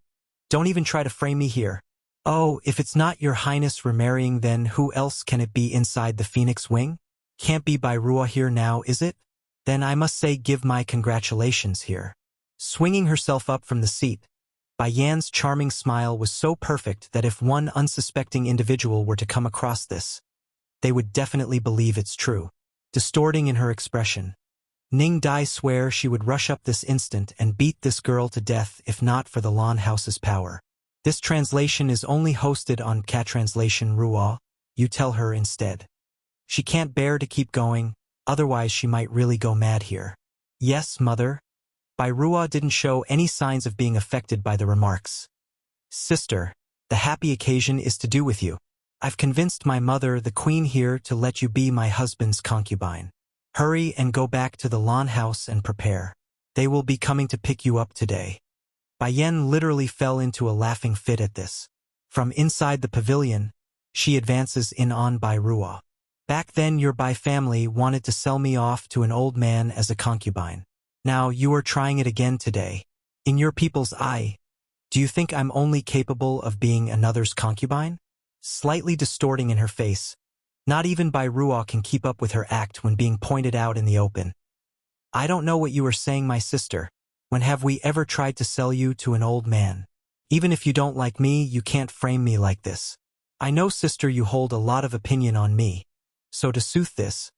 don't even try to frame me here. Oh, if it's not your highness remarrying, then who else can it be inside the Phoenix Wing? Can't be Bai Rua here now, is it? Then I must say give my congratulations here. Swinging herself up from the seat, Bai Yan's charming smile was so perfect that if one unsuspecting individual were to come across this, they would definitely believe it's true. Distorting in her expression, Ning Dai swore she would rush up this instant and beat this girl to death if not for the Lan House's power. This translation is only hosted on Cat Translation Ruo. You tell her instead. She can't bear to keep going, otherwise she might really go mad here. Yes, mother. Bai Ruo didn't show any signs of being affected by the remarks. Sister, the happy occasion is to do with you. I've convinced my mother, the queen here, to let you be my husband's concubine. Hurry and go back to the Lan house and prepare. They will be coming to pick you up today. Bai Yan literally fell into a laughing fit at this. From inside the pavilion, she advances in on Bai Ruo. Back then your Bai family wanted to sell me off to an old man as a concubine. Now you are trying it again today. In your people's eye, do you think I'm only capable of being another's concubine? Slightly distorting in her face, not even Bai Ruo can keep up with her act when being pointed out in the open. I don't know what you are saying, my sister. When have we ever tried to sell you to an old man? Even if you don't like me, you can't frame me like this. I know, sister, you hold a lot of opinion on me. So to soothe this,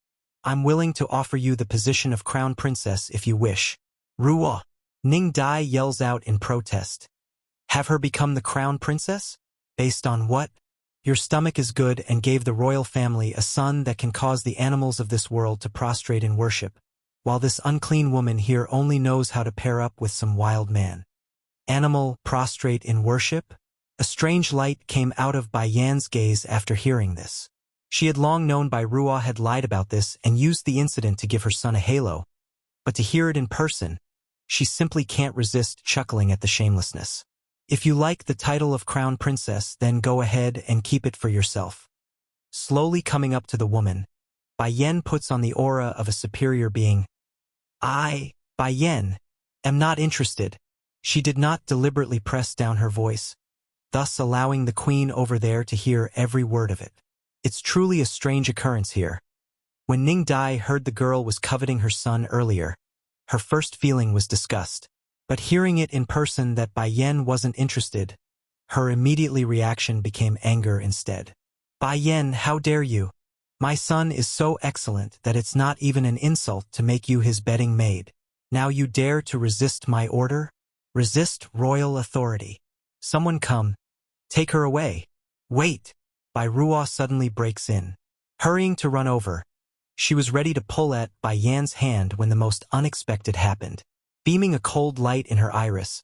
I'm willing to offer you the position of crown princess if you wish. Ruo! Ning Dai yells out in protest. Have her become the crown princess? Based on what? Your stomach is good and gave the royal family a son that can cause the animals of this world to prostrate in worship, while this unclean woman here only knows how to pair up with some wild man. Animal prostrate in worship? A strange light came out of Bai Yan's gaze after hearing this. She had long known Bai Ruo had lied about this and used the incident to give her son a halo, but to hear it in person, she simply can't resist chuckling at the shamelessness. If you like the title of crown princess, then go ahead and keep it for yourself. Slowly coming up to the woman, Bai Yan puts on the aura of a superior being. I, Bai Yan, am not interested. She did not deliberately press down her voice, thus allowing the queen over there to hear every word of it. It's truly a strange occurrence here. When Ning Dai heard the girl was coveting her son earlier, her first feeling was disgust. But hearing it in person that Bai Yan wasn't interested, her immediately reaction became anger instead. Bai Yan, how dare you? My son is so excellent that it's not even an insult to make you his bedding maid. Now you dare to resist my order? Resist royal authority. Someone come. Take her away. Wait! Bai Ruo suddenly breaks in. Hurrying to run over, she was ready to pull at Bai Yan's hand when the most unexpected happened. Beaming a cold light in her iris,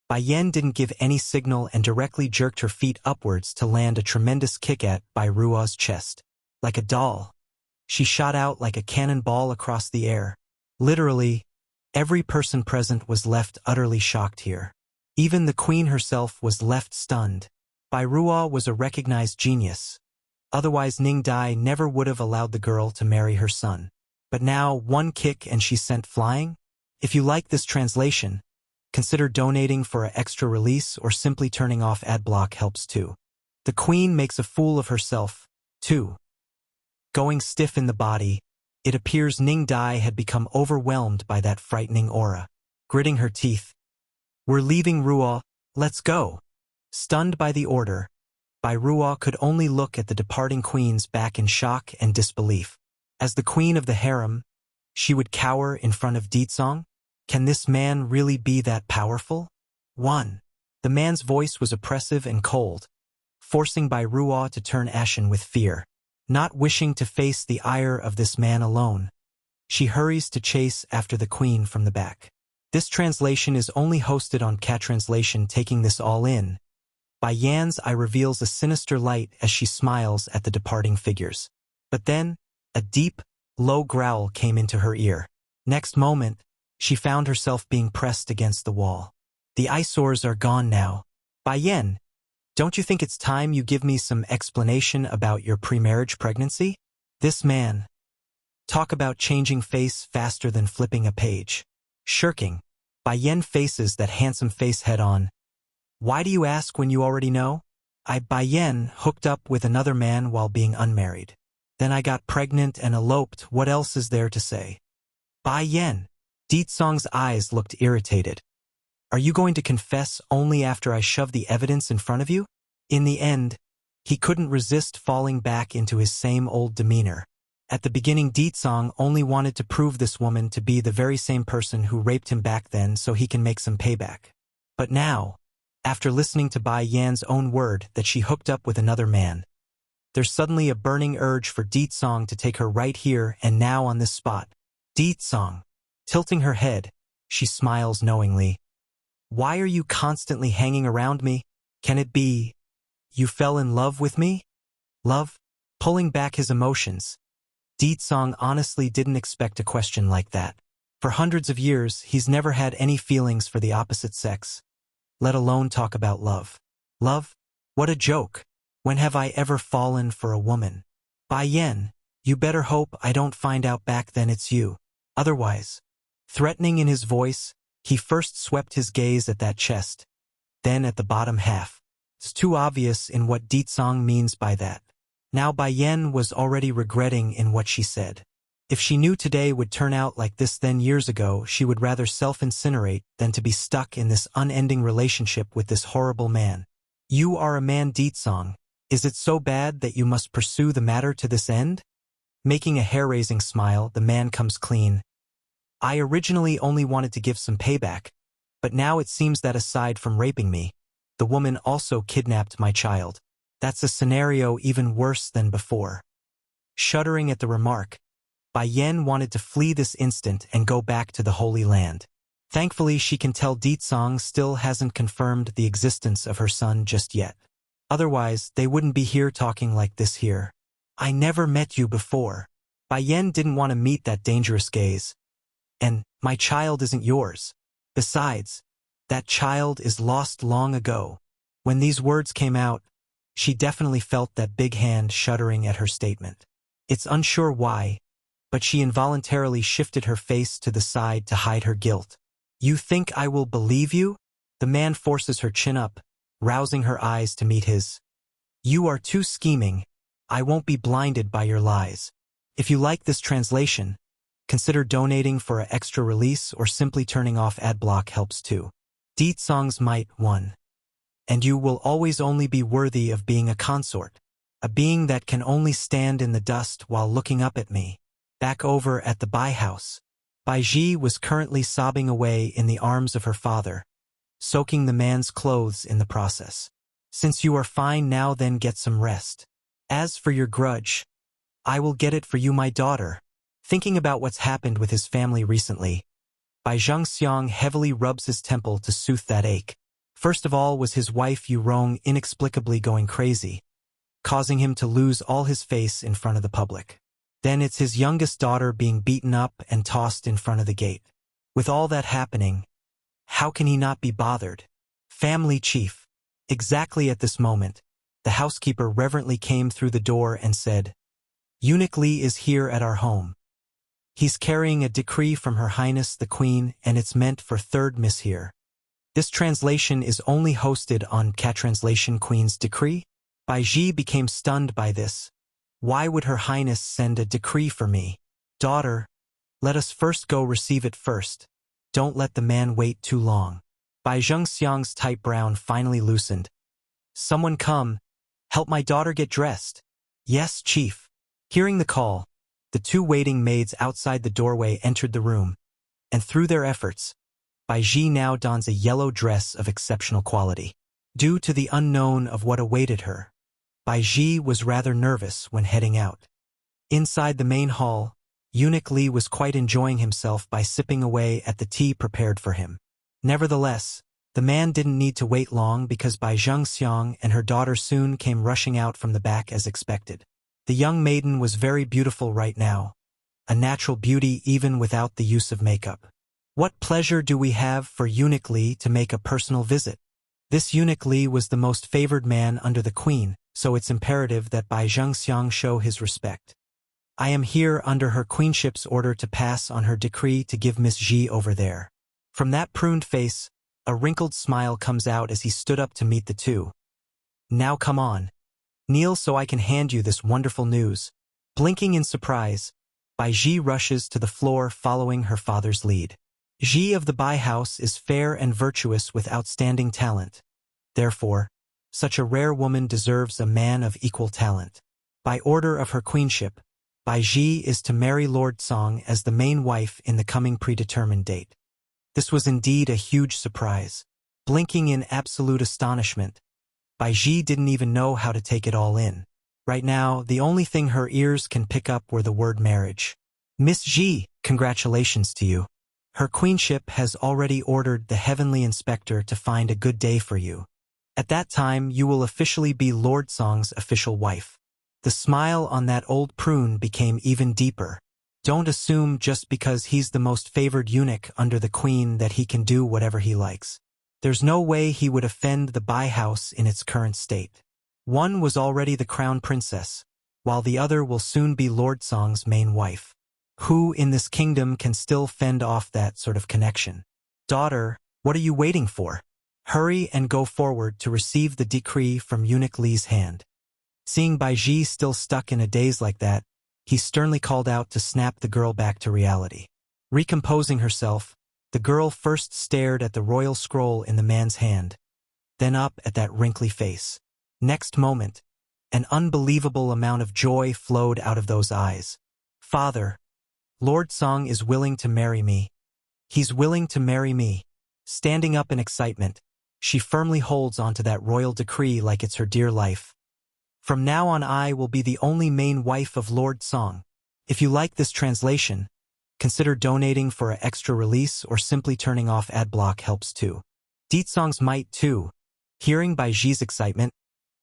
Bai Yan didn't give any signal and directly jerked her feet upwards to land a tremendous kick at Bai Ruo's chest. Like a doll, she shot out like a cannonball across the air. Literally, every person present was left utterly shocked here. Even the queen herself was left stunned. Bai Ruo was a recognized genius. Otherwise Ning Dai never would have allowed the girl to marry her son. But now, one kick and she's sent flying? If you like this translation, consider donating for an extra release or simply turning off ad block helps too. The queen makes a fool of herself, too. Going stiff in the body, it appears Ning Dai had become overwhelmed by that frightening aura. Gritting her teeth. We're leaving, Ruo, let's go. Stunned by the order, Bai Ruo could only look at the departing queen's back in shock and disbelief. As the queen of the harem, she would cower in front of Ditsong? Can this man really be that powerful? 1. The man's voice was oppressive and cold, forcing Bai Ruo to turn ashen with fear. Not wishing to face the ire of this man alone, she hurries to chase after the queen from the back. This translation is only hosted on Cat Translation. Taking this all in, Bai Yan's eye reveals a sinister light as she smiles at the departing figures. But then, a deep, low growl came into her ear. Next moment, she found herself being pressed against the wall. The eyesores are gone now. Bai Yan, don't you think it's time you give me some explanation about your pre-marriage pregnancy? This man. Talk about changing face faster than flipping a page. Shirking, Bai Yan faces that handsome face head-on. Why do you ask when you already know? Bai Yan hooked up with another man while being unmarried. Then I got pregnant and eloped. What else is there to say? Bai Yan. Ditsong's eyes looked irritated. Are you going to confess only after I shove the evidence in front of you? In the end, he couldn't resist falling back into his same old demeanor. At the beginning, Ditsong only wanted to prove this woman to be the very same person who raped him back then so he can make some payback. But now, after listening to Bai Yan's own word that she hooked up with another man, there's suddenly a burning urge for Ditsong to take her right here and now on this spot. Ditsong, tilting her head, she smiles knowingly. Why are you constantly hanging around me? Can it be you fell in love with me? Love? Pulling back his emotions, Ditsong honestly didn't expect a question like that. For hundreds of years, he's never had any feelings for the opposite sex, let alone talk about love. Love? What a joke. When have I ever fallen for a woman? Bai Yan, you better hope I don't find out back then it's you. Otherwise, threatening in his voice, he first swept his gaze at that chest, then at the bottom half. It's too obvious in what Ditsong means by that. Now Bai Yan was already regretting in what she said. If she knew today would turn out like this then years ago, she would rather self-incinerate than to be stuck in this unending relationship with this horrible man. You are a man, Ditsong. Is it so bad that you must pursue the matter to this end? Making a hair-raising smile, the man comes clean. I originally only wanted to give some payback, but now it seems that aside from raping me, the woman also kidnapped my child. That's a scenario even worse than before. Shuddering at the remark, Bai Yan wanted to flee this instant and go back to the Holy Land. Thankfully, she can tell Ditsong still hasn't confirmed the existence of her son just yet. Otherwise, they wouldn't be here talking like this here. I never met you before. Bai Yan didn't want to meet that dangerous gaze. And my child isn't yours. Besides, that child is lost long ago. When these words came out, she definitely felt that big hand shuddering at her statement. It's unsure why, but she involuntarily shifted her face to the side to hide her guilt. You think I will believe you? The man forces her chin up, rousing her eyes to meet his. You are too scheming. I won't be blinded by your lies. If you like this translation, consider donating for an extra release or simply turning off adblock helps too. Ditsong's might 1. And you will always only be worthy of being a consort, a being that can only stand in the dust while looking up at me. Back over at the Bai house, Bai Ji was currently sobbing away in the arms of her father, soaking the man's clothes in the process. Since you are fine now, then get some rest. As for your grudge, I will get it for you, my daughter. Thinking about what's happened with his family recently, Bai Zhengxiang heavily rubs his temple to soothe that ache. First of all was his wife Yu Rong inexplicably going crazy, causing him to lose all his face in front of the public. Then it's his youngest daughter being beaten up and tossed in front of the gate. With all that happening, how can he not be bothered? Family chief. Exactly at this moment, the housekeeper reverently came through the door and said, Eunuch Li is here at our home. He's carrying a decree from Her Highness the Queen, and it's meant for third miss here. This translation is only hosted on Cat Translation Queen's decree. Bai Ji became stunned by this. Why would Her Highness send a decree for me? Daughter, let us first go receive it first. Don't let the man wait too long. Bai Zhengxiang's tight brown finally loosened. Someone come, help my daughter get dressed. Yes, chief. Hearing the call, the two waiting maids outside the doorway entered the room, and through their efforts, Bai Ji now dons a yellow dress of exceptional quality. Due to the unknown of what awaited her, Bai Ji was rather nervous when heading out. Inside the main hall, Eunuch Li was quite enjoying himself by sipping away at the tea prepared for him. Nevertheless, the man didn't need to wait long because Bai Zhengxiang and her daughter soon came rushing out from the back as expected. The young maiden was very beautiful right now, a natural beauty even without the use of makeup. What pleasure do we have for Eunuch Li to make a personal visit? This Eunuch Li was the most favored man under the queen, so it's imperative that Bai Zhengxiang show his respect. I am here under her queenship's order to pass on her decree to give Miss Ji over there. From that pruned face, a wrinkled smile comes out as he stood up to meet the two. Now come on. Kneel so I can hand you this wonderful news. Blinking in surprise, Bai Ji rushes to the floor following her father's lead. Ji of the Bai house is fair and virtuous with outstanding talent. Therefore, such a rare woman deserves a man of equal talent. By order of her queenship, Bai Ji is to marry Lord Song as the main wife in the coming predetermined date. This was indeed a huge surprise. Blinking in absolute astonishment, Bai Ji didn't even know how to take it all in. Right now, the only thing her ears can pick up were the word marriage. Miss Ji, congratulations to you. Her queenship has already ordered the heavenly inspector to find a good day for you. At that time, you will officially be Lord Song's official wife. The smile on that old prune became even deeper. Don't assume just because he's the most favored eunuch under the queen that he can do whatever he likes. There's no way he would offend the Bai house in its current state. One was already the crown princess, while the other will soon be Lord Song's main wife. Who in this kingdom can still fend off that sort of connection? Daughter, what are you waiting for? Hurry and go forward to receive the decree from Eunuch Li's hand. Seeing Bai Ji still stuck in a daze like that, he sternly called out to snap the girl back to reality. Recomposing herself, the girl first stared at the royal scroll in the man's hand, then up at that wrinkly face. Next moment, an unbelievable amount of joy flowed out of those eyes. Father, Lord Song is willing to marry me. He's willing to marry me. Standing up in excitement, she firmly holds onto that royal decree like it's her dear life. From now on I will be the only main wife of Lord Song. If you like this translation, consider donating for an extra release or simply turning off ad block helps too. Deet Song's might too. Hearing Bai Ji's excitement,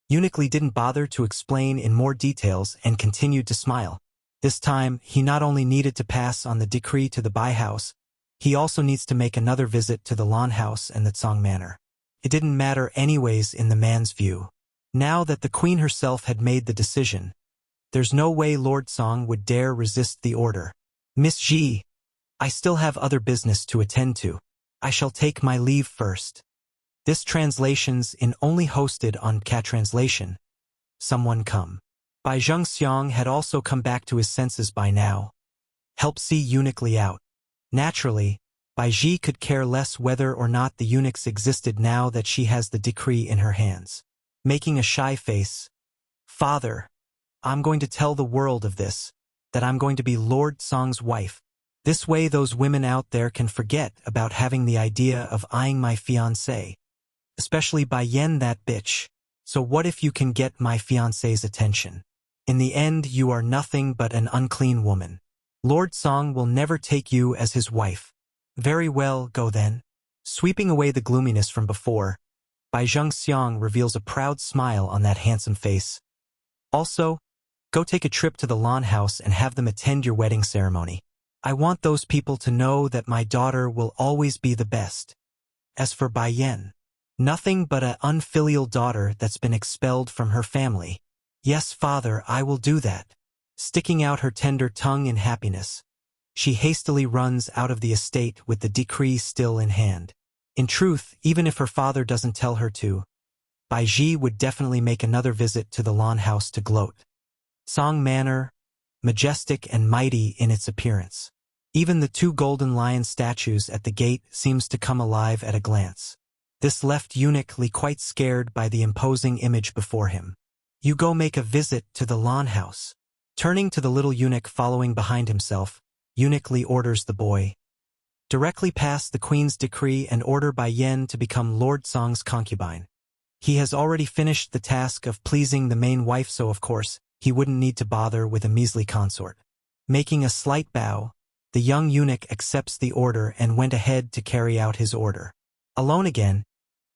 Eunuch Li didn't bother to explain in more details and continued to smile. This time, he not only needed to pass on the decree to the Bai house, he also needs to make another visit to the Lan house and the Tsang manor. It didn't matter anyways in the man's view. Now that the queen herself had made the decision, there's no way Lord Song would dare resist the order. Miss Ji, I still have other business to attend to. I shall take my leave first. This translation's in only hosted on Cat Translation. Someone come. Bai Zhengxiang had also come back to his senses by now. Help see Eunuch Li out. Naturally, Bai Ji could care less whether or not the eunuchs existed now that she has the decree in her hands. Making a shy face, Father, I'm going to tell the world of this, that I'm going to be Lord Song's wife. This way those women out there can forget about having the idea of eyeing my fiancé. Especially Bai Yen, that bitch. So what if you can get my fiancé's attention? In the end, you are nothing but an unclean woman. Lord Song will never take you as his wife. Very well, go then. Sweeping away the gloominess from before, Bai Zhengxiang reveals a proud smile on that handsome face. Also, go take a trip to the Lan house and have them attend your wedding ceremony. I want those people to know that my daughter will always be the best. As for Bai Yen, nothing but an unfilial daughter that's been expelled from her family. Yes, father, I will do that. Sticking out her tender tongue in happiness, she hastily runs out of the estate with the decree still in hand. In truth, even if her father doesn't tell her to, Bai Ji would definitely make another visit to the Lan house to gloat. Song Manor, majestic and mighty in its appearance. Even the two golden lion statues at the gate seems to come alive at a glance. This left Eunuch Li quite scared by the imposing image before him. You go make a visit to the Lan house. Turning to the little eunuch following behind himself, Eunuch Li orders the boy. Directly pass the queen's decree and order Bai Yen to become Lord Song's concubine. He has already finished the task of pleasing the main wife, so of course, he wouldn't need to bother with a measly consort. Making a slight bow, the young eunuch accepts the order and went ahead to carry out his order. Alone again,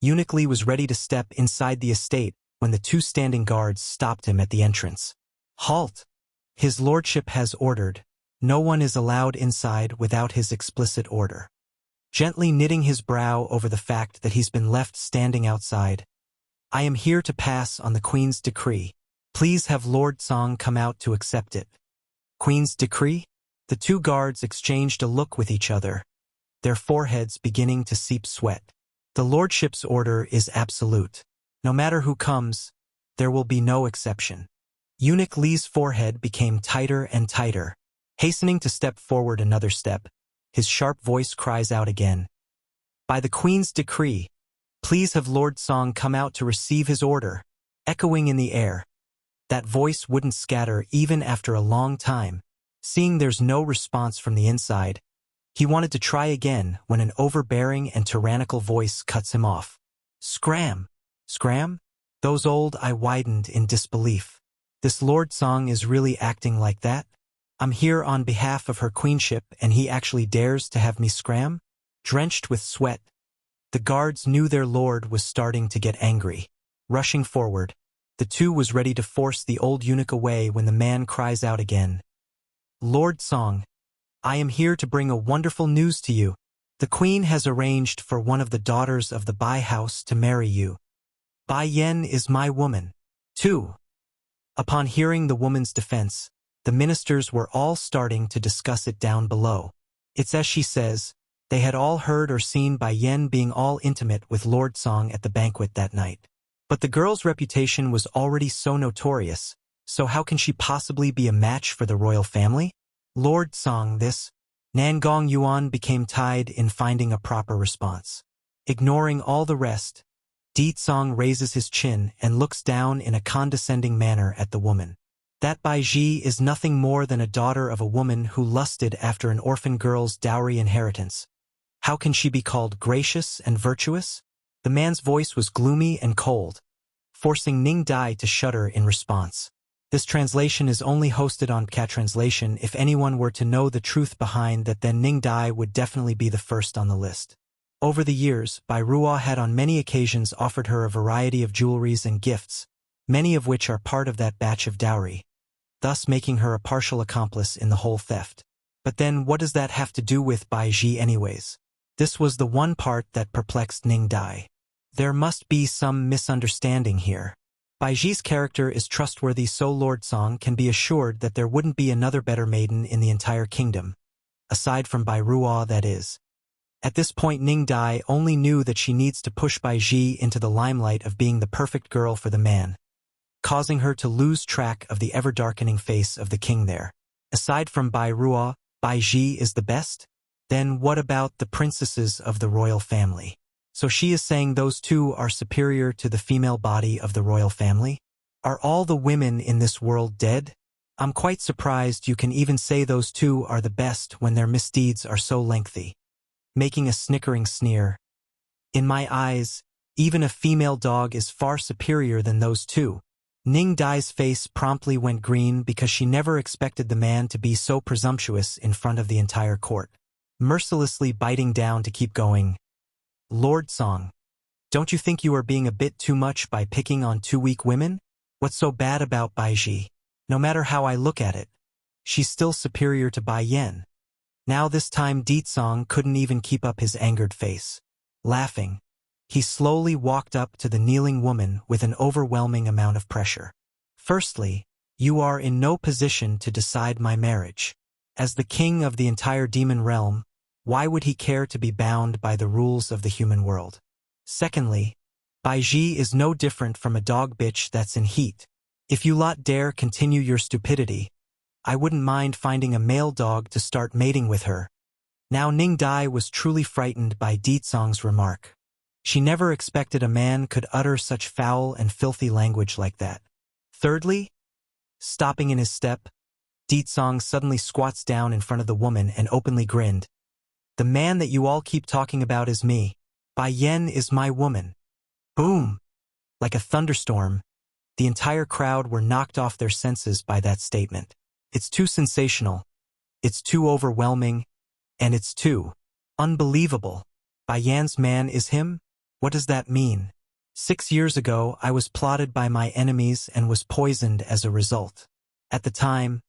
Eunuch Li was ready to step inside the estate when the two standing guards stopped him at the entrance. Halt! His lordship has ordered. No one is allowed inside without his explicit order. Gently knitting his brow over the fact that he's been left standing outside, I am here to pass on the Queen's decree. Please have Lord Song come out to accept it. Queen's decree? The two guards exchanged a look with each other, their foreheads beginning to seep sweat. The lordship's order is absolute. No matter who comes, there will be no exception. Eunuch Li's forehead became tighter and tighter. Hastening to step forward another step, his sharp voice cries out again. By the Queen's decree, please have Lord Song come out to receive his order. Echoing in the air. That voice wouldn't scatter even after a long time. Seeing there's no response from the inside, he wanted to try again when an overbearing and tyrannical voice cuts him off. Scram! Scram? Those old I widened in disbelief. This Lord Song is really acting like that? I'm here on behalf of her queenship and he actually dares to have me scram? Drenched with sweat, the guards knew their lord was starting to get angry. Rushing forward, the two was ready to force the old eunuch away when the man cries out again. Lord Song, I am here to bring a wonderful news to you. The queen has arranged for one of the daughters of the Bai house to marry you. Bai Yen is my woman. 2. Upon hearing the woman's defense, the ministers were all starting to discuss it down below. It's as she says, they had all heard or seen Bai Yen being all intimate with Lord Song at the banquet that night. But the girl's reputation was already so notorious, so how can she possibly be a match for the royal family? Lord Song, this. Nangong Yuan became tied in finding a proper response. Ignoring all the rest, Di Song raises his chin and looks down in a condescending manner at the woman. That Bai Ji is nothing more than a daughter of a woman who lusted after an orphan girl's dowry inheritance. How can she be called gracious and virtuous? The man's voice was gloomy and cold, forcing Ning Dai to shudder in response. This translation is only hosted on Cat Translation. If anyone were to know the truth behind that, then Ning Dai would definitely be the first on the list. Over the years, Bai Ruo had on many occasions offered her a variety of jewelries and gifts, many of which are part of that batch of dowry, thus making her a partial accomplice in the whole theft. But then what does that have to do with Bai Ji anyways? This was the one part that perplexed Ning Dai. There must be some misunderstanding here. Bai Ji's character is trustworthy, so Lord Song can be assured that there wouldn't be another better maiden in the entire kingdom, aside from Bai Ruo, that is. At this point Ning Dai only knew that she needs to push Bai Ji into the limelight of being the perfect girl for the man, causing her to lose track of the ever-darkening face of the king there. Aside from Bai Ruo, Bai Ji is the best? Then what about the princesses of the royal family? So she is saying those two are superior to the female body of the royal family? Are all the women in this world dead? I'm quite surprised you can even say those two are the best when their misdeeds are so lengthy. Making a snickering sneer. In my eyes, even a female dog is far superior than those two. Ning Dai's face promptly went green because she never expected the man to be so presumptuous in front of the entire court. Mercilessly biting down to keep going. Lord Song, don't you think you are being a bit too much by picking on two weak women? What's so bad about Bai Ji? No matter how I look at it, she's still superior to Bai Yen. Now this time Di Song couldn't even keep up his angered face. Laughing, he slowly walked up to the kneeling woman with an overwhelming amount of pressure. Firstly, you are in no position to decide my marriage. As the king of the entire demon realm, why would he care to be bound by the rules of the human world? Secondly, Bai Ji is no different from a dog bitch that's in heat. If you lot dare continue your stupidity, I wouldn't mind finding a male dog to start mating with her. Now Ning Dai was truly frightened by Di Song's remark. She never expected a man could utter such foul and filthy language like that. Thirdly, stopping in his step, Di Song suddenly squats down in front of the woman and openly grinned. The man that you all keep talking about is me. Bai Yen is my woman. Boom! Like a thunderstorm, the entire crowd were knocked off their senses by that statement. It's too sensational, it's too overwhelming, and it's too unbelievable. Bai Yan's man is him? What does that mean? 6 years ago, I was plotted by my enemies and was poisoned as a result. At the time,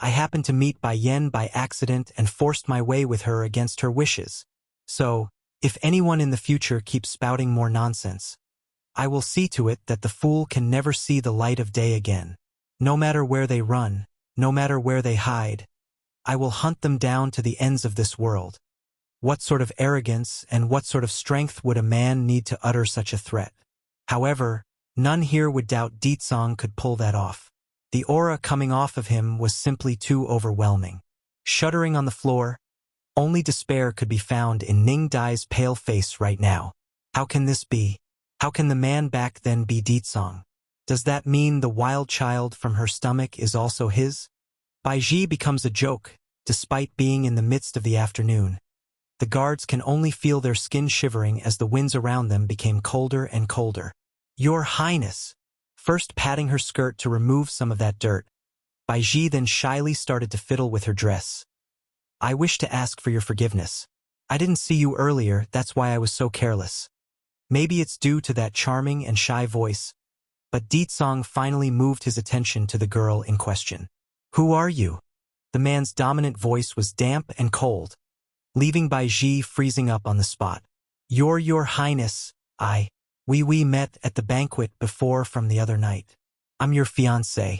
I happened to meet Bai Yen by accident and forced my way with her against her wishes. So, if anyone in the future keeps spouting more nonsense, I will see to it that the fool can never see the light of day again. No matter where they run, no matter where they hide, I will hunt them down to the ends of this world. What sort of arrogance and what sort of strength would a man need to utter such a threat? However, none here would doubt Di Song could pull that off. The aura coming off of him was simply too overwhelming. Shuddering on the floor, Only despair could be found in Ning Dai's pale face right now. How can this be? How can the man back then be Ditsong? Does that mean the wild child from her stomach is also his? Baiji becomes a joke, despite being in the midst of the afternoon. The guards can only feel their skin shivering as the winds around them became colder and colder. Your Highness! First patting her skirt to remove some of that dirt, Baiji then shyly started to fiddle with her dress. I wish to ask for your forgiveness. I didn't see you earlier, that's why I was so careless. Maybe it's due to that charming and shy voice, but Ditsong finally moved his attention to the girl in question. Who are you? The man's dominant voice was damp and cold, leaving Baiji freezing up on the spot. Your Highness, we met at the banquet before from the other night. I'm your fiancé.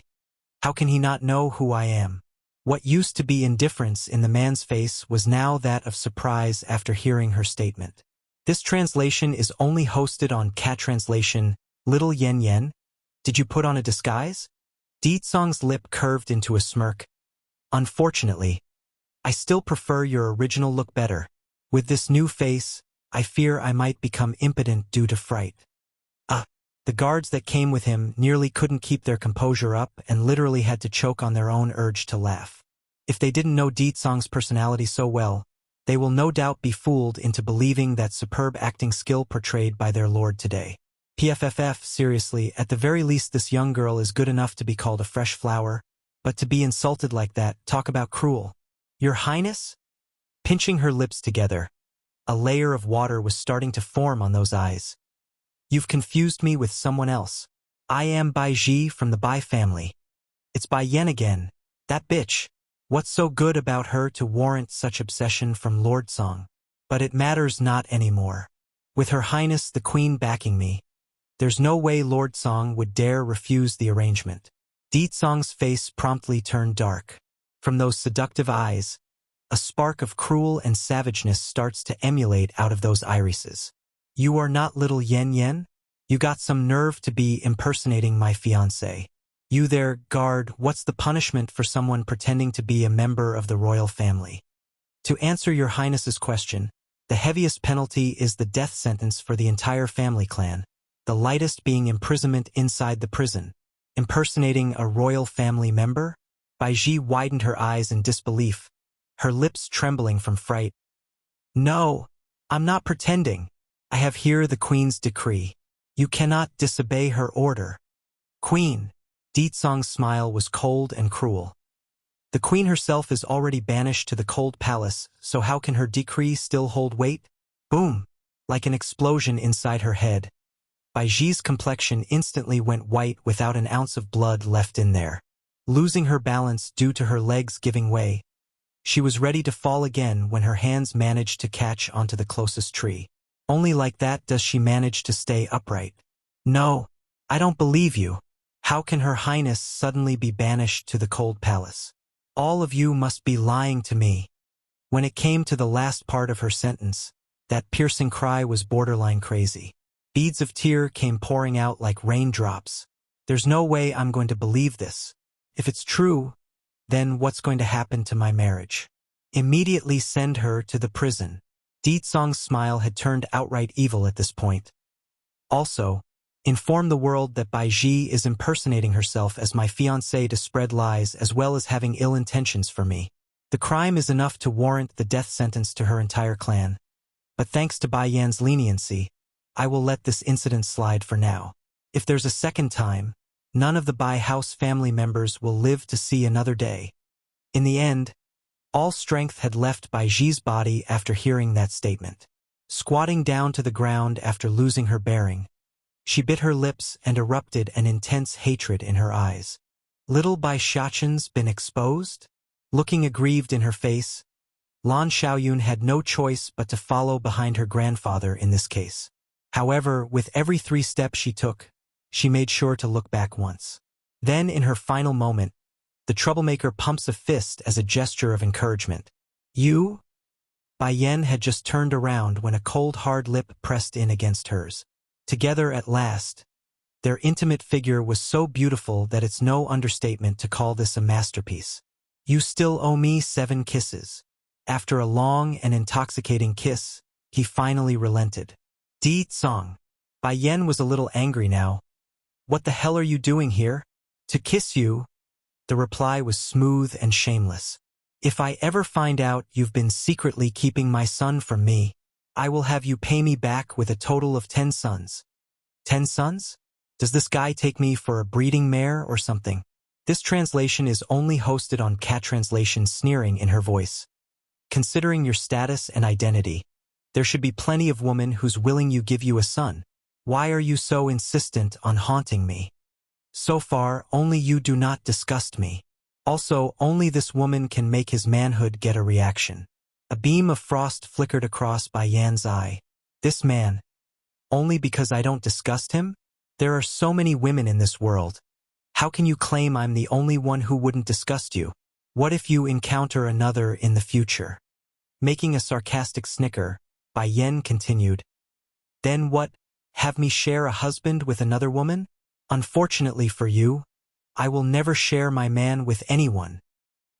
How can he not know who I am? What used to be indifference in the man's face was now that of surprise after hearing her statement. This translation is only hosted on Cat Translation. Little Yen Yen, did you put on a disguise? Ditsong's lip curved into a smirk. Unfortunately, I still prefer your original look better. With this new face, I fear I might become impotent due to fright. The guards that came with him nearly couldn't keep their composure up and literally had to choke on their own urge to laugh. If they didn't know Ditsong's personality so well, they will no doubt be fooled into believing that superb acting skill portrayed by their lord today. PFFF, seriously, at the very least this young girl is good enough to be called a fresh flower, but to be insulted like that, talk about cruel. Your Highness? Pinching her lips together, a layer of water was starting to form on those eyes. You've confused me with someone else. I am Baiji from the Bai family. It's Bai Yen again, that bitch. What's so good about her to warrant such obsession from Lord Song? But it matters not anymore. With Her Highness the Queen backing me, there's no way Lord Song would dare refuse the arrangement. Ditsong's face promptly turned dark. From those seductive eyes, a spark of cruel and savageness starts to emulate out of those irises. You are not little Yen Yen? You got some nerve to be impersonating my fiancé. You there, guard, what's the punishment for someone pretending to be a member of the royal family? To answer your Highness's question, the heaviest penalty is the death sentence for the entire family clan, the lightest being imprisonment inside the prison. Impersonating a royal family member? Baiji widened her eyes in disbelief, her lips trembling from fright. No, I'm not pretending. I have here the Queen's decree. You cannot disobey her order. Queen. Ditsong's smile was cold and cruel. The Queen herself is already banished to the cold palace, so how can her decree still hold weight? Boom! Like an explosion inside her head. Baiji's complexion instantly went white without an ounce of blood left in there. Losing her balance due to her legs giving way, she was ready to fall again when her hands managed to catch onto the closest tree. Only like that does she manage to stay upright. No, I don't believe you. How can Her Highness suddenly be banished to the cold palace? All of you must be lying to me. When it came to the last part of her sentence, that piercing cry was borderline crazy. Beads of tear came pouring out like raindrops. There's no way I'm going to believe this. If it's true, then what's going to happen to my marriage? Immediately send her to the prison. Ditsong's smile had turned outright evil at this point. Also, inform the world that Baiji is impersonating herself as my fiancé to spread lies as well as having ill intentions for me. The crime is enough to warrant the death sentence to her entire clan. But thanks to Bai Yan's leniency, I will let this incident slide for now. If there's a second time, none of the Bai house family members will live to see another day. In the end, all strength had left Baiji's body after hearing that statement. Squatting down to the ground after losing her bearing, she bit her lips and erupted an intense hatred in her eyes. Little Bai Shachen's been exposed? Looking aggrieved in her face, Lan Xiaoyun had no choice but to follow behind her grandfather in this case. However, with every 3 steps she took, she made sure to look back once. Then, in her final moment, the troublemaker pumps a fist as a gesture of encouragement. You? Bai Yan had just turned around when a cold, hard lip pressed in against hers. Together at last, their intimate figure was so beautiful that it's no understatement to call this a masterpiece. You still owe me 7 kisses. After a long and intoxicating kiss, he finally relented. Di Tsang. Bai Yan was a little angry now. What the hell are you doing here? To kiss you. The reply was smooth and shameless. If I ever find out you've been secretly keeping my son from me, I will have you pay me back with a total of 10 sons. 10 sons? Does this guy take me for a breeding mare or something? This translation is only hosted on Cat Translation, sneering in her voice. Considering your status and identity, there should be plenty of women who's willing you give you a son. Why are you so insistent on haunting me? So far, only you do not disgust me. Also, only this woman can make his manhood get a reaction. A beam of frost flickered across Bai Yan's eye. This man. Only because I don't disgust him? There are so many women in this world. How can you claim I'm the only one who wouldn't disgust you? What if you encounter another in the future? Making a sarcastic snicker, Bai Yan continued. Then what? Have me share a husband with another woman? Unfortunately for you, I will never share my man with anyone.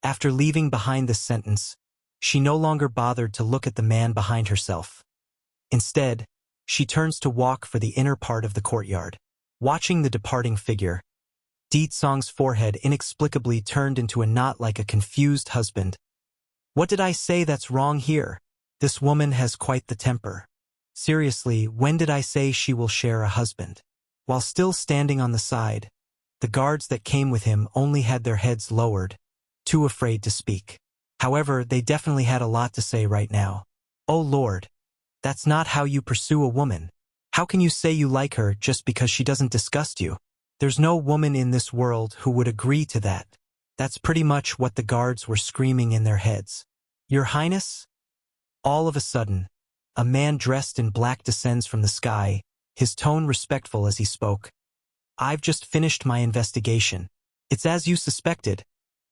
After leaving behind this sentence, she no longer bothered to look at the man behind herself. Instead, she turns to walk for the inner part of the courtyard. Watching the departing figure, Di Tsang's forehead inexplicably turned into a knot like a confused husband. What did I say that's wrong here? This woman has quite the temper. Seriously, when did I say she will share a husband? While still standing on the side, the guards that came with him only had their heads lowered, too afraid to speak. However, they definitely had a lot to say right now. Oh Lord, that's not how you pursue a woman. How can you say you like her just because she doesn't disgust you? There's no woman in this world who would agree to that. That's pretty much what the guards were screaming in their heads. Your Highness? All of a sudden, a man dressed in black descends from the sky, his tone respectful as he spoke. I've just finished my investigation. It's as you suspected.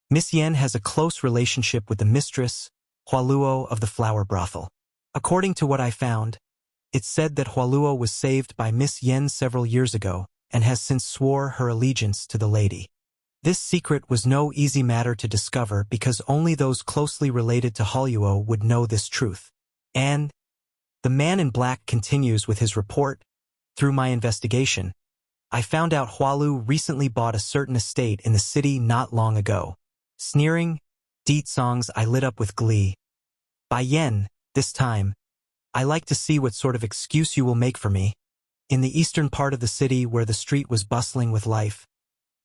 Miss Yen has a close relationship with the mistress, Hualuo of the flower brothel. According to what I found, it's said that Hualuo was saved by Miss Yen several years ago and has since swore her allegiance to the lady. This secret was no easy matter to discover because only those closely related to Hualuo would know this truth. And the man in black continues with his report. Through my investigation, I found out Hualu recently bought a certain estate in the city not long ago. Sneering, Di Tsang's eye lit up with glee. Bai Yan, this time, I like to see what sort of excuse you will make for me. In the eastern part of the city where the street was bustling with life,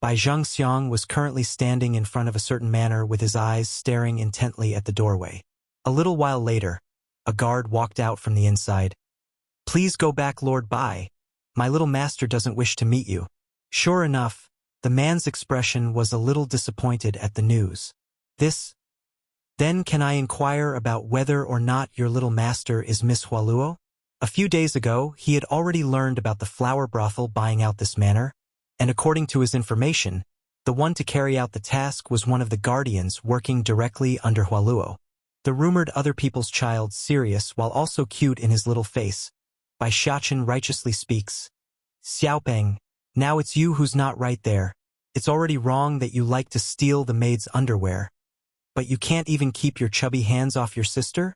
Bai Zhangxiang was currently standing in front of a certain manor with his eyes staring intently at the doorway. A little while later, a guard walked out from the inside. Please go back, Lord Bai. My little master doesn't wish to meet you. Sure enough, the man's expression was a little disappointed at the news. Then can I inquire about whether or not your little master is Miss Hualuo? A few days ago, he had already learned about the flower brothel buying out this manor, and according to his information, the one to carry out the task was one of the guardians working directly under Hualuo. The rumored other people's child, serious while also cute in his little face. Bai Xiachen righteously speaks. Xiaopeng, now it's you who's not right there. It's already wrong that you like to steal the maid's underwear. But you can't even keep your chubby hands off your sister?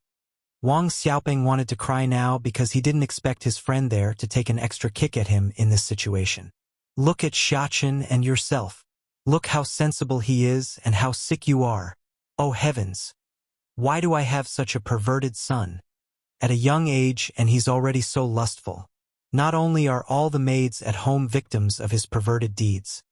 Wang Xiaopeng wanted to cry now because he didn't expect his friend there to take an extra kick at him in this situation. Look at Xiachen and yourself. Look how sensible he is and how sick you are. Oh heavens! Why do I have such a perverted son? At a young age and he's already so lustful. Not only are all the maids at home victims of his perverted deeds,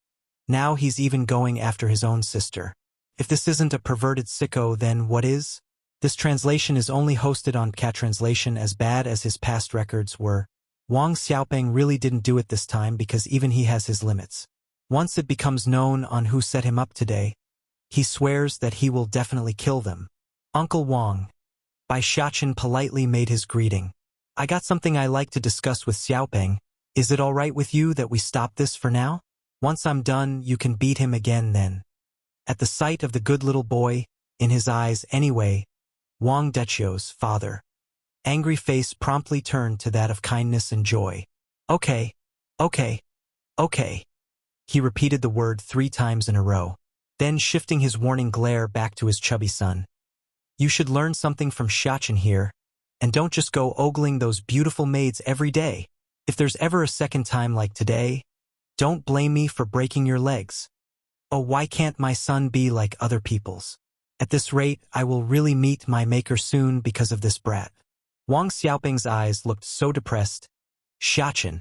now he's even going after his own sister. If this isn't a perverted sicko, then what is? This translation is only hosted on Cat Translation. As bad as his past records were, Wang Xiaopeng really didn't do it this time because even he has his limits. Once it becomes known on who set him up today, he swears that he will definitely kill them. Uncle Wang. Bai Xiachen politely made his greeting. I got something I like to discuss with Xiaopeng. Is it all right with you that we stop this for now? Once I'm done, you can beat him again then. At the sight of the good little boy, in his eyes anyway, Wang Deqiu's father, angry face promptly turned to that of kindness and joy. Okay, okay, okay. He repeated the word 3 times in a row, then shifting his warning glare back to his chubby son. You should learn something from Xiachen here, and don't just go ogling those beautiful maids every day. If there's ever a second time like today, don't blame me for breaking your legs. Oh, why can't my son be like other people's? At this rate, I will really meet my maker soon because of this brat. Wang Xiaoping's eyes looked so depressed. Xiachen,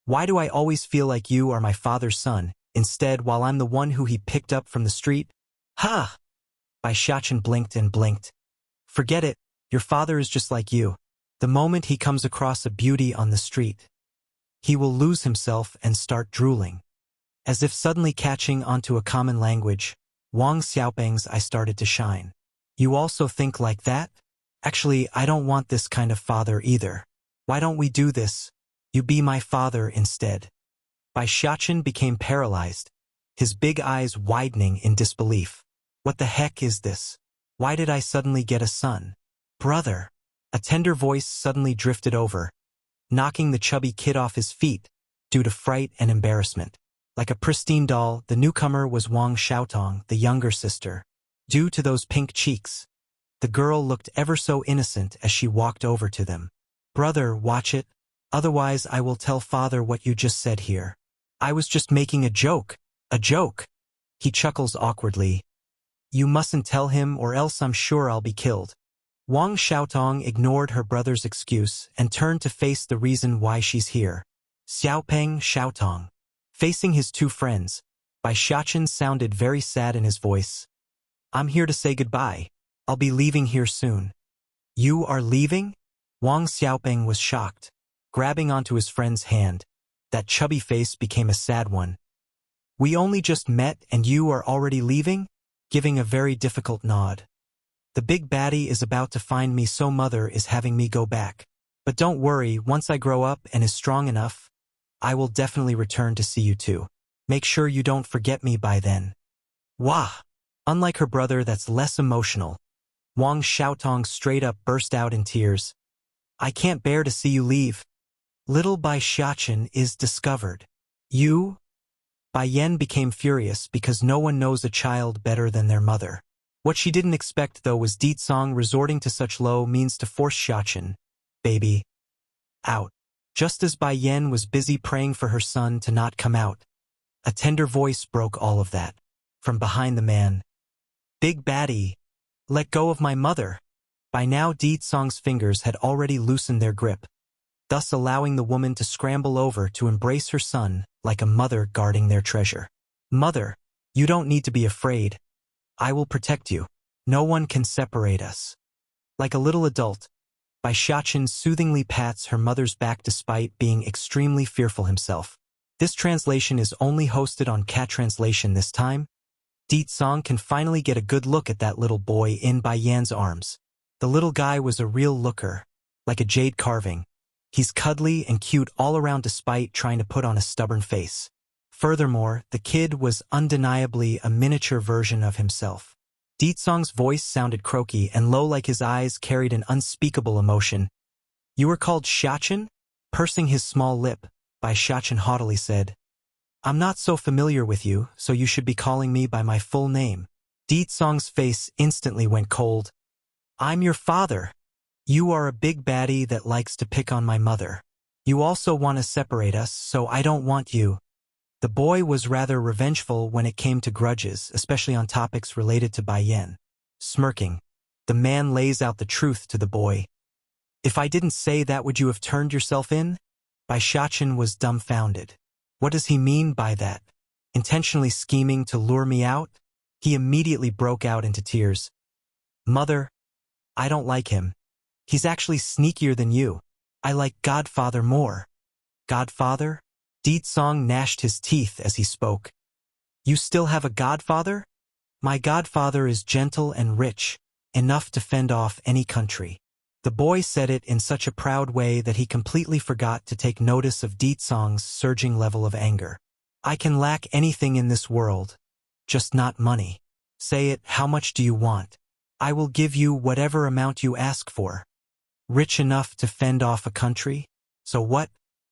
why do I always feel like you are my father's son, instead while I'm the one who he picked up from the street? Ha! Bai Xiachen blinked and blinked. Forget it, your father is just like you. The moment he comes across a beauty on the street, he will lose himself and start drooling. As if suddenly catching onto a common language, Wang Xiaoping's eye started to shine. You also think like that? Actually, I don't want this kind of father either. Why don't we do this? You be my father instead. Bai Xiachen became paralyzed, his big eyes widening in disbelief. What the heck is this? Why did I suddenly get a son? Brother! A tender voice suddenly drifted over, knocking the chubby kid off his feet due to fright and embarrassment. Like a pristine doll, the newcomer was Wang Xiaotong, the younger sister. Due to those pink cheeks, the girl looked ever so innocent as she walked over to them. Brother, watch it, otherwise I will tell father what you just said here. I was just making a joke. A joke. He chuckles awkwardly. You mustn't tell him or else I'm sure I'll be killed. Wang Xiaotong ignored her brother's excuse and turned to face the reason why she's here. Xiaopeng Xiaotong. Facing his two friends, Bai Xiachen sounded very sad in his voice. I'm here to say goodbye. I'll be leaving here soon. You are leaving? Wang Xiaopeng was shocked. Grabbing onto his friend's hand, that chubby face became a sad one. We only just met and you are already leaving? Giving a very difficult nod. The big baddie is about to find me, so mother is having me go back. But don't worry, once I grow up and is strong enough, I will definitely return to see you too. Make sure you don't forget me by then. Wah! Unlike her brother that's less emotional, Wang Xiaotong straight up burst out in tears. I can't bear to see you leave. Little Bai Xiachen is discovered. You? Bai Yan became furious because no one knows a child better than their mother. What she didn't expect though was Ditsong resorting to such low means to force Xiachen, baby, out. Just as Bai Yan was busy praying for her son to not come out, a tender voice broke all of that. From behind the man. Big baddie, let go of my mother. By now Ditsong's fingers had already loosened their grip, thus allowing the woman to scramble over to embrace her son like a mother guarding their treasure. Mother, you don't need to be afraid. I will protect you. No one can separate us. Like a little adult, Bai Xiachen soothingly pats her mother's back despite being extremely fearful himself. This translation is only hosted on Cat Translation this time. Ditsong can finally get a good look at that little boy in Bai Yan's arms. The little guy was a real looker, like a jade carving. He's cuddly and cute all around despite trying to put on a stubborn face. Furthermore, the kid was undeniably a miniature version of himself. Ditsong's voice sounded croaky and low, like his eyes carried an unspeakable emotion. You were called Xiachen? Pursing his small lip, Bai Xiachen haughtily said. I'm not so familiar with you, so you should be calling me by my full name. Ditsong's face instantly went cold. I'm your father. You are a big baddie that likes to pick on my mother. You also want to separate us, so I don't want you. The boy was rather revengeful when it came to grudges, especially on topics related to Bai Yan. Smirking, the man lays out the truth to the boy. If I didn't say that, would you have turned yourself in? Bai Xiachen was dumbfounded. What does he mean by that? Intentionally scheming to lure me out? He immediately broke out into tears. Mother, I don't like him. He's actually sneakier than you. I like Godfather more. Godfather? Ditsong gnashed his teeth as he spoke. You still have a godfather? My godfather is gentle and rich, enough to fend off any country. The boy said it in such a proud way that he completely forgot to take notice of Ditsong's surging level of anger. I can lack anything in this world, just not money. Say it, how much do you want? I will give you whatever amount you ask for. Rich enough to fend off a country? So what?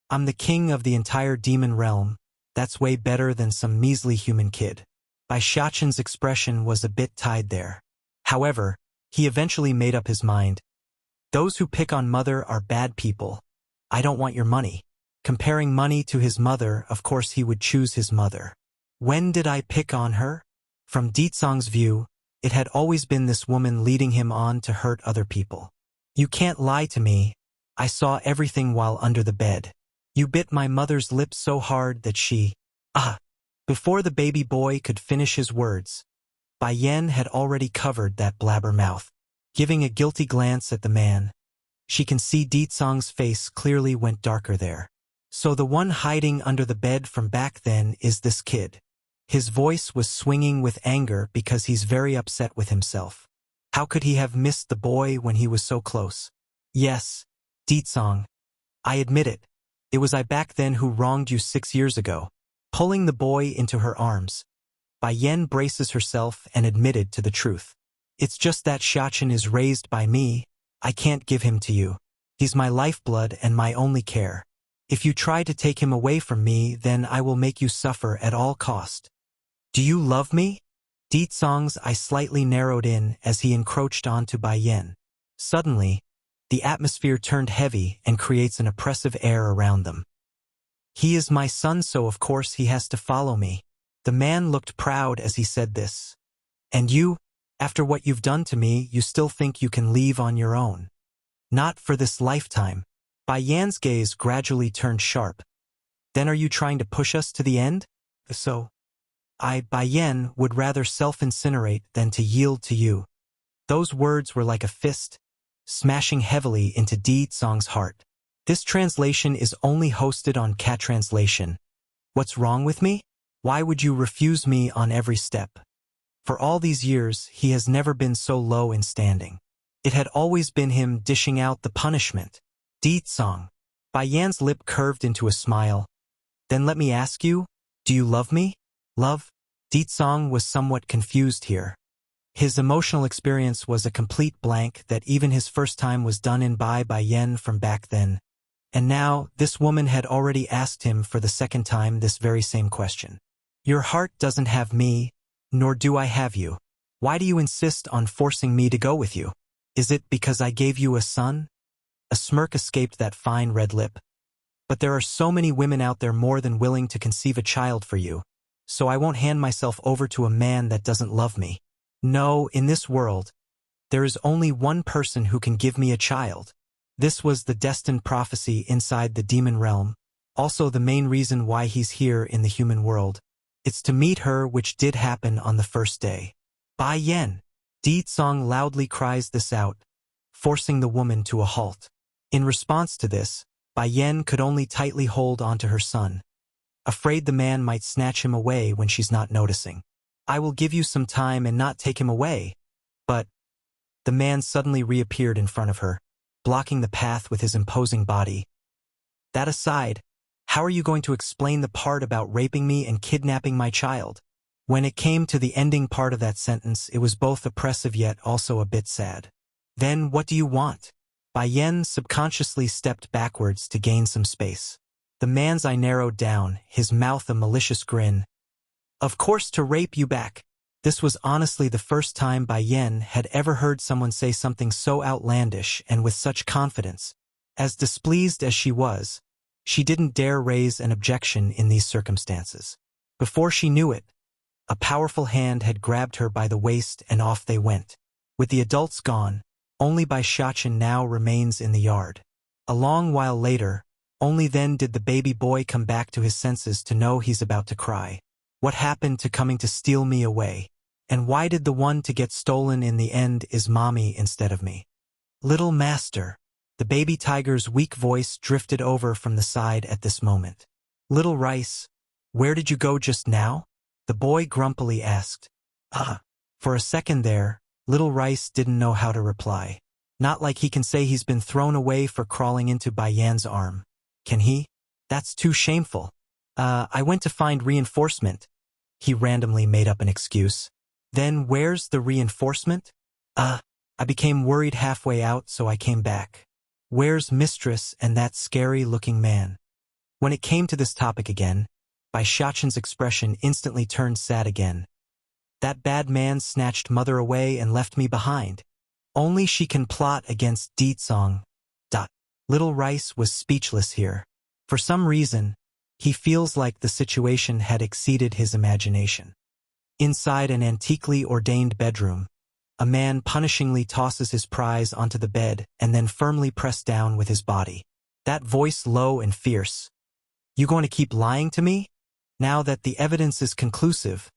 I'm the king of the entire demon realm. That's way better than some measly human kid. Bai Xiachen's expression was a bit tied there. However, He eventually made up his mind. Those who pick on mother are bad people. I don't want your money. Comparing money to his mother, of course he would choose his mother. When did I pick on her? From Ditsong's view, it had always been this woman leading him on to hurt other people. You can't lie to me. I saw everything while under the bed. You bit my mother's lips so hard that she… Before the baby boy could finish his words, Bai Yen had already covered that blabber mouth. Giving a guilty glance at the man, she can see Ditsong's face clearly went darker there. So the one hiding under the bed from back then is this kid. His voice was swinging with anger because he's very upset with himself. How could he have missed the boy when he was so close? Yes, Ditsong. I admit it. It was I back then who wronged you 6 years ago. Pulling the boy into her arms, Bai Yen braces herself and admitted to the truth. It's just that Xiachen is raised by me. I can't give him to you. He's my lifeblood and my only care. If you try to take him away from me, then I will make you suffer at all cost. Do you love me? Ditsong's eye slightly narrowed in as he encroached onto Bai Yen. Suddenly, the atmosphere turned heavy and creates an oppressive air around them. He is my son, so of course he has to follow me. The man looked proud as he said this. And you, after what you've done to me, you still think you can leave on your own? Not for this lifetime. Bai Yan's gaze gradually turned sharp. Then are you trying to push us to the end? So, Bai Yan, would rather self-incinerate than to yield to you. Those words were like a fist, smashing heavily into Ditsong's heart. This translation is only hosted on Cat Translation. What's wrong with me? Why would you refuse me on every step? For all these years, he has never been so low in standing. It had always been him dishing out the punishment. Ditsong. Bai Yan's lip curved into a smile. Then let me ask you, do you love me? Love? Ditsong was somewhat confused here. His emotional experience was a complete blank that even his first time was done in by Bai Yen from back then. And now, this woman had already asked him for the second time this very same question. Your heart doesn't have me, nor do I have you. Why do you insist on forcing me to go with you? Is it because I gave you a son? A smirk escaped that fine red lip. But there are so many women out there more than willing to conceive a child for you, so I won't hand myself over to a man that doesn't love me. No, in this world, there is only one person who can give me a child. This was the destined prophecy inside the demon realm, also the main reason why he's here in the human world. It's to meet her, which did happen on the first day. Bai Yen! Ditsong loudly cries this out, forcing the woman to a halt. In response to this, Bai Yen could only tightly hold onto her son, afraid the man might snatch him away when she's not noticing. I will give you some time and not take him away. But the man suddenly reappeared in front of her, blocking the path with his imposing body. That aside, how are you going to explain the part about raping me and kidnapping my child? When it came to the ending part of that sentence, it was both oppressive yet also a bit sad. Then what do you want? Bai Yen subconsciously stepped backwards to gain some space. The man's eye narrowed down, his mouth a malicious grin. Of course, to rape you back. This was honestly the first time Bai Yen had ever heard someone say something so outlandish and with such confidence. As displeased as she was, she didn't dare raise an objection in these circumstances. Before she knew it, a powerful hand had grabbed her by the waist and off they went. With the adults gone, only Bai Xiachen now remains in the yard. A long while later, only then did the baby boy come back to his senses to know he's about to cry. What happened to coming to steal me away? And why did the one to get stolen in the end is mommy instead of me? Little master. The baby tiger's weak voice drifted over from the side at this moment. Little Rice, where did you go just now? The boy grumpily asked. For a second there, Little Rice didn't know how to reply. Not like he can say he's been thrown away for crawling into Bai Yan's arm. Can he? That's too shameful. I went to find reinforcement. He randomly made up an excuse. Then where's the reinforcement? I became worried halfway out, so I came back. Where's Mistress and that scary-looking man? When it came to this topic again, Bai Xiachen's expression instantly turned sad again. That bad man snatched mother away and left me behind. Only she can plot against Deetsong. Little Rice was speechless here. For some reason, he feels like the situation had exceeded his imagination. Inside an antiquely ordained bedroom, a man punishingly tosses his prize onto the bed and then firmly pressed down with his body. That voice low and fierce. You going to keep lying to me? Now that the evidence is conclusive,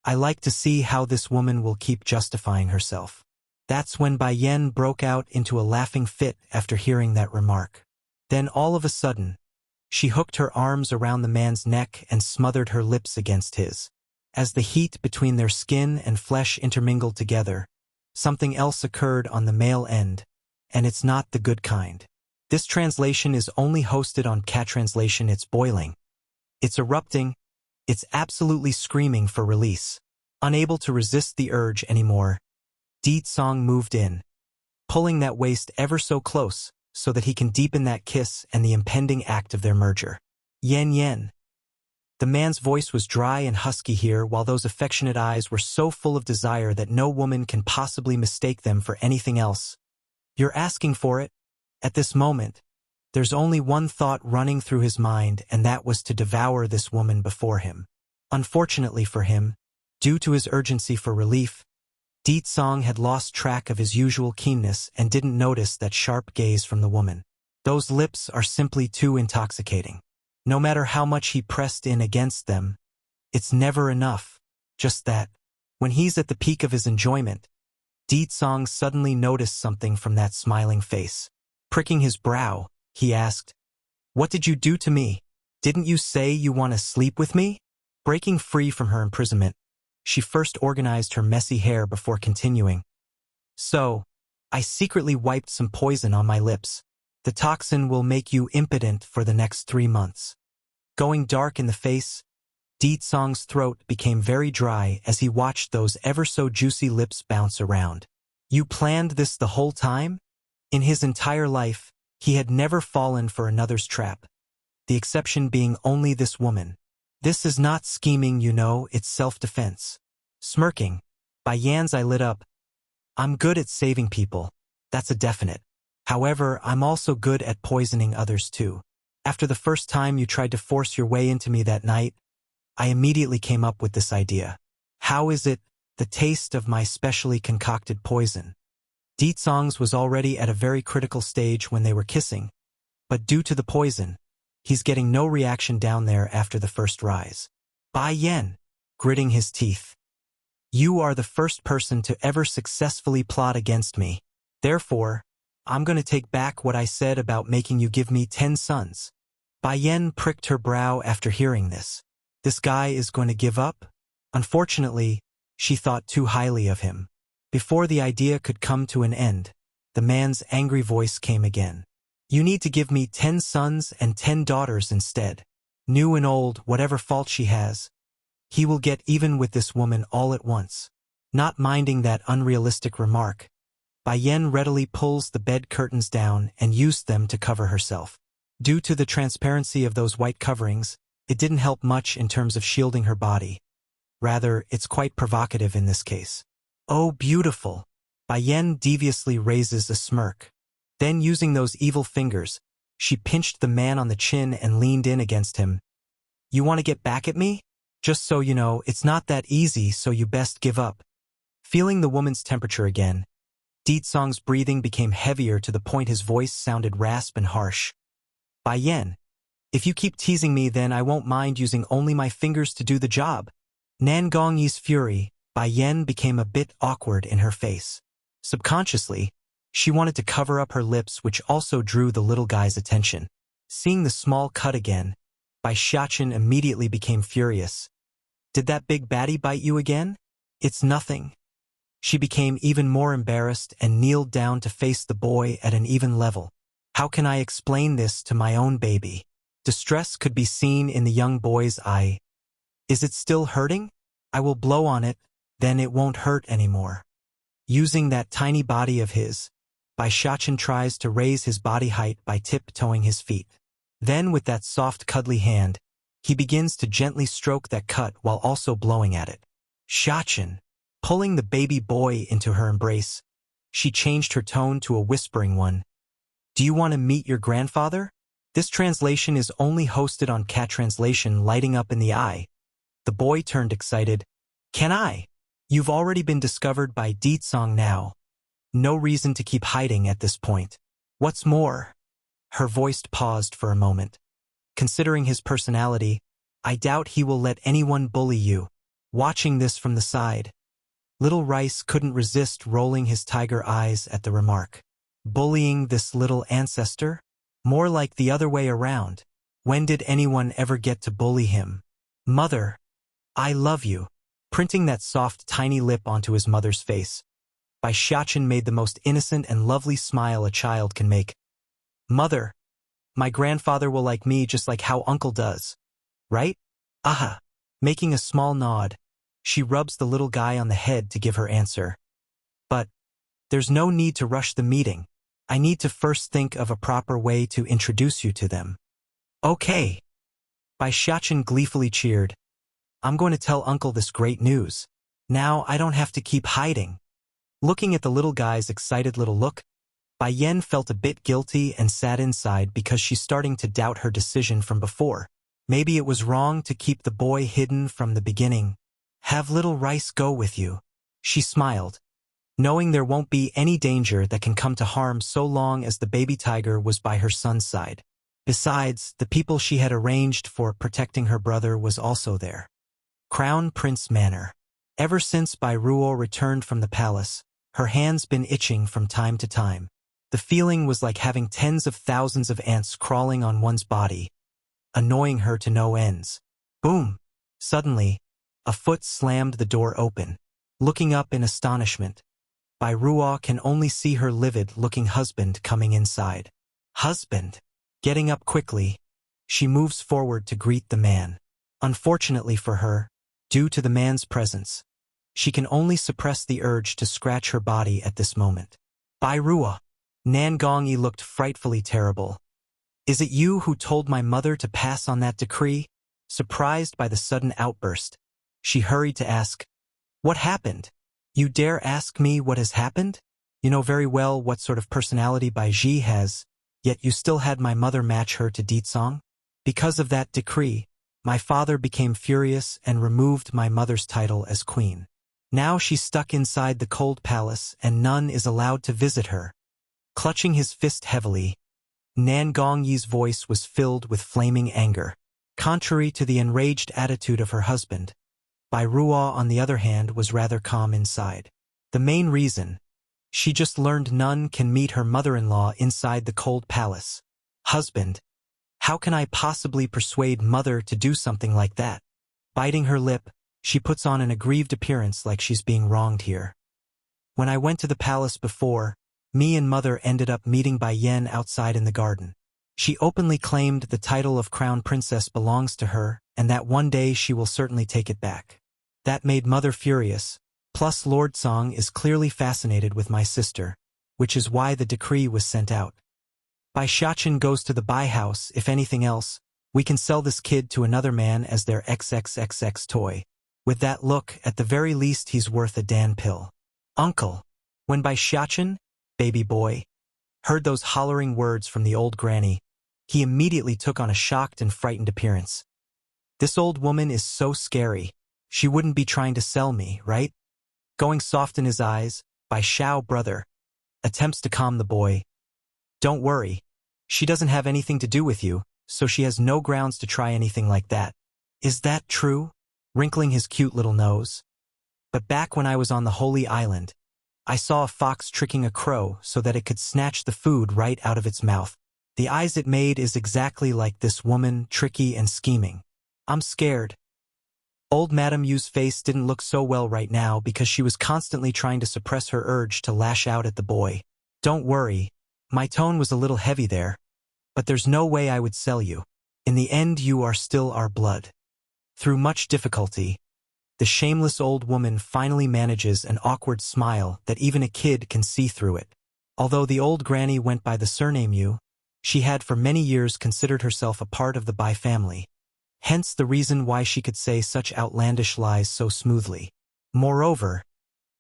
I like to see how this woman will keep justifying herself. That's when Bai Yen broke out into a laughing fit after hearing that remark. Then all of a sudden, she hooked her arms around the man's neck and smothered her lips against his. As the heat between their skin and flesh intermingled together, something else occurred on the male end, and it's not the good kind. This translation is only hosted on Cat Translation. It's boiling. It's erupting. It's absolutely screaming for release. Unable to resist the urge anymore, Deetsong moved in, pulling that waist ever so close so that he can deepen that kiss and the impending act of their merger. Yen Yen. The man's voice was dry and husky here, while those affectionate eyes were so full of desire that no woman can possibly mistake them for anything else. You're asking for it? At this moment, there's only one thought running through his mind, and that was to devour this woman before him. Unfortunately for him, due to his urgency for relief, Deetsong had lost track of his usual keenness and didn't notice that sharp gaze from the woman. Those lips are simply too intoxicating. No matter how much he pressed in against them, it's never enough. Just that, when he's at the peak of his enjoyment, Deetsong suddenly noticed something from that smiling face. Pricking his brow, he asked, "What did you do to me? Didn't you say you want to sleep with me?" Breaking free from her imprisonment, she first organized her messy hair before continuing. "So, I secretly wiped some poison on my lips. The toxin will make you impotent for the next 3 months." Going dark in the face, Deetsong's throat became very dry as he watched those ever-so-juicy lips bounce around. "You planned this the whole time?" In his entire life, he had never fallen for another's trap, the exception being only this woman. "This is not scheming, you know, it's self-defense." Smirking, Bai Yan's eye lit up. "I'm good at saving people, that's a definite. However, I'm also good at poisoning others too. After the first time you tried to force your way into me that night, I immediately came up with this idea. How is it, the taste of my specially concocted poison?" Deetsong's was already at a very critical stage when they were kissing, but due to the poison, he's getting no reaction down there after the first rise. Bai Yen, gritting his teeth. "You are the first person to ever successfully plot against me. Therefore, I'm going to take back what I said about making you give me 10 sons." Bai Yen pricked her brow after hearing this. This guy is going to give up? Unfortunately, she thought too highly of him. Before the idea could come to an end, the man's angry voice came again. "You need to give me 10 sons and 10 daughters instead. New and old, whatever fault she has, he will get even with this woman all at once." Not minding that unrealistic remark, Bai Yen readily pulls the bed curtains down and used them to cover herself. Due to the transparency of those white coverings, it didn't help much in terms of shielding her body. Rather, it's quite provocative in this case. "Oh, beautiful." Bai Yen deviously raises a smirk. Then, using those evil fingers, she pinched the man on the chin and leaned in against him. "You want to get back at me? Just so you know, it's not that easy, so you best give up." Feeling the woman's temperature again, Deetsong's breathing became heavier to the point his voice sounded rasp and harsh. "Bai Yen, if you keep teasing me, then I won't mind using only my fingers to do the job." Nangongyi's fury, Bai Yen became a bit awkward in her face. Subconsciously, she wanted to cover up her lips, which also drew the little guy's attention. Seeing the small cut again, Bai Xiaqin immediately became furious. "Did that big baddie bite you again?" "It's nothing." She became even more embarrassed and kneeled down to face the boy at an even level. "How can I explain this to my own baby?" Distress could be seen in the young boy's eye. "Is it still hurting? I will blow on it, then it won't hurt anymore." Using that tiny body of his, Bai Xiaqin tries to raise his body height by tiptoeing his feet. Then with that soft cuddly hand, he begins to gently stroke that cut while also blowing at it. Xiaqin, pulling the baby boy into her embrace, She changed her tone to a whispering one. Do you want to meet your grandfather? This translation is only hosted on Cat Translation, lighting up in the eye. The boy turned excited. Can I? You've already been discovered by Deetsong now. No reason to keep hiding at this point. What's more? Her voice paused for a moment. Considering his personality, I doubt he will let anyone bully you. Watching this from the side, little Rice couldn't resist rolling his tiger eyes at the remark. Bullying this little ancestor? More like the other way around. When did anyone ever get to bully him? Mother, I love you. Printing that soft, tiny lip onto his mother's face, Bai Xiachen made the most innocent and lovely smile a child can make. Mother, my grandfather will like me just like how uncle does. Right? Aha. Making a small nod, she rubs the little guy on the head to give her answer. But there's no need to rush the meeting. I need to first think of a proper way to introduce you to them. Okay. Bai Xiachen gleefully cheered. I'm going to tell uncle this great news. Now I don't have to keep hiding. Looking at the little guy's excited little look, Bai Yen felt a bit guilty and sat inside because she's starting to doubt her decision from before. Maybe it was wrong to keep the boy hidden from the beginning. Have little Rice go with you. She smiled, knowing there won't be any danger that can come to harm so long as the baby tiger was by her son's side. Besides, the people she had arranged for protecting her brother was also there. Crown Prince Manor. Ever since Bai Ruo returned from the palace, her hands been itching from time to time. The feeling was like having tens of thousands of ants crawling on one's body, annoying her to no ends. Boom! Suddenly, a foot slammed the door open. Looking up in astonishment, Bai Ruo can only see her livid-looking husband coming inside. Husband! Getting up quickly, she moves forward to greet the man. Unfortunately for her, due to the man's presence, she can only suppress the urge to scratch her body at this moment. Bai Ruo! Nan Gongyi looked frightfully terrible. Is it you who told my mother to pass on that decree? Surprised by the sudden outburst, she hurried to ask, what happened? You dare ask me what has happened? You know very well what sort of personality Bai Ji has, yet you still had my mother match her to Deetsong? Because of that decree, my father became furious and removed my mother's title as queen. Now she's stuck inside the cold palace and none is allowed to visit her. Clutching his fist heavily, Nan Gongyi's voice was filled with flaming anger. Contrary to the enraged attitude of her husband, Bai Ruo, on the other hand, was rather calm inside. The main reason? She just learned none can meet her mother-in-law inside the cold palace. Husband, how can I possibly persuade mother to do something like that? Biting her lip, she puts on an aggrieved appearance like she's being wronged here. When I went to the palace before, me and mother ended up meeting Bai Yen outside in the garden. She openly claimed the title of crown princess belongs to her and that one day she will certainly take it back. That made mother furious, plus Lord Song is clearly fascinated with my sister, which is why the decree was sent out. Bai Xiachen goes to the Bai house. If anything else, we can sell this kid to another man as their XXXX toy. With that look, at the very least he's worth a Dan pill. Uncle. When Bai Xiachen, baby boy, heard those hollering words from the old granny, he immediately took on a shocked and frightened appearance. This old woman is so scary. She wouldn't be trying to sell me, right? Going soft in his eyes, Bai Xiao brother attempts to calm the boy. Don't worry. She doesn't have anything to do with you, so she has no grounds to try anything like that. Is that true? Wrinkling his cute little nose. But back when I was on the Holy Island, I saw a fox tricking a crow so that it could snatch the food right out of its mouth. The eyes it made is exactly like this woman, tricky and scheming. I'm scared. Old Madame Yu's face didn't look so well right now because she was constantly trying to suppress her urge to lash out at the boy. Don't worry. My tone was a little heavy there. But there's no way I would sell you. In the end you are still our blood. Through much difficulty, the shameless old woman finally manages an awkward smile that even a kid can see through it. Although the old granny went by the surname Yu, she had for many years considered herself a part of the Bai family. Hence the reason why she could say such outlandish lies so smoothly. Moreover,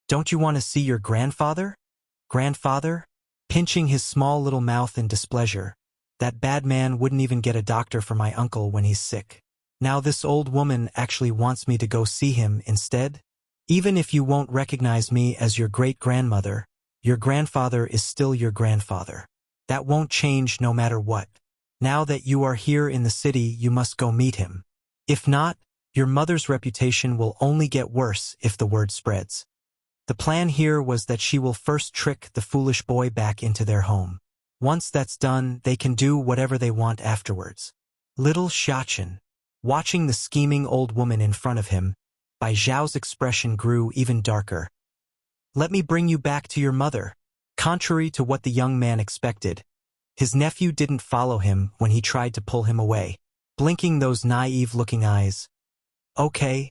don't you want to see your grandfather? Grandfather? Pinching his small little mouth in displeasure. That bad man wouldn't even get a doctor for my uncle when he's sick. Now this old woman actually wants me to go see him instead? Even if you won't recognize me as your great-grandmother, your grandfather is still your grandfather. That won't change no matter what. Now that you are here in the city, you must go meet him. If not, your mother's reputation will only get worse if the word spreads. The plan here was that she will first trick the foolish boy back into their home. Once that's done, they can do whatever they want afterwards. Little Xiachen. Watching the scheming old woman in front of him, Bai Zhao's expression grew even darker. Let me bring you back to your mother. Contrary to what the young man expected, his nephew didn't follow him when he tried to pull him away, blinking those naive-looking eyes. Okay,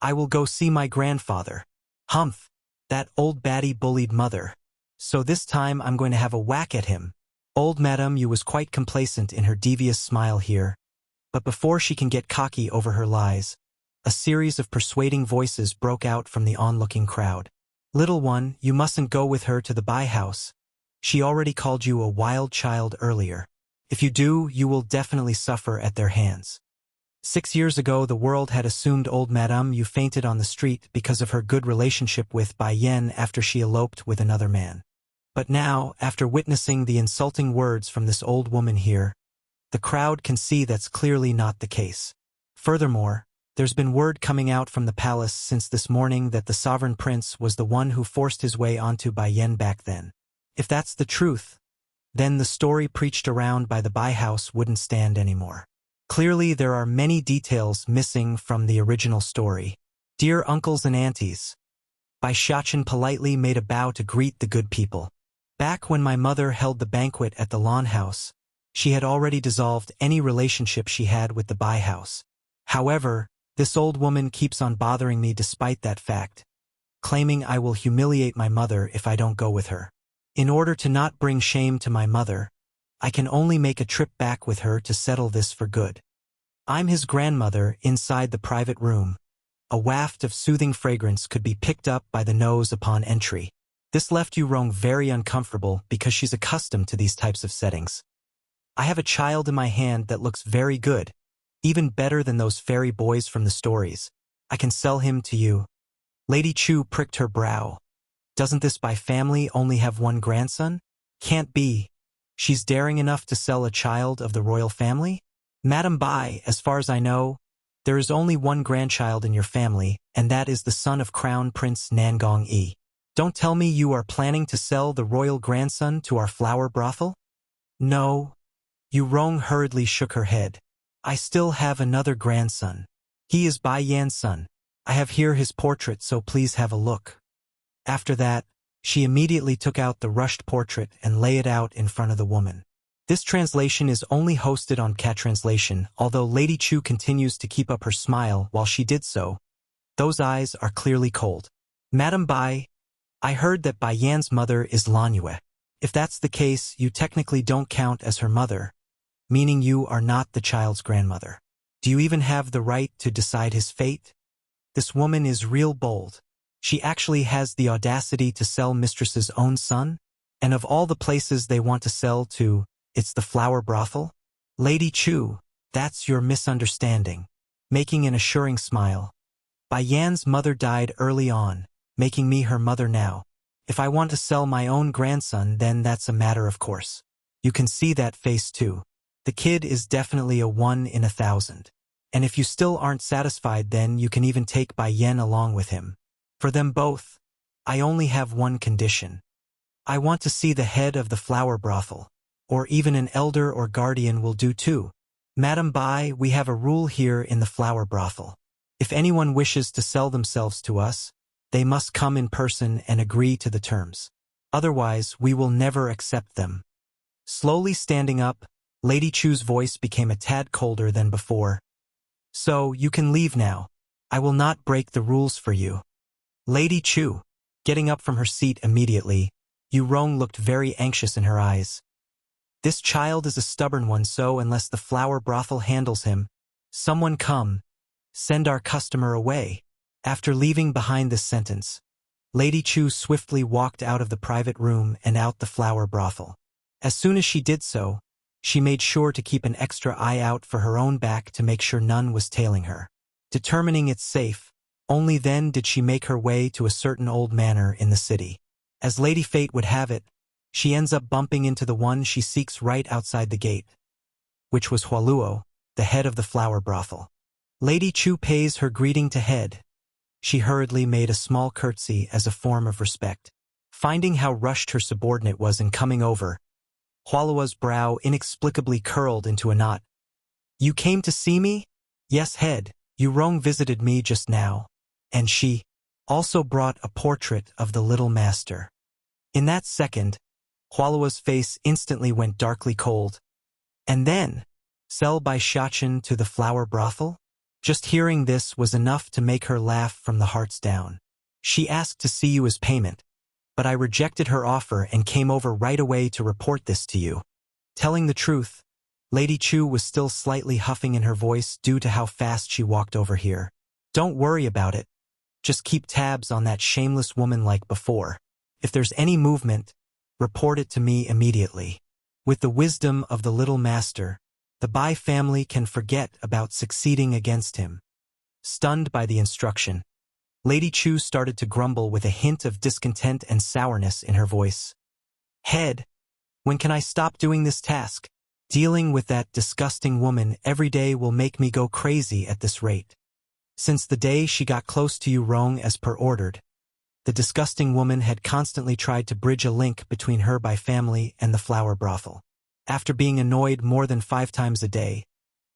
I will go see my grandfather. Humph, that old batty bullied mother. So this time I'm going to have a whack at him. Old Madame Yu was quite complacent in her devious smile here, but before she can get cocky over her lies, a series of persuading voices broke out from the onlooking crowd. Little one, you mustn't go with her to the Bai house. She already called you a wild child earlier. If you do, you will definitely suffer at their hands. 6 years ago, the world had assumed old Madame Yu fainted on the street because of her good relationship with Bai Yan after she eloped with another man. But now, after witnessing the insulting words from this old woman here, the crowd can see that's clearly not the case. Furthermore, there's been word coming out from the palace since this morning that the sovereign prince was the one who forced his way onto Bai Yan back then. If that's the truth, then the story preached around by the Bai house wouldn't stand anymore. Clearly, there are many details missing from the original story. Dear uncles and aunties, Bai Xiachen politely made a bow to greet the good people. Back when my mother held the banquet at the lawn house, she had already dissolved any relationship she had with the Bai house. However, this old woman keeps on bothering me despite that fact, claiming I will humiliate my mother if I don't go with her. In order to not bring shame to my mother, I can only make a trip back with her to settle this for good. I'm his grandmother inside the private room. A waft of soothing fragrance could be picked up by the nose upon entry. This left Yurong very uncomfortable because she's accustomed to these types of settings. I have a child in my hand that looks very good, even better than those fairy boys from the stories. I can sell him to you. Lady Chu pricked her brow. Doesn't this Bai family only have one grandson? Can't be. She's daring enough to sell a child of the royal family? Madam Bai, as far as I know, there is only one grandchild in your family, and that is the son of Crown Prince Nangong Yi. Don't tell me you are planning to sell the royal grandson to our flower brothel? No. Yurong hurriedly shook her head. I still have another grandson. He is Bai Yan's son. I have here his portrait, so please have a look. After that, she immediately took out the rushed portrait and lay it out in front of the woman. This translation is only hosted on Cat Translation, although Lady Chu continues to keep up her smile while she did so. Those eyes are clearly cold. Madam Bai, I heard that Bai Yan's mother is Lanyue. If that's the case, you technically don't count as her mother, meaning you are not the child's grandmother. Do you even have the right to decide his fate? This woman is real bold. She actually has the audacity to sell mistress's own son? And of all the places they want to sell to, it's the flower brothel? Lady Chu, that's your misunderstanding. Making an assuring smile. Bai Yan's mother died early on, making me her mother now. If I want to sell my own grandson, then that's a matter of course. You can see that face too. The kid is definitely a 1 in 1,000. And if you still aren't satisfied, then you can even take Bai Yan along with him. For them both, I only have one condition. I want to see the head of the flower brothel, or even an elder or guardian will do too. Madam Bai, we have a rule here in the flower brothel. If anyone wishes to sell themselves to us, they must come in person and agree to the terms. Otherwise, we will never accept them. Slowly standing up, Lady Chu's voice became a tad colder than before. So, you can leave now. I will not break the rules for you. Lady Chu, getting up from her seat immediately, Yurong looked very anxious in her eyes. This child is a stubborn one, so unless the flower brothel handles him, someone come, send our customer away. After leaving behind this sentence, Lady Chu swiftly walked out of the private room and out the flower brothel. As soon as she did so, she made sure to keep an extra eye out for her own back to make sure none was tailing her. Determining it's safe, only then did she make her way to a certain old manor in the city. As Lady Fate would have it, she ends up bumping into the one she seeks right outside the gate, which was Hualuo, the head of the flower brothel. Lady Chu pays her greeting to head. She hurriedly made a small curtsy as a form of respect. Finding how rushed her subordinate was in coming over, Hualuo's brow inexplicably curled into a knot. "You came to see me?" "Yes, head. Yurong visited me just now, and she also brought a portrait of the little master." In that second, Hualuo's face instantly went darkly cold. "And then, sell by Shachin to the flower brothel?" Just hearing this was enough to make her laugh from the hearts down. "She asked to see you as payment, but I rejected her offer and came over right away to report this to you." Telling the truth, Lady Chu was still slightly huffing in her voice due to how fast she walked over here. "Don't worry about it. Just keep tabs on that shameless woman like before. If there's any movement, report it to me immediately." With the wisdom of the little master, the Bai family can forget about succeeding against him. Stunned by the instruction, Lady Chu started to grumble with a hint of discontent and sourness in her voice. "Head, when can I stop doing this task? Dealing with that disgusting woman every day will make me go crazy at this rate." Since the day she got close to Yurong as per ordered, the disgusting woman had constantly tried to bridge a link between her Bai family and the flower brothel. After being annoyed more than 5 times a day,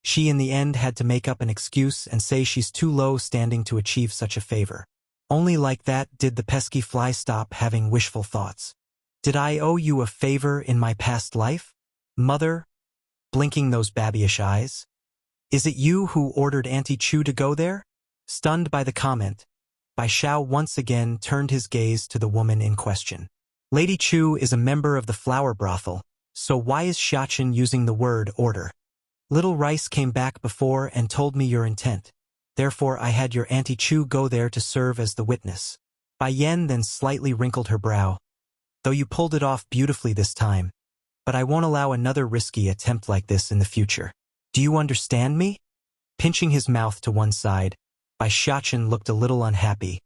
she in the end had to make up an excuse and say she's too low standing to achieve such a favor. Only like that did the pesky fly stop having wishful thoughts. "Did I owe you a favor in my past life, mother?" Blinking those babyish eyes. "Is it you who ordered Auntie Chu to go there?" Stunned by the comment, Bai Xiao once again turned his gaze to the woman in question. "Lady Chu is a member of the flower brothel, so why is Shachin using the word order? Little Rice came back before and told me your intent. Therefore I had your Auntie Chu go there to serve as the witness." Bai Yen then slightly wrinkled her brow. "Though you pulled it off beautifully this time, but I won't allow another risky attempt like this in the future. Do you understand me?" Pinching his mouth to one side, Bai Shachin looked a little unhappy.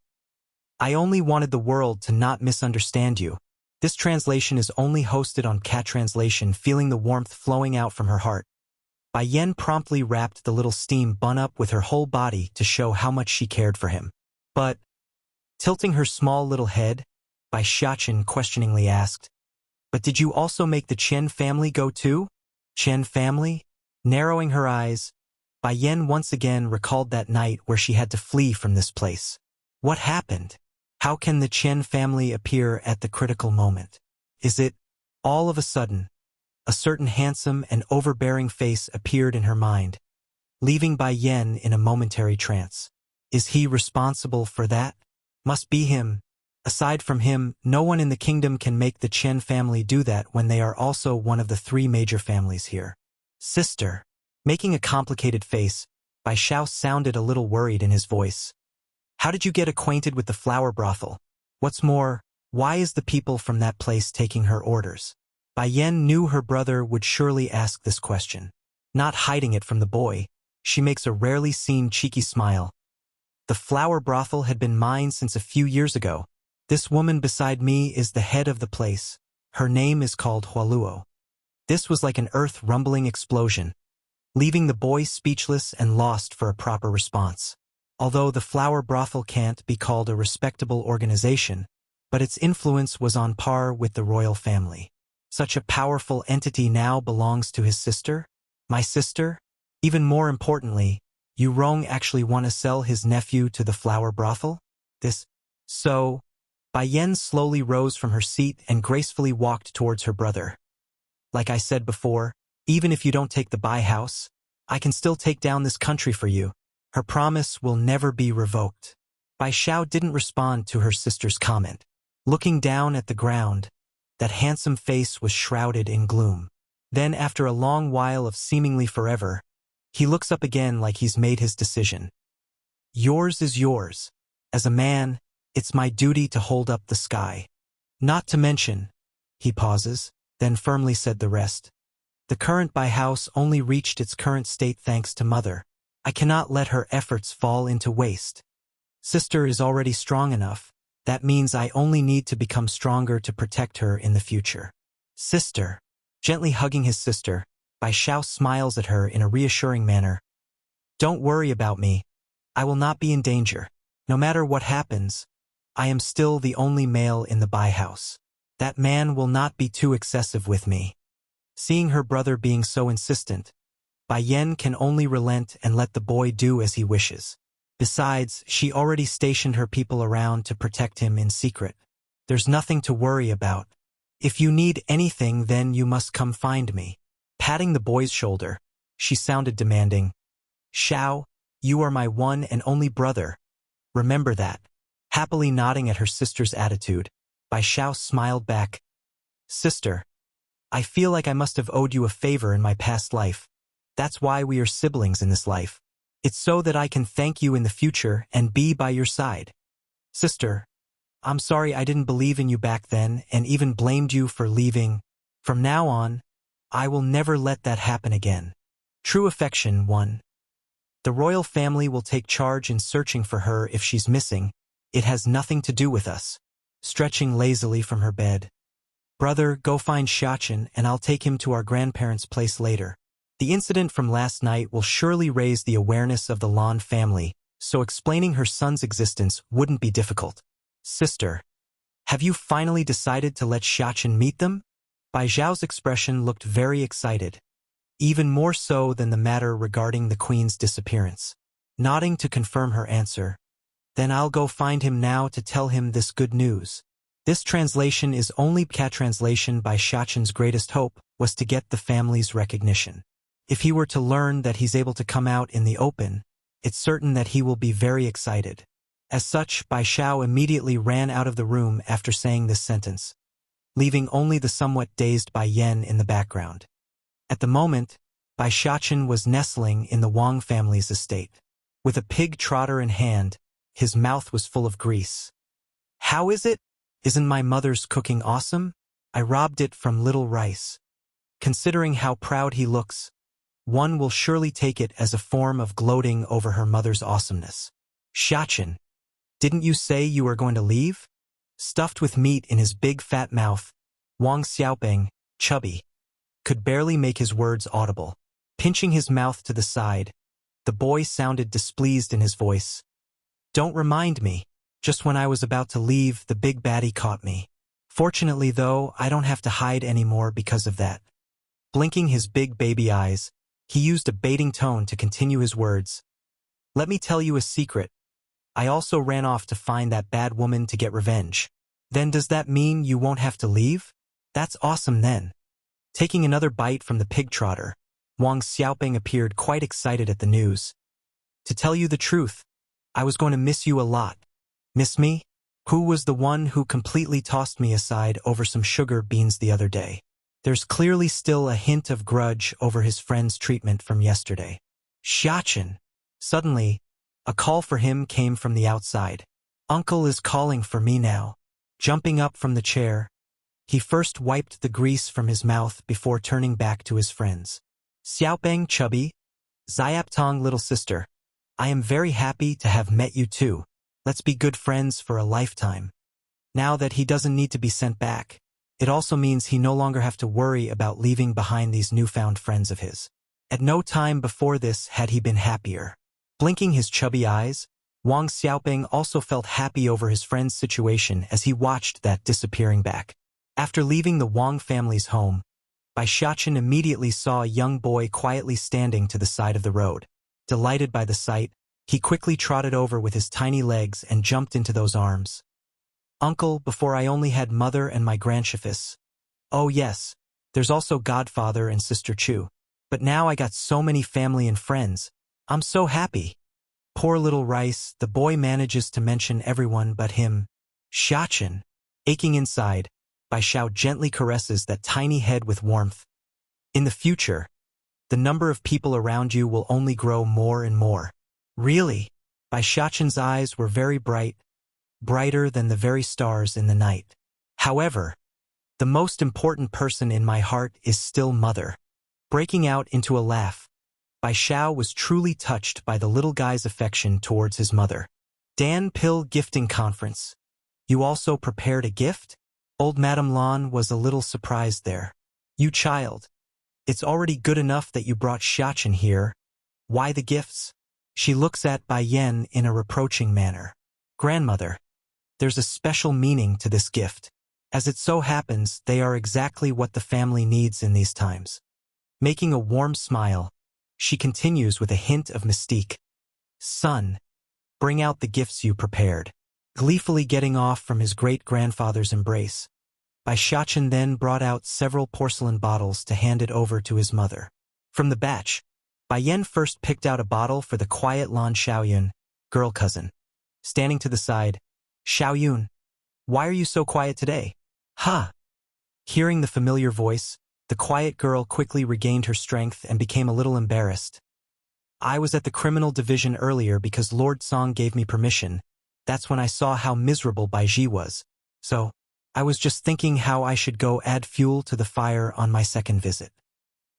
"I only wanted the world to not misunderstand you." This translation is only hosted on Cat Translation, feeling the warmth flowing out from her heart. Bai Yen promptly wrapped the little steam bun up with her whole body to show how much she cared for him. "But," tilting her small little head, Bai Shachin questioningly asked, "But did you also make the Chen family go too?" "Chen family?" Narrowing her eyes, Bai Yen once again recalled that night where she had to flee from this place. What happened? How can the Chen family appear at the critical moment? Is it, all of a sudden, a certain handsome and overbearing face appeared in her mind, leaving Bai Yen in a momentary trance. Is he responsible for that? Must be him. Aside from him, no one in the kingdom can make the Chen family do that when they are also one of the 3 major families here. "Sister." Making a complicated face, Bai Xiao sounded a little worried in his voice. "How did you get acquainted with the flower brothel? What's more, why is the people from that place taking her orders?" Bai Yen knew her brother would surely ask this question. Not hiding it from the boy, she makes a rarely seen cheeky smile. "The flower brothel had been mine since a few years ago. This woman beside me is the head of the place. Her name is called Hualuo." This was like an earth-rumbling explosion, leaving the boy speechless and lost for a proper response. Although the flower brothel can't be called a respectable organization, but its influence was on par with the royal family. Such a powerful entity now belongs to his sister? My sister? Even more importantly, Yurong actually want to sell his nephew to the flower brothel? So, Bai Yen slowly rose from her seat and gracefully walked towards her brother. "Like I said before, even if you don't take the Bai house, I can still take down this country for you. Her promise will never be revoked." Bai Xiao didn't respond to her sister's comment. Looking down at the ground, that handsome face was shrouded in gloom. Then, after a long while of seemingly forever, he looks up again like he's made his decision. "Yours is yours. As a man, It's my duty to hold up the sky. Not to mention, he pauses, then firmly said the rest. The current Bai house only reached its current state thanks to mother. I cannot let her efforts fall into waste. Sister is already strong enough. That means I only need to become stronger to protect her in the future. Sister. Gently hugging his sister, Bai Xiao smiles at her in a reassuring manner. Don't worry about me. I will not be in danger. No matter what happens, I am still the only male in the Bai house. That man will not be too excessive with me. Seeing her brother being so insistent, Bai Yan can only relent and let the boy do as he wishes. Besides, she already stationed her people around to protect him in secret. There's nothing to worry about. If you need anything, then you must come find me. Patting the boy's shoulder, she sounded demanding. Xiao, you are my one and only brother. Remember that. Happily nodding at her sister's attitude, Bai Xiao smiled back. Sister, I feel like I must have owed you a favor in my past life. That's why we are siblings in this life. It's so that I can thank you in the future and be by your side. Sister, I'm sorry I didn't believe in you back then and even blamed you for leaving. From now on, I will never let that happen again. True affection 1. The royal family will take charge in searching for her if she's missing. It has nothing to do with us. Stretching lazily from her bed. Brother, go find Xiachen and I'll take him to our grandparents' place later. The incident from last night will surely raise the awareness of the Lan family, so explaining her son's existence wouldn't be difficult. Sister, have you finally decided to let Xiachen meet them? Bai Zhao's expression looked very excited, even more so than the matter regarding the queen's disappearance. Nodding to confirm her answer, then I'll go find him now to tell him this good news. This translation is only translation by Xiachen's greatest hope was to get the family's recognition. If he were to learn that he's able to come out in the open, it's certain that he will be very excited. As such, Bai Xiao immediately ran out of the room after saying this sentence, leaving only the somewhat dazed Bai Yan in the background. At the moment, Bai Xiachen was nestling in the Wang family's estate. With a pig trotter in hand, his mouth was full of grease. How is it? Isn't my mother's cooking awesome? I robbed it from little rice. Considering how proud he looks, one will surely take it as a form of gloating over her mother's awesomeness. Xiachen, didn't you say you were going to leave? Stuffed with meat in his big fat mouth, Wang Xiaoping, chubby, could barely make his words audible. Pinching his mouth to the side, the boy sounded displeased in his voice. Don't remind me. Just when I was about to leave, the big baddie caught me. Fortunately, though, I don't have to hide anymore because of that. Blinking his big baby eyes, he used a baiting tone to continue his words. Let me tell you a secret. I also ran off to find that bad woman to get revenge. Then does that mean you won't have to leave? That's awesome then. Taking another bite from the pig trotter, Wang Xiaoping appeared quite excited at the news. To tell you the truth, I was going to miss you a lot. Miss me? Who was the one who completely tossed me aside over some sugar beans the other day? There's clearly still a hint of grudge over his friend's treatment from yesterday. Xiachen. Suddenly, a call for him came from the outside. Uncle is calling for me now. Jumping up from the chair, he first wiped the grease from his mouth before turning back to his friends. Xiaopeng chubby, Xiaptong little sister, I am very happy to have met you too. Let's be good friends for a lifetime. Now that he doesn't need to be sent back, it also means he no longer have to worry about leaving behind these newfound friends of his. At no time before this had he been happier. Blinking his chubby eyes, Wang Xiaoping also felt happy over his friend's situation as he watched that disappearing back. After leaving the Wang family's home, Bai Xiachen immediately saw a young boy quietly standing to the side of the road. Delighted by the sight, he quickly trotted over with his tiny legs and jumped into those arms. Uncle, before I only had mother and my grandchiefess. Oh yes, there's also godfather and sister Chu. But now I got so many family and friends. I'm so happy. Poor little Rice, the boy manages to mention everyone but him. Xiachen. Aching inside, Bai Xiao gently caresses that tiny head with warmth. In the future, the number of people around you will only grow more and more. Really? Bai Xiachen's eyes were very bright, brighter than the very stars in the night. However, the most important person in my heart is still Mother. Breaking out into a laugh, Bai Xiao was truly touched by the little guy's affection towards his mother. Dan Pill Gifting Conference. You also prepared a gift? Old Madame Lan was a little surprised there. You child. It's already good enough that you brought Xiachen here. Why the gifts? She looks at Bai Yan in a reproaching manner. Grandmother, there's a special meaning to this gift. As it so happens, they are exactly what the family needs in these times. Making a warm smile, she continues with a hint of mystique. Son, bring out the gifts you prepared. Gleefully getting off from his great-grandfather's embrace, Bai Xiachen then brought out several porcelain bottles to hand it over to his mother. From the batch, Bai Yan first picked out a bottle for the quiet Lan Xiaoyun, girl cousin. Standing to the side, Xiaoyun, why are you so quiet today? Ha! Hearing the familiar voice, the quiet girl quickly regained her strength and became a little embarrassed. I was at the criminal division earlier because Lord Song gave me permission. That's when I saw how miserable Bai Ji was. So, I was just thinking how I should go add fuel to the fire on my second visit.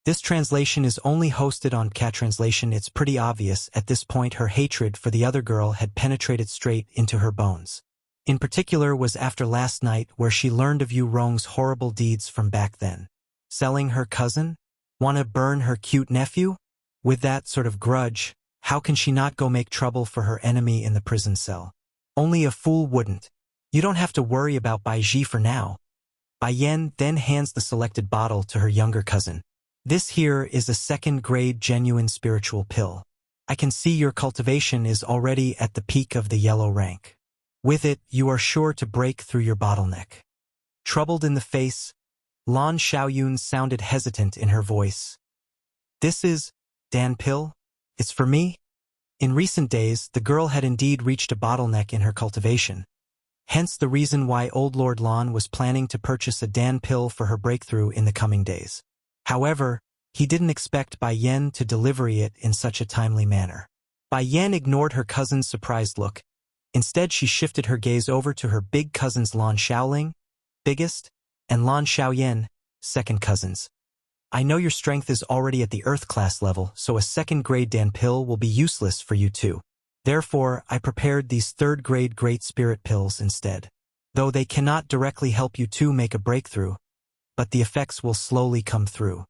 This translation is only hosted on Cat Translation. It's pretty obvious at this point her hatred for the other girl had penetrated straight into her bones. In particular was after last night where she learned of Yu Rong's horrible deeds from back then. Selling her cousin? Wanna burn her cute nephew? With that sort of grudge, how can she not go make trouble for her enemy in the prison cell? Only a fool wouldn't. You don't have to worry about Bai Ji for now. Bai Yan then hands the selected bottle to her younger cousin. This here is a second-grade genuine spiritual pill. I can see your cultivation is already at the peak of the yellow rank. With it, you are sure to break through your bottleneck. Troubled in the face, Lan Xiaoyun sounded hesitant in her voice. This is Dan Pill? It's for me? In recent days, the girl had indeed reached a bottleneck in her cultivation. Hence the reason why old Lord Lan was planning to purchase a Dan Pill for her breakthrough in the coming days. However, he didn't expect Bai Yan to deliver it in such a timely manner. Bai Yan ignored her cousin's surprised look. Instead, she shifted her gaze over to her big cousins Lan Xiaoling, biggest, and Lan Xiaoyan, second cousins. I know your strength is already at the Earth class level, so a second-grade Dan Pill will be useless for you too. Therefore, I prepared these third-grade Great Spirit Pills instead. Though they cannot directly help you two make a breakthrough, but the effects will slowly come through.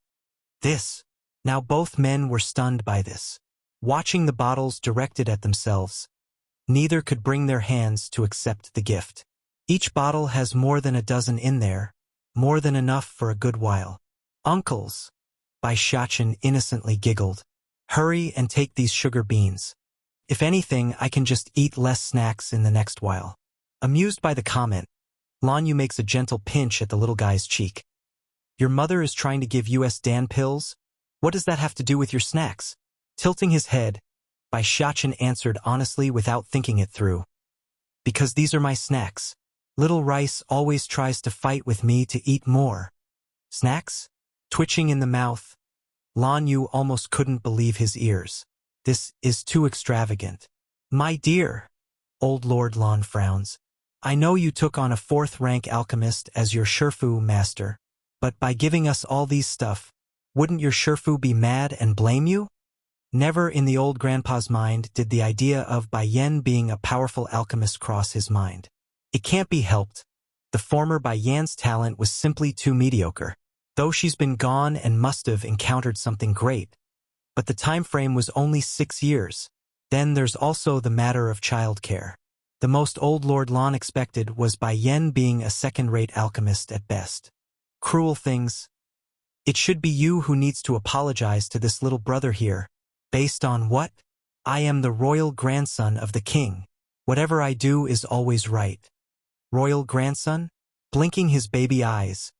This. Now both men were stunned by this. Watching the bottles directed at themselves, neither could bring their hands to accept the gift. Each bottle has more than a dozen in there, more than enough for a good while. Uncles, Bai Xiachen innocently giggled. Hurry and take these sugar beans. If anything, I can just eat less snacks in the next while. Amused by the comment, Lan Yu makes a gentle pinch at the little guy's cheek. Your mother is trying to give US Dan pills? What does that have to do with your snacks? Tilting his head, Bai Xiachen answered honestly without thinking it through. Because these are my snacks. Little Rice always tries to fight with me to eat more. Snacks? Twitching in the mouth, Lan Yu almost couldn't believe his ears. This is too extravagant. My dear, old Lord Lan frowns. I know you took on a fourth-rank alchemist as your Shifu master, but by giving us all these stuff, wouldn't your Shifu be mad and blame you? Never in the old grandpa's mind did the idea of Bai Yan being a powerful alchemist cross his mind. It can't be helped. The former Bai Yan's talent was simply too mediocre. Though she's been gone and must have encountered something great. But the time frame was only 6 years. Then there's also the matter of childcare. The most old Lord Lan expected was Bai Yan being a second-rate alchemist at best. Cruel things. It should be you who needs to apologize to this little brother here. Based on what? I am the royal grandson of the king. Whatever I do is always right. Royal grandson? Blinking his baby eyes.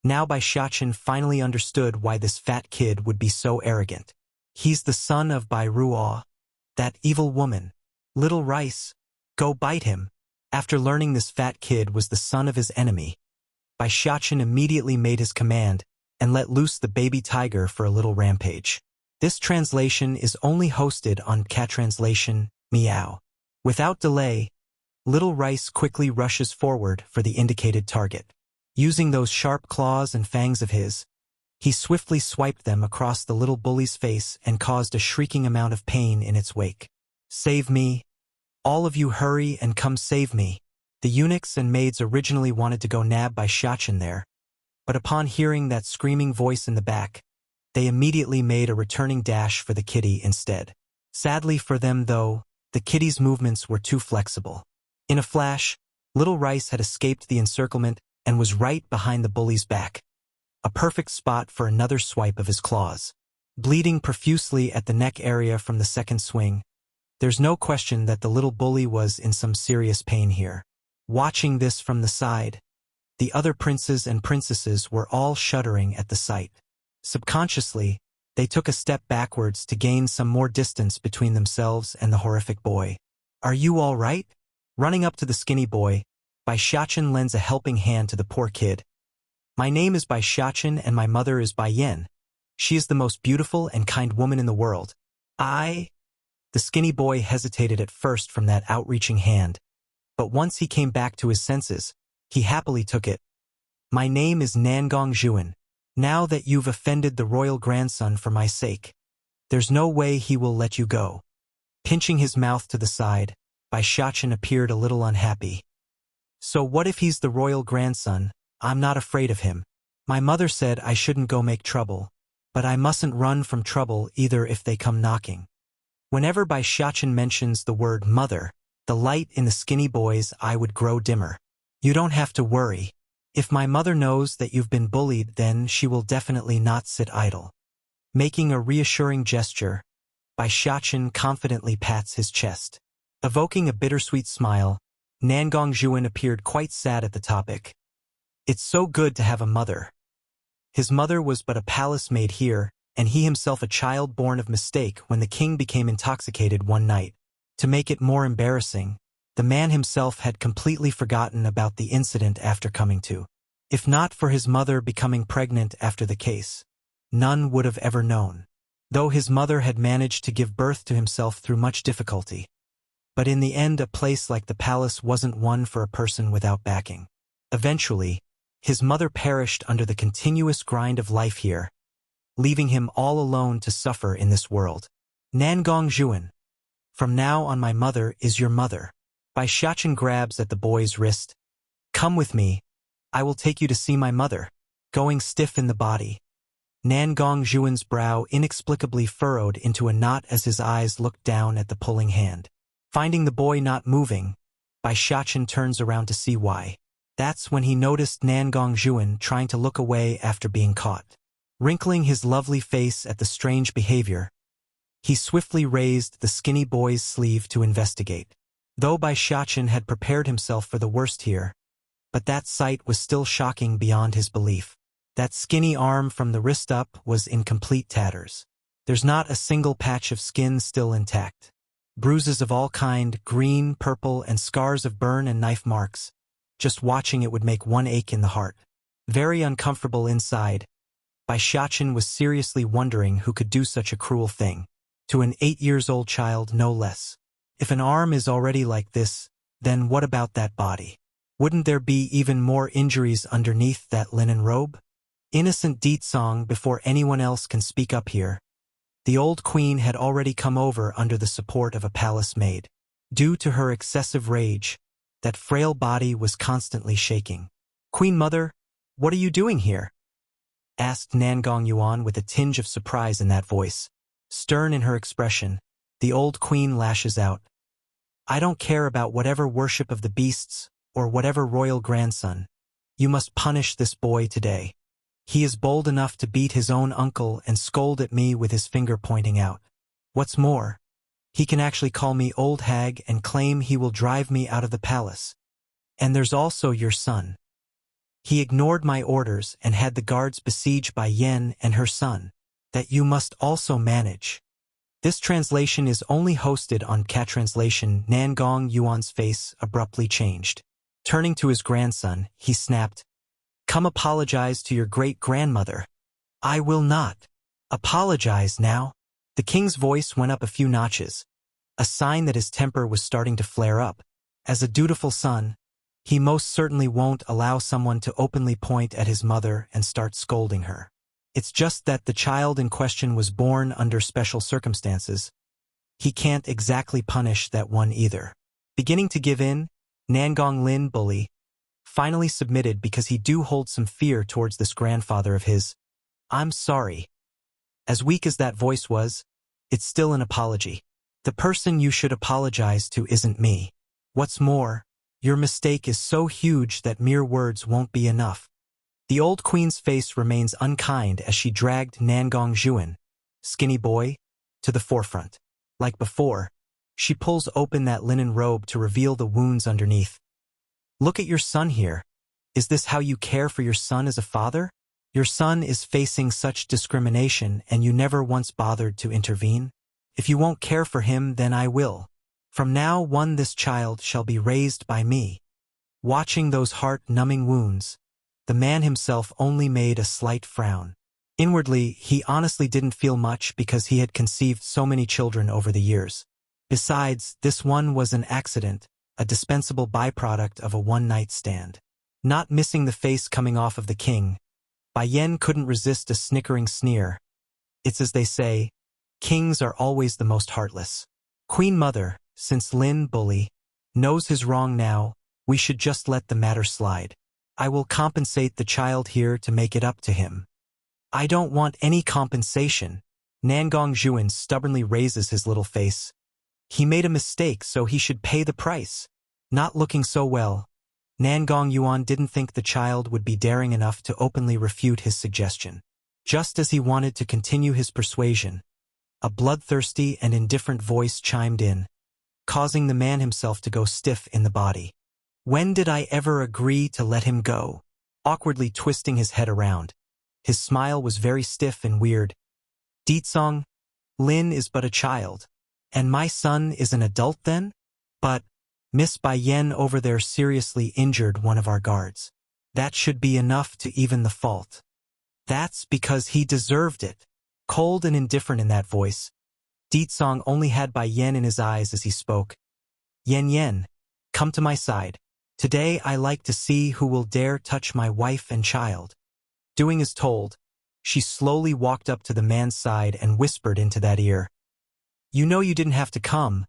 Now Bai Xiachen finally understood why this fat kid would be so arrogant. He's the son of Bai Ruo, that evil woman. Little Rice, go bite him. After learning this fat kid was the son of his enemy, Bai Xiachen immediately made his command and let loose the baby tiger for a little rampage. This translation is only hosted on Cat Translation, Meow. Without delay, Little Rice quickly rushes forward for the indicated target. Using those sharp claws and fangs of his, he swiftly swiped them across the little bully's face and caused a shrieking amount of pain in its wake. "Save me! All of you hurry and come save me!" The eunuchs and maids originally wanted to go nab by Shachin there, but upon hearing that screaming voice in the back, they immediately made a returning dash for the kitty instead. Sadly for them, though, the kitty's movements were too flexible. In a flash, Little Rice had escaped the encirclement and was right behind the bully's back, a perfect spot for another swipe of his claws. Bleeding profusely at the neck area from the second swing, there's no question that the little bully was in some serious pain here. Watching this from the side, the other princes and princesses were all shuddering at the sight. Subconsciously, they took a step backwards to gain some more distance between themselves and the horrific boy. "Are you all right?" Running up to the skinny boy, Bai Shachin lends a helping hand to the poor kid. "My name is Bai Shachin and my mother is Bai Yen. She is the most beautiful and kind woman in the world. The skinny boy hesitated at first from that outreaching hand, but once he came back to his senses, he happily took it. "My name is Nangong Zhuan. Now that you've offended the royal grandson for my sake, there's no way he will let you go." Pinching his mouth to the side, Bai Shachin appeared a little unhappy. "So what if he's the royal grandson? I'm not afraid of him. My mother said I shouldn't go make trouble, but I mustn't run from trouble either if they come knocking." Whenever Bai Shachin mentions the word mother, the light in the skinny boy's eye would grow dimmer. "You don't have to worry. If my mother knows that you've been bullied, then she will definitely not sit idle." Making a reassuring gesture, Bai Shachin confidently pats his chest. Evoking a bittersweet smile, Nangong Zhuan appeared quite sad at the topic. "It's so good to have a mother." His mother was but a palace maid here, and he himself a child born of mistake when the king became intoxicated one night. To make it more embarrassing, the man himself had completely forgotten about the incident after coming to. If not for his mother becoming pregnant after the case, none would have ever known. Though his mother had managed to give birth to himself through much difficulty. But in the end, a place like the palace wasn't one for a person without backing. Eventually, his mother perished under the continuous grind of life here, leaving him all alone to suffer in this world. "Nangong Zhuan, from now on my mother is your mother." Bai Shachin grabs at the boy's wrist. "Come with me. I will take you to see my mother." Going stiff in the body, Nangong Zhuan's brow inexplicably furrowed into a knot as his eyes looked down at the pulling hand. Finding the boy not moving, Bai Shachin turns around to see why. That's when he noticed Nangong Zhuan trying to look away after being caught. Wrinkling his lovely face at the strange behavior, he swiftly raised the skinny boy's sleeve to investigate. Though Bai Shachin had prepared himself for the worst here, but that sight was still shocking beyond his belief. That skinny arm from the wrist up was in complete tatters. There's not a single patch of skin still intact. Bruises of all kind, green, purple, and scars of burn and knife marks. Just watching it would make one ache in the heart. Very uncomfortable inside, Bai Shachin was seriously wondering who could do such a cruel thing. To an 8-year-old child, no less. If an arm is already like this, then what about that body? Wouldn't there be even more injuries underneath that linen robe? Innocent Deet Song, before anyone else can speak up here. The old queen had already come over under the support of a palace maid. Due to her excessive rage, that frail body was constantly shaking. "Queen Mother, what are you doing here?" asked Nangong Yuan with a tinge of surprise in that voice. Stern in her expression, the old queen lashes out. "I don't care about whatever worship of the beasts or whatever royal grandson. You must punish this boy today. He is bold enough to beat his own uncle and scold at me with his finger pointing out. What's more, he can actually call me old hag and claim he will drive me out of the palace. And there's also your son. He ignored my orders and had the guards besieged by Yen and her son, that you must also manage." This translation is only hosted on Cat Translation. Nangong Yuan's face abruptly changed. Turning to his grandson, he snapped, "Come apologize to your great-grandmother." "I will not. Apologize now." The king's voice went up a few notches, a sign that his temper was starting to flare up. As a dutiful son, he most certainly won't allow someone to openly point at his mother and start scolding her. It's just that the child in question was born under special circumstances. He can't exactly punish that one either. Beginning to give in, Nangong Lin bully finally submitted because he do hold some fear towards this grandfather of his. I'm sorry. As weak as that voice was, it's still an apology. The person you should apologize to isn't me. What's more, your mistake is so huge that mere words won't be enough. The old queen's face remains unkind as she dragged Nangong Juan, skinny boy, to the forefront. Like before, she pulls open that linen robe to reveal the wounds underneath. Look at your son here. Is this how you care for your son as a father? Your son is facing such discrimination and you never once bothered to intervene? If you won't care for him, then I will. From now on this child shall be raised by me. Watching those heart-numbing wounds, the man himself only made a slight frown. Inwardly, he honestly didn't feel much because he had conceived so many children over the years. Besides, this one was an accident, a dispensable byproduct of a one-night stand. Not missing the face coming off of the king, Bai Yen couldn't resist a snickering sneer. It's as they say, kings are always the most heartless. Queen Mother, since Lin bully knows his wrong now, we should just let the matter slide. I will compensate the child here to make it up to him. I don't want any compensation. Nangong Juan stubbornly raises his little face. He made a mistake, so he should pay the price. Not looking so well, Nangong Yuan didn't think the child would be daring enough to openly refute his suggestion. Just as he wanted to continue his persuasion, a bloodthirsty and indifferent voice chimed in, causing the man himself to go stiff in the body. When did I ever agree to let him go? Awkwardly twisting his head around. His smile was very stiff and weird. Ditsong, Lin is but a child. And my son is an adult then? But Miss Bai Yen over there seriously injured one of our guards. That should be enough to even the fault. That's because he deserved it. Cold and indifferent in that voice, Ditsong only had Bai Yen in his eyes as he spoke. Yen, come to my side. Today I like to see who will dare touch my wife and child. Doing as told, she slowly walked up to the man's side and whispered into that ear. You know you didn't have to come.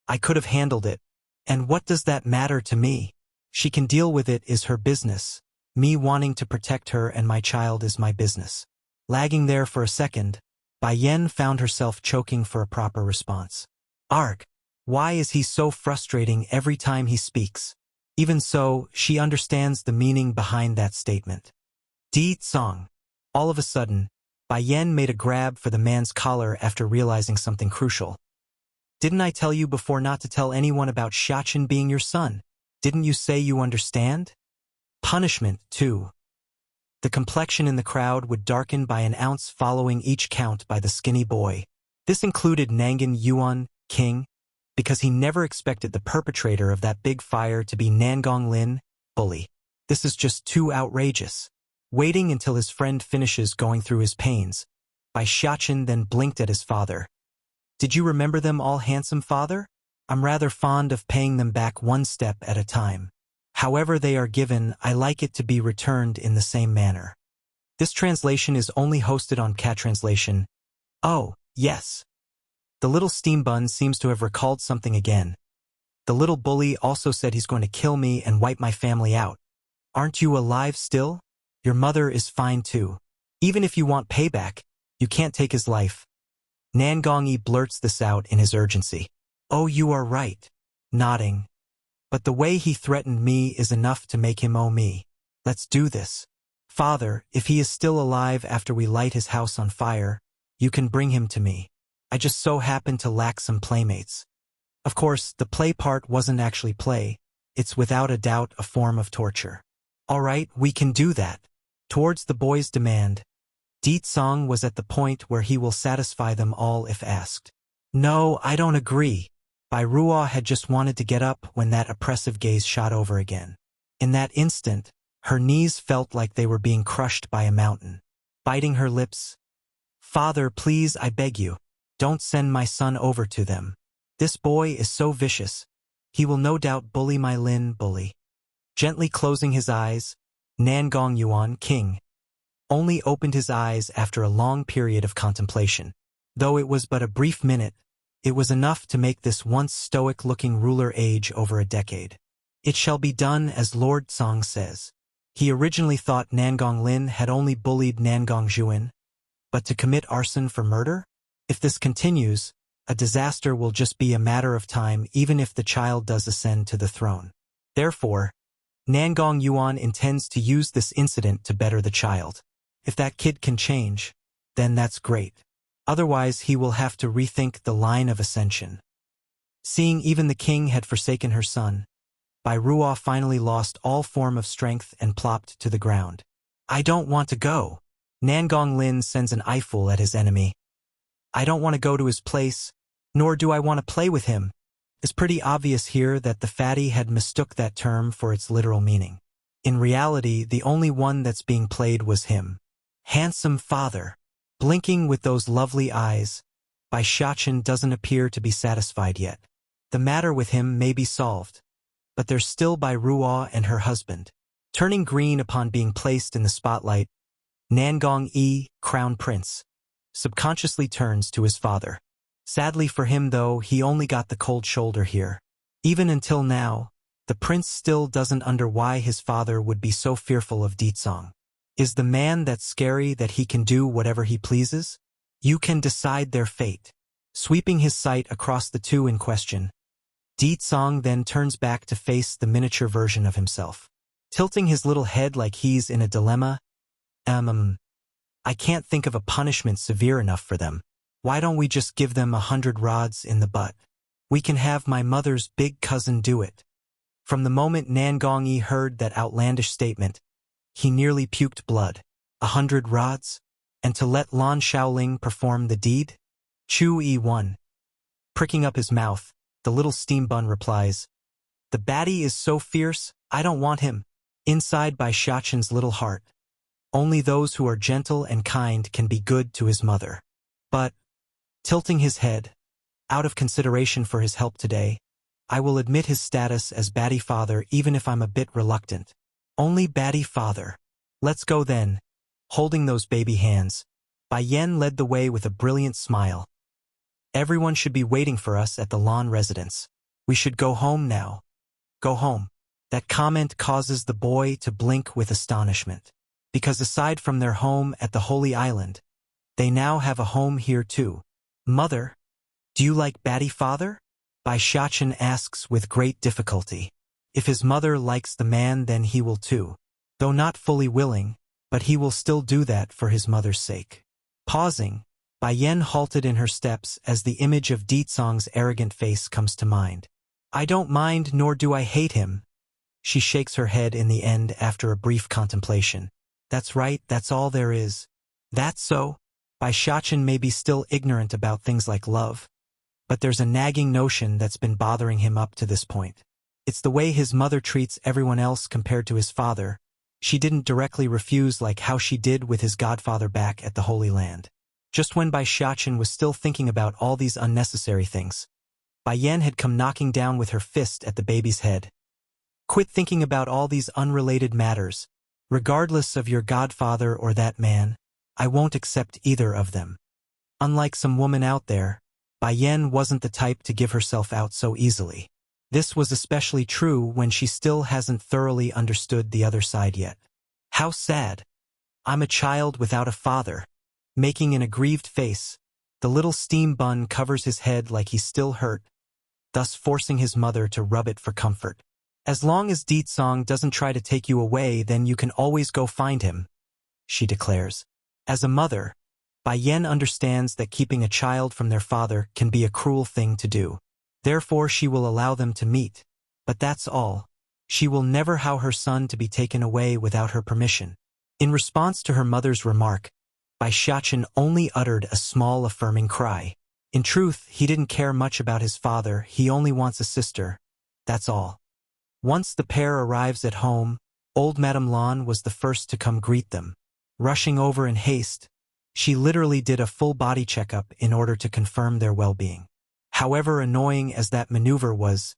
I could have handled it. And what does that matter to me? She can deal with it is her business. Me wanting to protect her and my child is my business. Lagging there for a second, Bai Yen found herself choking for a proper response. Arg! Why is he so frustrating every time he speaks? Even so, she understands the meaning behind that statement. Ditsong. All of a sudden, Bai Yen made a grab for the man's collar after realizing something crucial. Didn't I tell you before not to tell anyone about Xiaqin being your son? Didn't you say you understand? Punishment, too. The complexion in the crowd would darken by an ounce following each count by the skinny boy. This included Nangong Yuan, king, because he never expected the perpetrator of that big fire to be Nangong Lin, bully. This is just too outrageous. Waiting until his friend finishes going through his pains, Bai Xiaqin then blinked at his father. Did you remember them all, handsome father? I'm rather fond of paying them back one step at a time. However they are given, I like it to be returned in the same manner. This translation is only hosted on Cat Translation. Oh, yes. The little steam bun seems to have recalled something again. The little bully also said he's going to kill me and wipe my family out. Aren't you alive still? Your mother is fine too. Even if you want payback, you can't take his life. Nangong blurts this out in his urgency. Oh, you are right. Nodding. But the way he threatened me is enough to make him owe me. Let's do this. Father, if he is still alive after we light his house on fire, you can bring him to me. I just so happen to lack some playmates. Of course, the play part wasn't actually play. It's without a doubt a form of torture. All right, we can do that. Towards the boy's demand, Ditsong was at the point where he will satisfy them all if asked. No, I don't agree. Bai Ruo had just wanted to get up when that oppressive gaze shot over again. In that instant, her knees felt like they were being crushed by a mountain. Biting her lips, Father, please, I beg you, don't send my son over to them. This boy is so vicious. He will no doubt bully my Lin bully. Gently closing his eyes, Nangong Yuan, king, only opened his eyes after a long period of contemplation. Though it was but a brief minute, it was enough to make this once stoic-looking ruler age over a decade. It shall be done as Lord Song says. He originally thought Nangong Lin had only bullied Nangong Juan, but to commit arson for murder? If this continues, a disaster will just be a matter of time even if the child does ascend to the throne. Therefore, Nangong Yuan intends to use this incident to better the child. If that kid can change, then that's great. Otherwise, he will have to rethink the line of ascension. Seeing even the king had forsaken her son, Bai Ruo finally lost all form of strength and plopped to the ground. I don't want to go. Nangong Lin sends an eyeful at his enemy. I don't want to go to his place, nor do I want to play with him. It's pretty obvious here that the fatty had mistook that term for its literal meaning. In reality, the only one that's being played was him. Handsome father. Blinking with those lovely eyes, Bai Shachen doesn't appear to be satisfied yet. The matter with him may be solved, but there's still Bai Ruo and her husband. Turning green upon being placed in the spotlight, Nangong Yi, crown prince, subconsciously turns to his father. Sadly for him though, he only got the cold shoulder here. Even until now, the prince still doesn't under why his father would be so fearful of Ditsong. Is the man that scary that he can do whatever he pleases? You can decide their fate. Sweeping his sight across the two in question, Ditsong then turns back to face the miniature version of himself. Tilting his little head like he's in a dilemma, I can't think of a punishment severe enough for them. Why don't we just give them 100 rods in the butt? We can have my mother's big cousin do it. From the moment Nangong Yi heard that outlandish statement, he nearly puked blood. 100 rods? And to let Lan Shaoling perform the deed? Chu Yi won. Pricking up his mouth, the little steam bun replies, the baddie is so fierce, I don't want him. Inside Bai Shachen's little heart, only those who are gentle and kind can be good to his mother. But, tilting his head, out of consideration for his help today, I will admit his status as baddie father even if I'm a bit reluctant. Only baddie father. Let's go then. Holding those baby hands, Bai Yen led the way with a brilliant smile. Everyone should be waiting for us at the Lan residence. We should go home now. Go home. That comment causes the boy to blink with astonishment. Because aside from their home at the Holy Island, they now have a home here too. Mother, do you like baddie father? Bai Shachen asks with great difficulty. If his mother likes the man, then he will too. Though not fully willing, but he will still do that for his mother's sake. Pausing, Bai Yen halted in her steps as the image of Ditsong's arrogant face comes to mind. I don't mind nor do I hate him. She shakes her head in the end after a brief contemplation. That's right, that's all there is. That's so. Bai Shachen may be still ignorant about things like love, but there's a nagging notion that's been bothering him up to this point. It's the way his mother treats everyone else compared to his father. She didn't directly refuse like how she did with his godfather back at the Holy Land. Just when Bai Shachen was still thinking about all these unnecessary things, Bai Yen had come knocking down with her fist at the baby's head. Quit thinking about all these unrelated matters. Regardless of your godfather or that man, I won't accept either of them. Unlike some woman out there, Bai Yen wasn't the type to give herself out so easily. This was especially true when she still hasn't thoroughly understood the other side yet. How sad. I'm a child without a father. Making an aggrieved face, the little steam bun covers his head like he's still hurt, thus forcing his mother to rub it for comfort. As long as Ditsong doesn't try to take you away, then you can always go find him, she declares. As a mother, Bai Yen understands that keeping a child from their father can be a cruel thing to do. Therefore she will allow them to meet. But that's all. She will never allow her son to be taken away without her permission. In response to her mother's remark, Bai Shachen only uttered a small affirming cry. In truth, he didn't care much about his father, he only wants a sister. That's all. Once the pair arrives at home, old Madame Lan was the first to come greet them. Rushing over in haste, she literally did a full body checkup in order to confirm their well-being. However annoying as that maneuver was,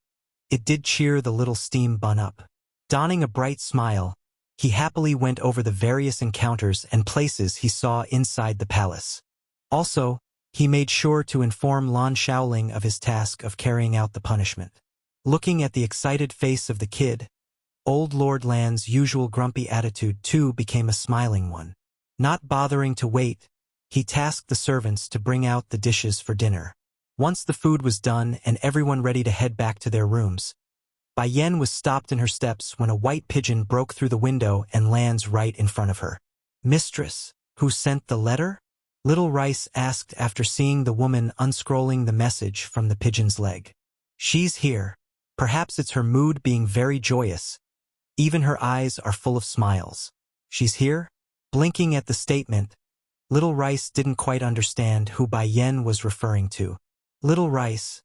it did cheer the little steam bun up. Donning a bright smile, he happily went over the various encounters and places he saw inside the palace. Also, he made sure to inform Lan Shaoling of his task of carrying out the punishment. Looking at the excited face of the kid, old Lord Lan's usual grumpy attitude too became a smiling one. Not bothering to wait, he tasked the servants to bring out the dishes for dinner. Once the food was done and everyone ready to head back to their rooms, Bai Yen was stopped in her steps when a white pigeon broke through the window and lands right in front of her. "Mistress, who sent the letter?" Little Rice asked after seeing the woman unscrolling the message from the pigeon's leg. "She's here." Perhaps it's her mood being very joyous. Even her eyes are full of smiles. "She's here?" Blinking at the statement, Little Rice didn't quite understand who Bai Yen was referring to. "Little Rice,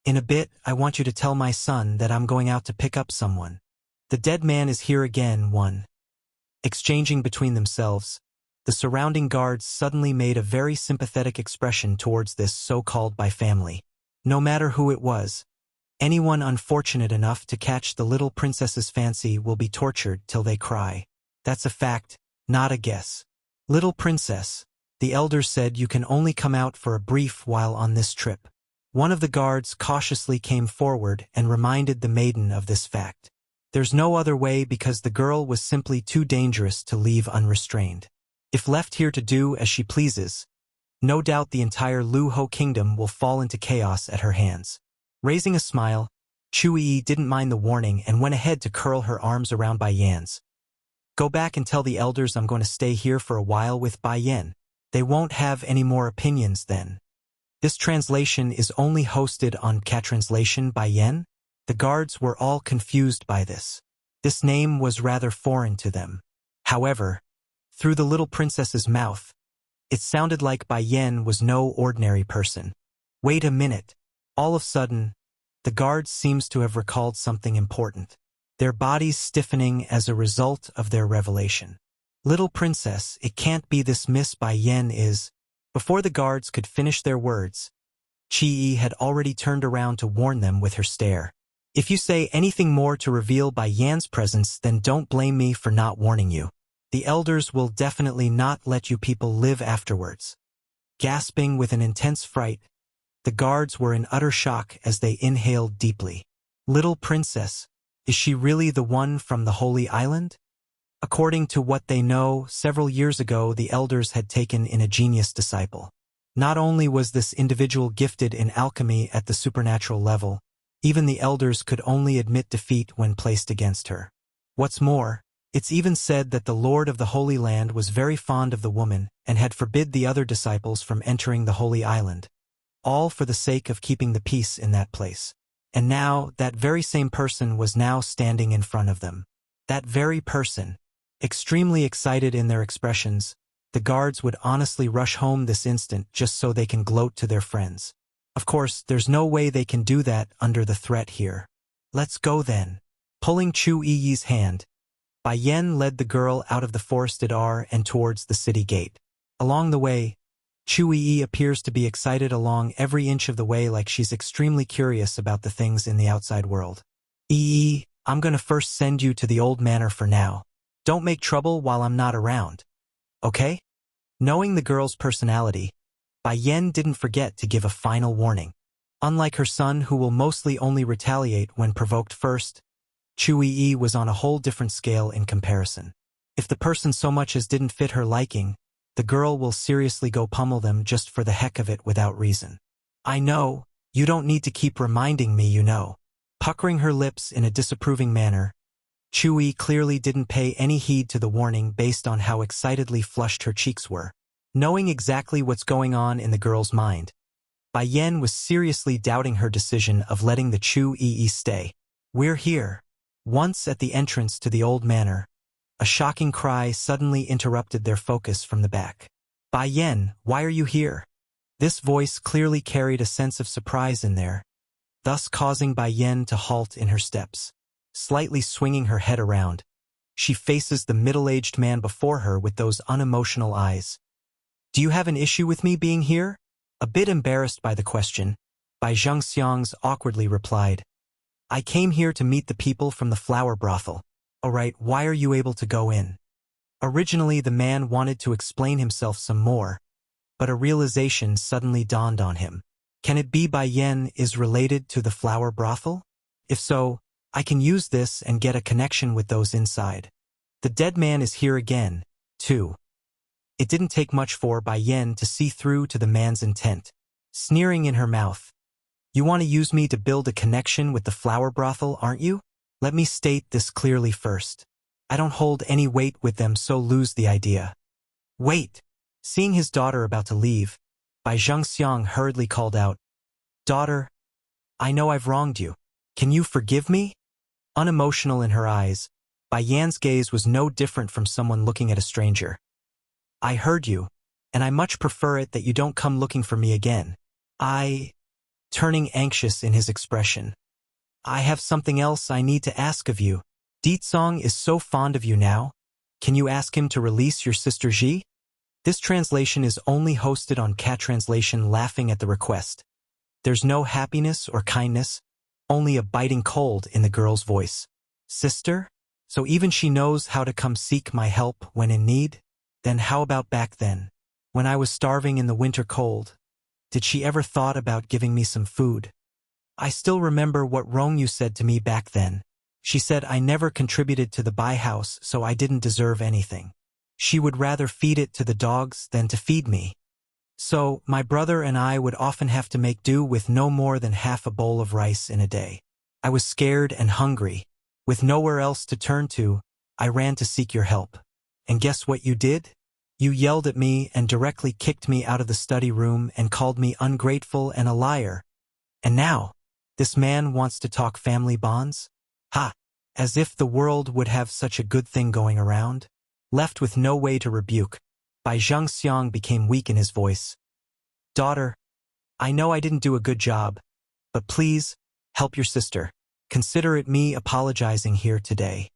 in a bit I want you to tell my son that I'm going out to pick up someone. The dead man is here again." One. Exchanging between themselves, the surrounding guards suddenly made a very sympathetic expression towards this so-called Bai family. No matter who it was, anyone unfortunate enough to catch the little princess's fancy will be tortured till they cry. That's a fact, not a guess. "Little princess, the elders said you can only come out for a brief while on this trip." One of the guards cautiously came forward and reminded the maiden of this fact. There's no other way because the girl was simply too dangerous to leave unrestrained. If left here to do as she pleases, no doubt the entire Lu Ho kingdom will fall into chaos at her hands. Raising a smile, Chui didn't mind the warning and went ahead to curl her arms around Bai Yan's. "Go back and tell the elders I'm going to stay here for a while with Bai Yan. They won't have any more opinions then." This translation is only hosted on Catranslation by Yen. The guards were all confused by this. This name was rather foreign to them. However, through the little princess's mouth, it sounded like Bai Yen was no ordinary person. Wait a minute. All of a sudden, the guards seems to have recalled something important. Their bodies stiffening as a result of their revelation. "Little princess, it can't be this Miss Bai Yen is..." Before the guards could finish their words, Chi had already turned around to warn them with her stare. "If you say anything more to reveal Bai Yan's presence, then don't blame me for not warning you. The elders will definitely not let you people live afterwards." Gasping with an intense fright, the guards were in utter shock as they inhaled deeply. "Little princess, is she really the one from the Holy Island?" According to what they know, several years ago the elders had taken in a genius disciple. Not only was this individual gifted in alchemy at the supernatural level, even the elders could only admit defeat when placed against her. What's more, it's even said that the Lord of the Holy Land was very fond of the woman and had forbid the other disciples from entering the Holy Island, all for the sake of keeping the peace in that place. And now, that very same person was now standing in front of them. That very person. Extremely excited in their expressions, the guards would honestly rush home this instant just so they can gloat to their friends. Of course, there's no way they can do that under the threat here. "Let's go then." Pulling Chu Yi's hand, Bai Yen led the girl out of the forested R and towards the city gate. Along the way, Chu Yi appears to be excited along every inch of the way, like she's extremely curious about the things in the outside world. "Yi, I'm gonna first send you to the old manor for now. Don't make trouble while I'm not around. Okay?" Knowing the girl's personality, Bai Yen didn't forget to give a final warning. Unlike her son, who will mostly only retaliate when provoked first, Chu Yi was on a whole different scale in comparison. If the person so much as didn't fit her liking, the girl will seriously go pummel them just for the heck of it without reason. "I know, you don't need to keep reminding me, you know." Puckering her lips in a disapproving manner, Chui clearly didn't pay any heed to the warning based on how excitedly flushed her cheeks were. Knowing exactly what's going on in the girl's mind, Bai Yen was seriously doubting her decision of letting the Chu Yi stay. "We're here." Once at the entrance to the old manor, a shocking cry suddenly interrupted their focus from the back. "Bai Yen, why are you here?" This voice clearly carried a sense of surprise in there, thus causing Bai Yen to halt in her steps. Slightly swinging her head around, she faces the middle-aged man before her with those unemotional eyes. "Do you have an issue with me being here?" A bit embarrassed by the question, Bai Zhengxiang's awkwardly replied, I came here to meet the people from the flower brothel. Alright, why are you able to go in? Originally, the man wanted to explain himself some more, but a realization suddenly dawned on him. Can it be Bai Yen is related to the flower brothel? If so, I can use this and get a connection with those inside. The dead man is here again, too. It didn't take much for Bai Yen to see through to the man's intent. Sneering in her mouth. You want to use me to build a connection with the flower brothel, aren't you? Let me state this clearly first. I don't hold any weight with them, so lose the idea. Wait! Seeing his daughter about to leave, Bai Zhengxiang hurriedly called out, Daughter, I know I've wronged you. Can you forgive me? Unemotional in her eyes, Bai Yan's gaze was no different from someone looking at a stranger. I heard you, and I much prefer it that you don't come looking for me again. Turning anxious in his expression. I have something else I need to ask of you. Ditsong is so fond of you now. Can you ask him to release your sister Ji? This translation is only hosted on Cat Translation, laughing at the request. There's no happiness or kindness, only a biting cold in the girl's voice. Sister? So even she knows how to come seek my help when in need? Then how about back then, when I was starving in the winter cold? Did she ever thought about giving me some food? I still remember what Rong Yu said to me back then. She said I never contributed to the Bai house, so I didn't deserve anything. She would rather feed it to the dogs than to feed me. So, my brother and I would often have to make do with no more than half a bowl of rice in a day. I was scared and hungry. With nowhere else to turn to, I ran to seek your help. And guess what you did? You yelled at me and directly kicked me out of the study room and called me ungrateful and a liar. And now, this man wants to talk family bonds? Ha! As if the world would have such a good thing going around. Left with no way to rebuke, Bai Zhengxiang became weak in his voice. Daughter, I know I didn't do a good job, but please, help your sister. Consider it me apologizing here today.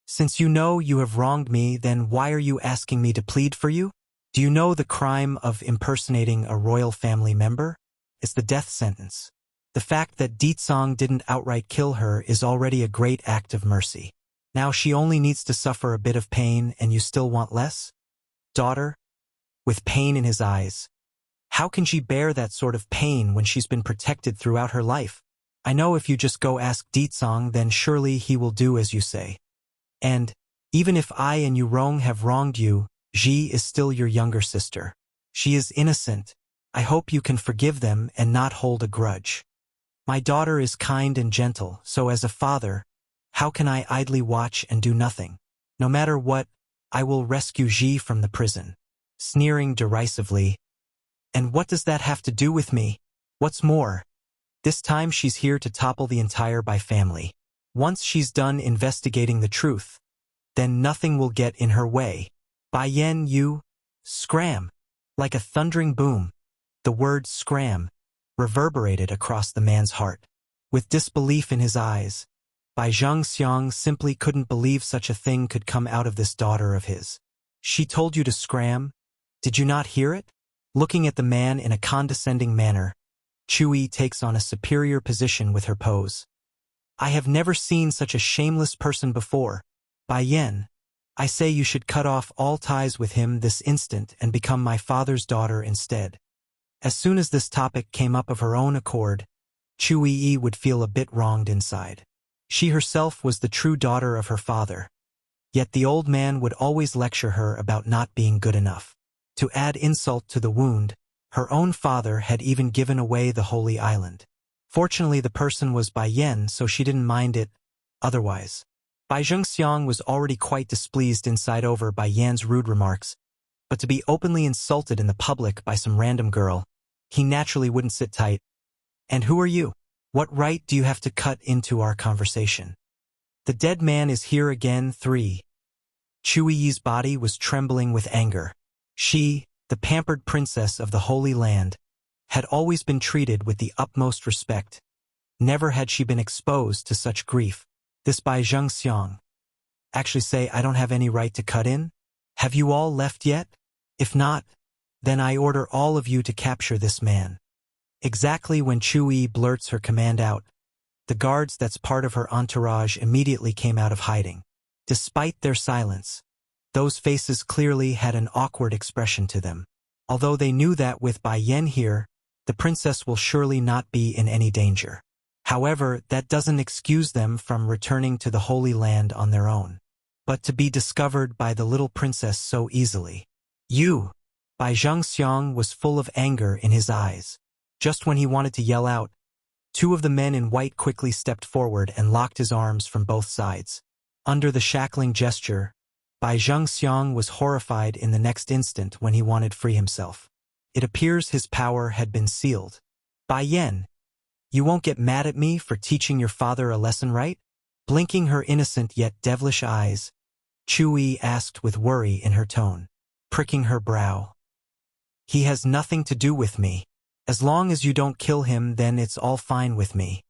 Since you know you have wronged me, then why are you asking me to plead for you? Do you know the crime of impersonating a royal family member? It's the death sentence. The fact that Ditsong didn't outright kill her is already a great act of mercy. Now she only needs to suffer a bit of pain and you still want less? Daughter? With pain in his eyes. How can she bear that sort of pain when she's been protected throughout her life? I know if you just go ask Ditsong, then surely he will do as you say. And, even if I and you Rong have wronged you, Ji is still your younger sister. She is innocent. I hope you can forgive them and not hold a grudge. My daughter is kind and gentle, so as a father, how can I idly watch and do nothing? No matter what, I will rescue Ji from the prison. Sneering derisively. And what does that have to do with me? What's more, this time she's here to topple the entire Bai family. Once she's done investigating the truth, then nothing will get in her way. Bai Yen, you scram. Like a thundering boom, the word scram reverberated across the man's heart. With disbelief in his eyes, Bai Zhengxiang simply couldn't believe such a thing could come out of this daughter of his. She told you to scram? Did you not hear it? Looking at the man in a condescending manner, Chui takes on a superior position with her pose. I have never seen such a shameless person before. Bai Yen, I say you should cut off all ties with him this instant and become my father's daughter instead. As soon as this topic came up of her own accord, Chui would feel a bit wronged inside. She herself was the true daughter of her father. Yet the old man would always lecture her about not being good enough. To add insult to the wound, her own father had even given away the Holy Island. Fortunately, the person was Bai Yen, so she didn't mind it otherwise. Bai Zhengxiang was already quite displeased inside over Bai Yan's rude remarks, but to be openly insulted in the public by some random girl, he naturally wouldn't sit tight. And who are you? What right do you have to cut into our conversation? The dead man is here again. 3. Chui's body was trembling with anger. She, the pampered princess of the Holy Land, had always been treated with the utmost respect. Never had she been exposed to such grief. This Bai Zhengxiang. Actually say I don't have any right to cut in? Have you all left yet? If not, then I order all of you to capture this man. Exactly when Chui blurts her command out, The guards that's part of her entourage immediately came out of hiding. Despite their silence, those faces clearly had an awkward expression to them. Although they knew that with Bai Yan here, the princess will surely not be in any danger. However, that doesn't excuse them from returning to the Holy Land on their own. But to be discovered by the little princess so easily. Bai Zhengxiang was full of anger in his eyes. Just when he wanted to yell out, two of the men in white quickly stepped forward and locked his arms from both sides. Under the shackling gesture, Bai Zhengxiang was horrified in the next instant when he wanted to free himself. It appears his power had been sealed. Bai Yan, you won't get mad at me for teaching your father a lesson, right? Blinking her innocent yet devilish eyes, Chui asked with worry in her tone, pricking her brow. He has nothing to do with me. As long as you don't kill him, then it's all fine with me.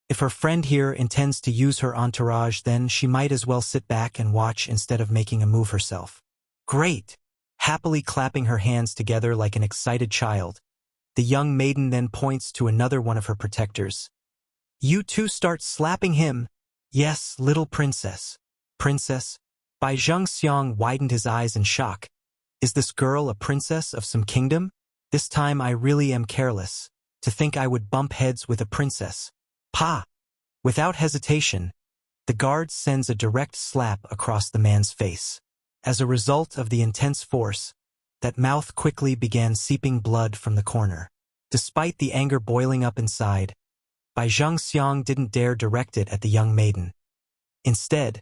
If her friend here intends to use her entourage, then she might as well sit back and watch instead of making a move herself. Great! Happily clapping her hands together like an excited child, the young maiden then points to another one of her protectors. You two start slapping him. Yes, little princess. Princess? Bai Zhengxiang widened his eyes in shock. Is this girl a princess of some kingdom? This time I really am careless. To think I would bump heads with a princess. Pa! Without hesitation, the guard sends a direct slap across the man's face. As a result of the intense force, that mouth quickly began seeping blood from the corner. Despite the anger boiling up inside, Bai Zhengxiang didn't dare direct it at the young maiden. Instead,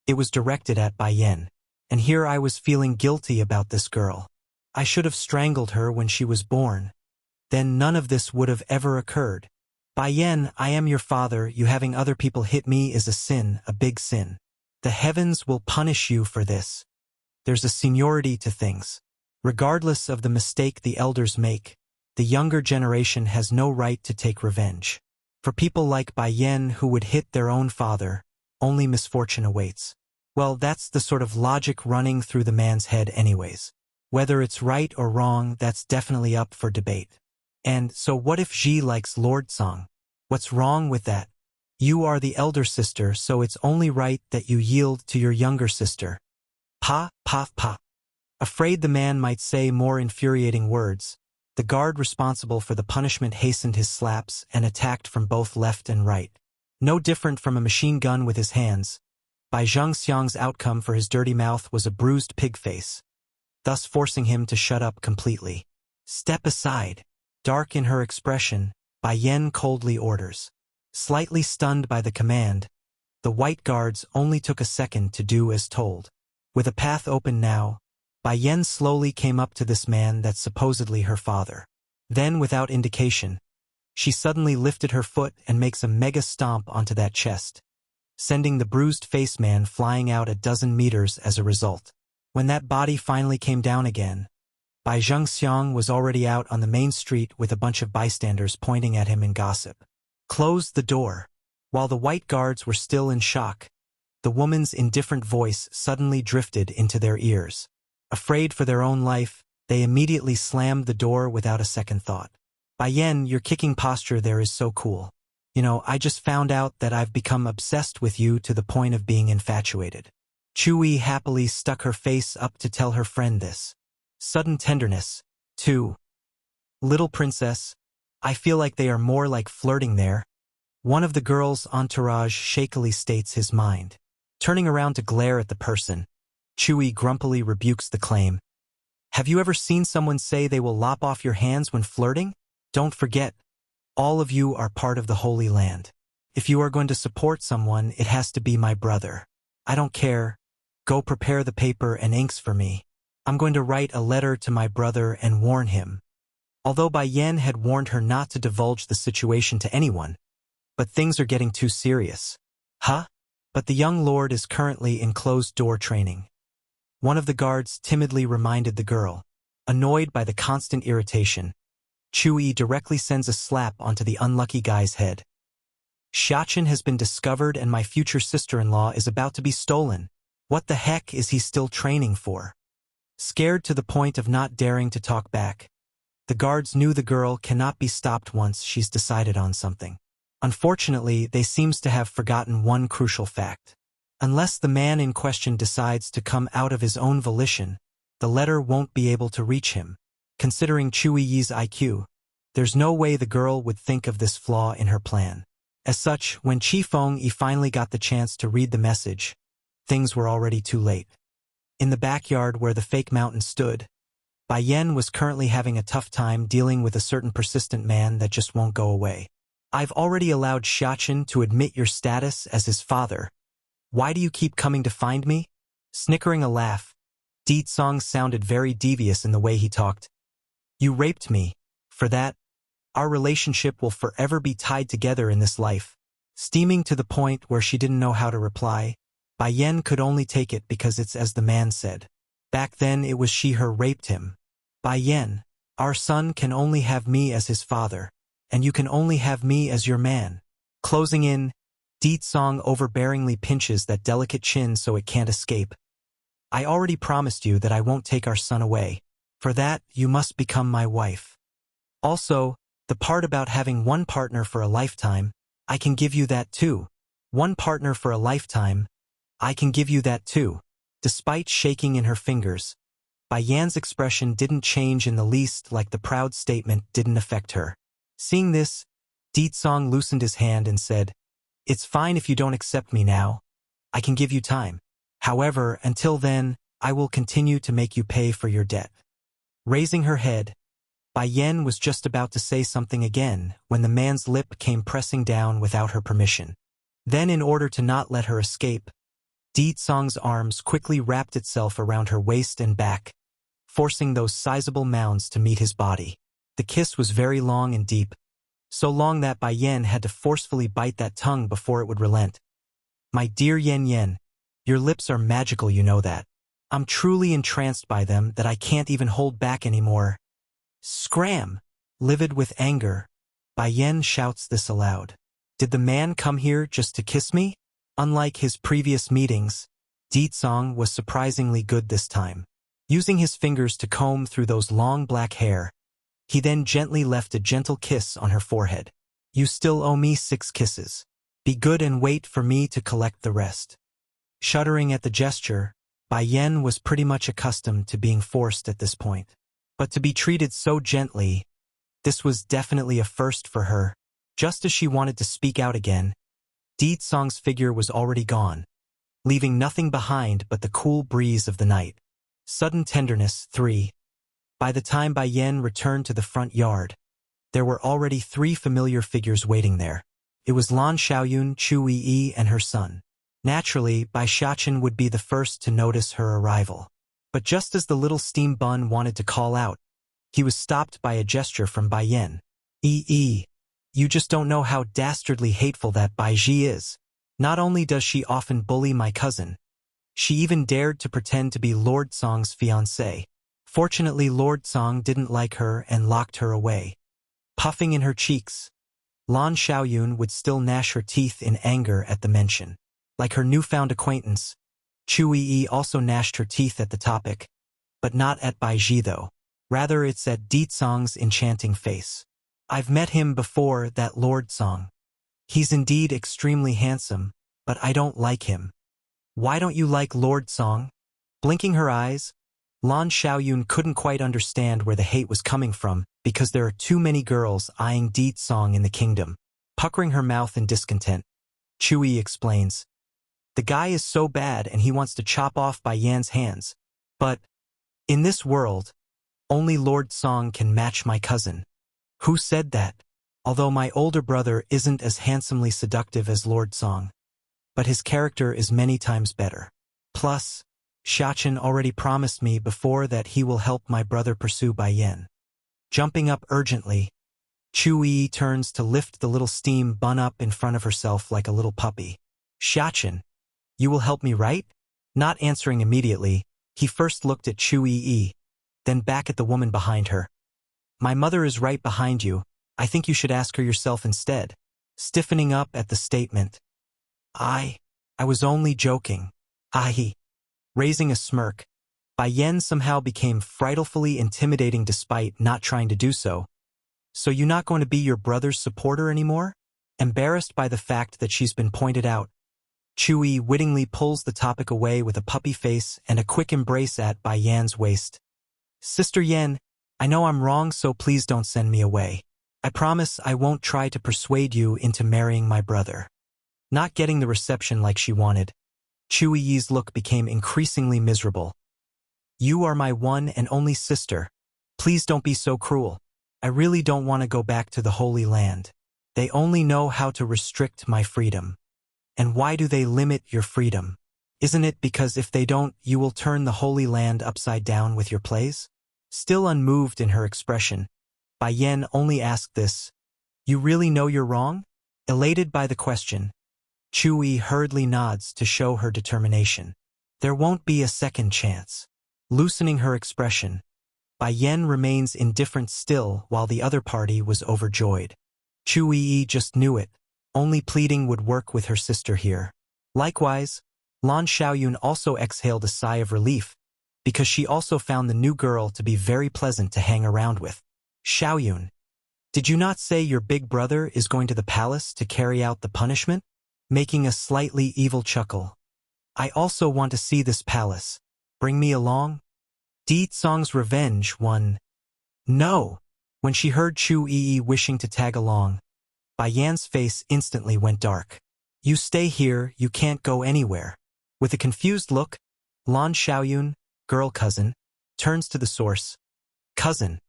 it was directed at Bai Yan. And here I was feeling guilty about this girl. I should have strangled her when she was born. Then none of this would have ever occurred. Bai Yan, I am your father. You having other people hit me is a sin, a big sin. The heavens will punish you for this. There's a seniority to things. Regardless of the mistake the elders make, the younger generation has no right to take revenge. For people like Bai Yan who would hit their own father, only misfortune awaits. Well, that's the sort of logic running through the man's head anyways. Whether it's right or wrong, that's definitely up for debate. And so what if Ji likes Lord Song? What's wrong with that? You are the elder sister, so it's only right that you yield to your younger sister. Pa. Afraid the man might say more infuriating words, the guard responsible for the punishment hastened his slaps and attacked from both left and right. No different from a machine gun with his hands, Bai Zhengxiang's outcome for his dirty mouth was a bruised pig face, thus forcing him to shut up completely. Step aside. Dark in her expression, Bai Yan coldly orders. Slightly stunned by the command, the white guards only took a second to do as told. With a path open now, Bai Yan slowly came up to this man that's supposedly her father. Then, without indication, she suddenly lifted her foot and makes a mega stomp onto that chest, sending the bruised face man flying out a dozen meters as a result. When that body finally came down again, Bai Zhengxiang was already out on the main street with a bunch of bystanders pointing at him in gossip. Close the door. While the white guards were still in shock, the woman's indifferent voice suddenly drifted into their ears. Afraid for their own life, they immediately slammed the door without a second thought. Bai Yan, your kicking posture there is so cool. I just found out that I've become obsessed with you to the point of being infatuated. Chui happily stuck her face up to tell her friend this. Sudden tenderness, too. Little princess, I feel like they are more like flirting there. One of the girls' entourage shakily states his mind. Turning around to glare at the person, Chui grumpily rebukes the claim. Have you ever seen someone say they will lop off your hands when flirting? Don't forget, all of you are part of the Holy Land. If you are going to support someone, it has to be my brother. I don't care. Go prepare the paper and inks for me. I'm going to write a letter to my brother and warn him. Although Bai Yan had warned her not to divulge the situation to anyone, but things are getting too serious. Huh? But the young lord is currently in closed-door training. One of the guards timidly reminded the girl. Annoyed by the constant irritation, Chui directly sends a slap onto the unlucky guy's head. Xiachen has been discovered and my future sister-in-law is about to be stolen. What the heck is he still training for? Scared to the point of not daring to talk back, the guards knew the girl cannot be stopped once she's decided on something. Unfortunately, they seems to have forgotten one crucial fact. Unless the man in question decides to come out of his own volition, the letter won't be able to reach him. Considering Chu Yi's IQ, there's no way the girl would think of this flaw in her plan. As such, when Qi Fengyi finally got the chance to read the message, things were already too late. In the backyard where the fake mountain stood, Bai Yan was currently having a tough time dealing with a certain persistent man that just won't go away. I've already allowed Xiachen to admit your status as his father. Why do you keep coming to find me? Snickering a laugh, Di Song sounded very devious in the way he talked. You raped me. For that, our relationship will forever be tied together in this life. Steaming to the point where she didn't know how to reply, Bai Yan could only take it because it's as the man said. Back then it was she who raped him. Bai Yan, our son can only have me as his father, and you can only have me as your man. Closing in, Di Song overbearingly pinches that delicate chin so it can't escape. I already promised you that I won't take our son away. For that, you must become my wife. Also, the part about having one partner for a lifetime, I can give you that too. One partner for a lifetime, I can give you that too. Despite shaking in her fingers, Bai Yan's expression didn't change in the least, like the proud statement didn't affect her. Seeing this, Di Song loosened his hand and said, It's fine if you don't accept me now. I can give you time. However, until then, I will continue to make you pay for your debt. Raising her head, Bai Yan was just about to say something again when the man's lip came pressing down without her permission. Then, in order to not let her escape, Di Song's arms quickly wrapped itself around her waist and back, forcing those sizable mounds to meet his body. The kiss was very long and deep, so long that Bai Yan had to forcefully bite that tongue before it would relent. My dear Yan Yan, your lips are magical, you know that. I'm truly entranced by them that I can't even hold back anymore. Scram! Livid with anger, Bai Yan shouts this aloud. Did the man come here just to kiss me? Unlike his previous meetings, Di Song was surprisingly good this time. Using his fingers to comb through those long black hair, he then gently left a gentle kiss on her forehead. You still owe me 6 kisses. Be good and wait for me to collect the rest. Shuddering at the gesture, Bai Yan was pretty much accustomed to being forced at this point. But to be treated so gently, this was definitely a first for her. Just as she wanted to speak out again, Di Song's figure was already gone, leaving nothing behind but the cool breeze of the night. Sudden tenderness. 3. By the time Bai Yan returned to the front yard, there were already 3 familiar figures waiting there. It was Lan Xiaoyun, Chu Yi, and her son. Naturally, Bai Xiachen would be the first to notice her arrival. But just as the little steam bun wanted to call out, he was stopped by a gesture from Bai Yan. You just don't know how dastardly hateful that Bai Ji is. Not only does she often bully my cousin, she even dared to pretend to be Lord Song's fiancé. Fortunately, Lord Song didn't like her and locked her away. Puffing in her cheeks, Lan Xiaoyun would still gnash her teeth in anger at the mention. Like her newfound acquaintance, Chu Yi also gnashed her teeth at the topic, but not at Bai Ji though. Rather, it's at Di Song's enchanting face. I've met him before, that Lord Song. He's indeed extremely handsome, but I don't like him. Why don't you like Lord Song? Blinking her eyes, Lan Xiaoyun couldn't quite understand where the hate was coming from because there are too many girls eyeing Di Song in the kingdom. Puckering her mouth in discontent, Chu Yi explains. The guy is so bad and he wants to chop off Bai Yan's hands. But, in this world, only Lord Song can match my cousin. Who said that? Although my older brother isn't as handsomely seductive as Lord Song, but his character is many times better. Plus, Xiachen already promised me before that he will help my brother pursue Bai Yan. Jumping up urgently, Chu Yi turns to lift the little steam bun up in front of herself like a little puppy. Xiachen, you will help me, right? Not answering immediately, he first looked at Chu Yi, then back at the woman behind her. My mother is right behind you. I think you should ask her yourself instead. Stiffening up at the statement. I was only joking. Raising a smirk, Bai Yan somehow became frightfully intimidating despite not trying to do so. So you're not going to be your brother's supporter anymore? Embarrassed by the fact that she's been pointed out, Chui wittingly pulls the topic away with a puppy face and a quick embrace at Bai Yan's waist. Sister Yan, I know I'm wrong, so please don't send me away. I promise I won't try to persuade you into marrying my brother. Not getting the reception like she wanted, Chui Yi's look became increasingly miserable. You are my one and only sister. Please don't be so cruel. I really don't want to go back to the Holy Land. They only know how to restrict my freedom. And why do they limit your freedom? Isn't it because if they don't, you will turn the Holy Land upside down with your plays? Still unmoved in her expression, Bai Yan only asked this, You really know you're wrong? Elated by the question, Chui hurriedly nods to show her determination. There won't be a second chance. Loosening her expression, Bai Yan remains indifferent still while the other party was overjoyed. Chui Yi just knew it. Only pleading would work with her sister here. Likewise, Lan Xiaoyun also exhaled a sigh of relief, because she also found the new girl to be very pleasant to hang around with. Xiaoyun, did you not say your big brother is going to the palace to carry out the punishment? Making a slightly evil chuckle. I also want to see this palace. Bring me along? Di Tsong's revenge won. No. When she heard Chu Yi wishing to tag along, Bai Yan's face instantly went dark. You stay here, you can't go anywhere. With a confused look, Lan Xiaoyun, girl cousin, turns to the source. Cousin,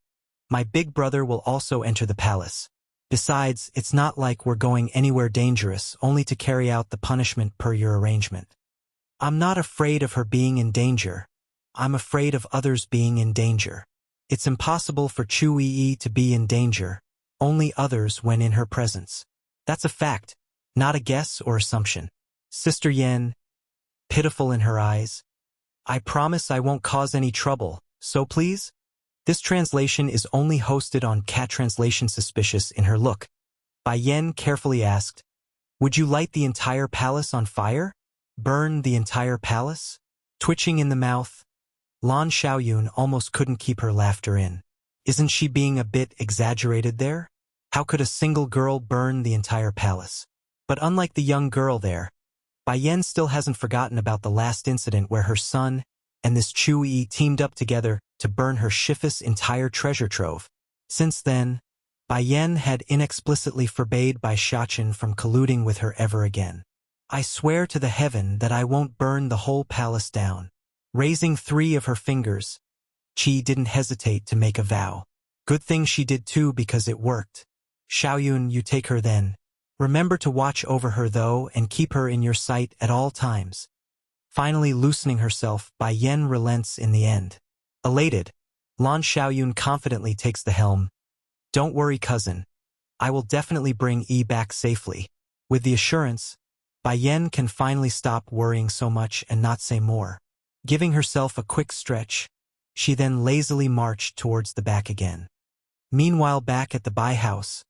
my big brother will also enter the palace. Besides, it's not like we're going anywhere dangerous only to carry out the punishment per your arrangement. I'm not afraid of her being in danger. I'm afraid of others being in danger. It's impossible for Chu Yi to be in danger, only others when in her presence. That's a fact, not a guess or assumption. Sister Yan, pitiful in her eyes, I promise I won't cause any trouble, so please? This translation is only hosted on Cat Translation. Suspicious in her look, Bai Yan carefully asked, Would you light the entire palace on fire? Burn the entire palace? Twitching in the mouth, Lan Xiaoyun almost couldn't keep her laughter in. Isn't she being a bit exaggerated there? How could a single girl burn the entire palace? But unlike the young girl there, Bai Yan still hasn't forgotten about the last incident where her son and this Chu Yi teamed up together to burn her Shifus' entire treasure trove. Since then, Bai Yan had inexplicitly forbade Bai Shachin from colluding with her ever again. I swear to the heaven that I won't burn the whole palace down. Raising 3 of her fingers, Qi didn't hesitate to make a vow. Good thing she did too because it worked. Xiaoyun, you take her then. Remember to watch over her though and keep her in your sight at all times. Finally loosening herself, Bai Yan relents in the end. Elated, Lan Xiaoyun confidently takes the helm. Don't worry, cousin. I will definitely bring Yi back safely. With the assurance, Bai Yan can finally stop worrying so much and not say more. Giving herself a quick stretch, she then lazily marched towards the back again. Meanwhile, back at the Bai house,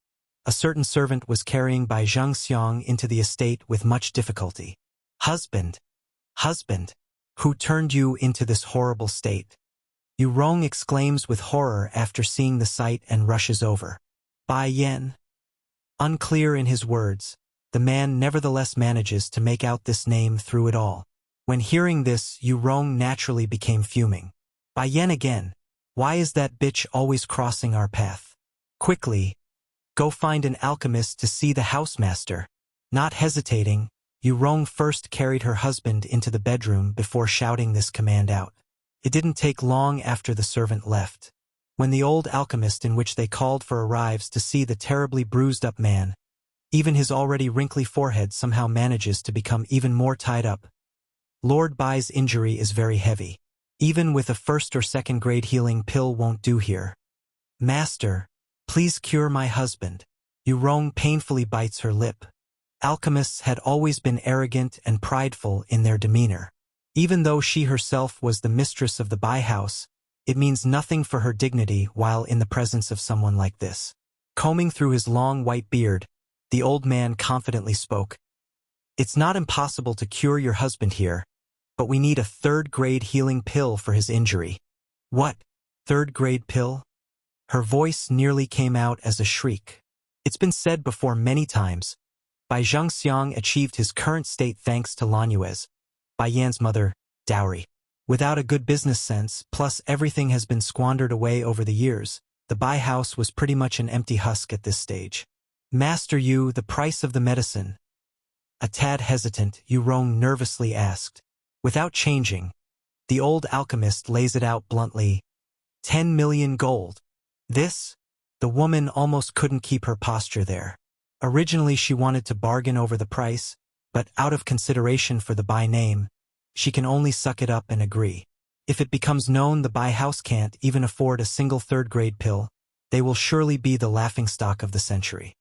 a certain servant was carrying Bai Zhengxiang into the estate with much difficulty. Husband, who turned you into this horrible state? Yu Rong exclaims with horror after seeing the sight and rushes over. Bai Yan. Unclear in his words, the man nevertheless manages to make out this name through it all. When hearing this, Yu Rong naturally became fuming. Bai Yan again. Why is that bitch always crossing our path? Quickly, go find an alchemist to see the housemaster. Not hesitating, Yu Rong first carried her husband into the bedroom before shouting this command out. It didn't take long after the servant left. When the old alchemist in which they called for arrives to see the terribly bruised-up man, even his already wrinkly forehead somehow manages to become even more tied up. Lord Bai's injury is very heavy. Even with a 1st or 2nd grade healing pill won't do here. Master, please cure my husband. Yu Rong painfully bites her lip. Alchemists had always been arrogant and prideful in their demeanor. Even though she herself was the mistress of the Bai house, it means nothing for her dignity while in the presence of someone like this. Combing through his long white beard, the old man confidently spoke. It's not impossible to cure your husband here, but we need a 3rd grade healing pill for his injury. What? 3rd grade pill? Her voice nearly came out as a shriek. It's been said before many times, Bai Zhengxiang achieved his current state thanks to Lanuez, Bai Yan's mother, dowry. Without a good business sense, plus everything has been squandered away over the years, the Bai house was pretty much an empty husk at this stage. Master Yu, the price of the medicine. A tad hesitant, Yu Rong nervously asked. Without changing, the old alchemist lays it out bluntly. 10 million gold. This? The woman almost couldn't keep her posture there. Originally she wanted to bargain over the price, but out of consideration for the Bai name, she can only suck it up and agree. If it becomes known the Bai house can't even afford a single third-grade pill, they will surely be the laughingstock of the century.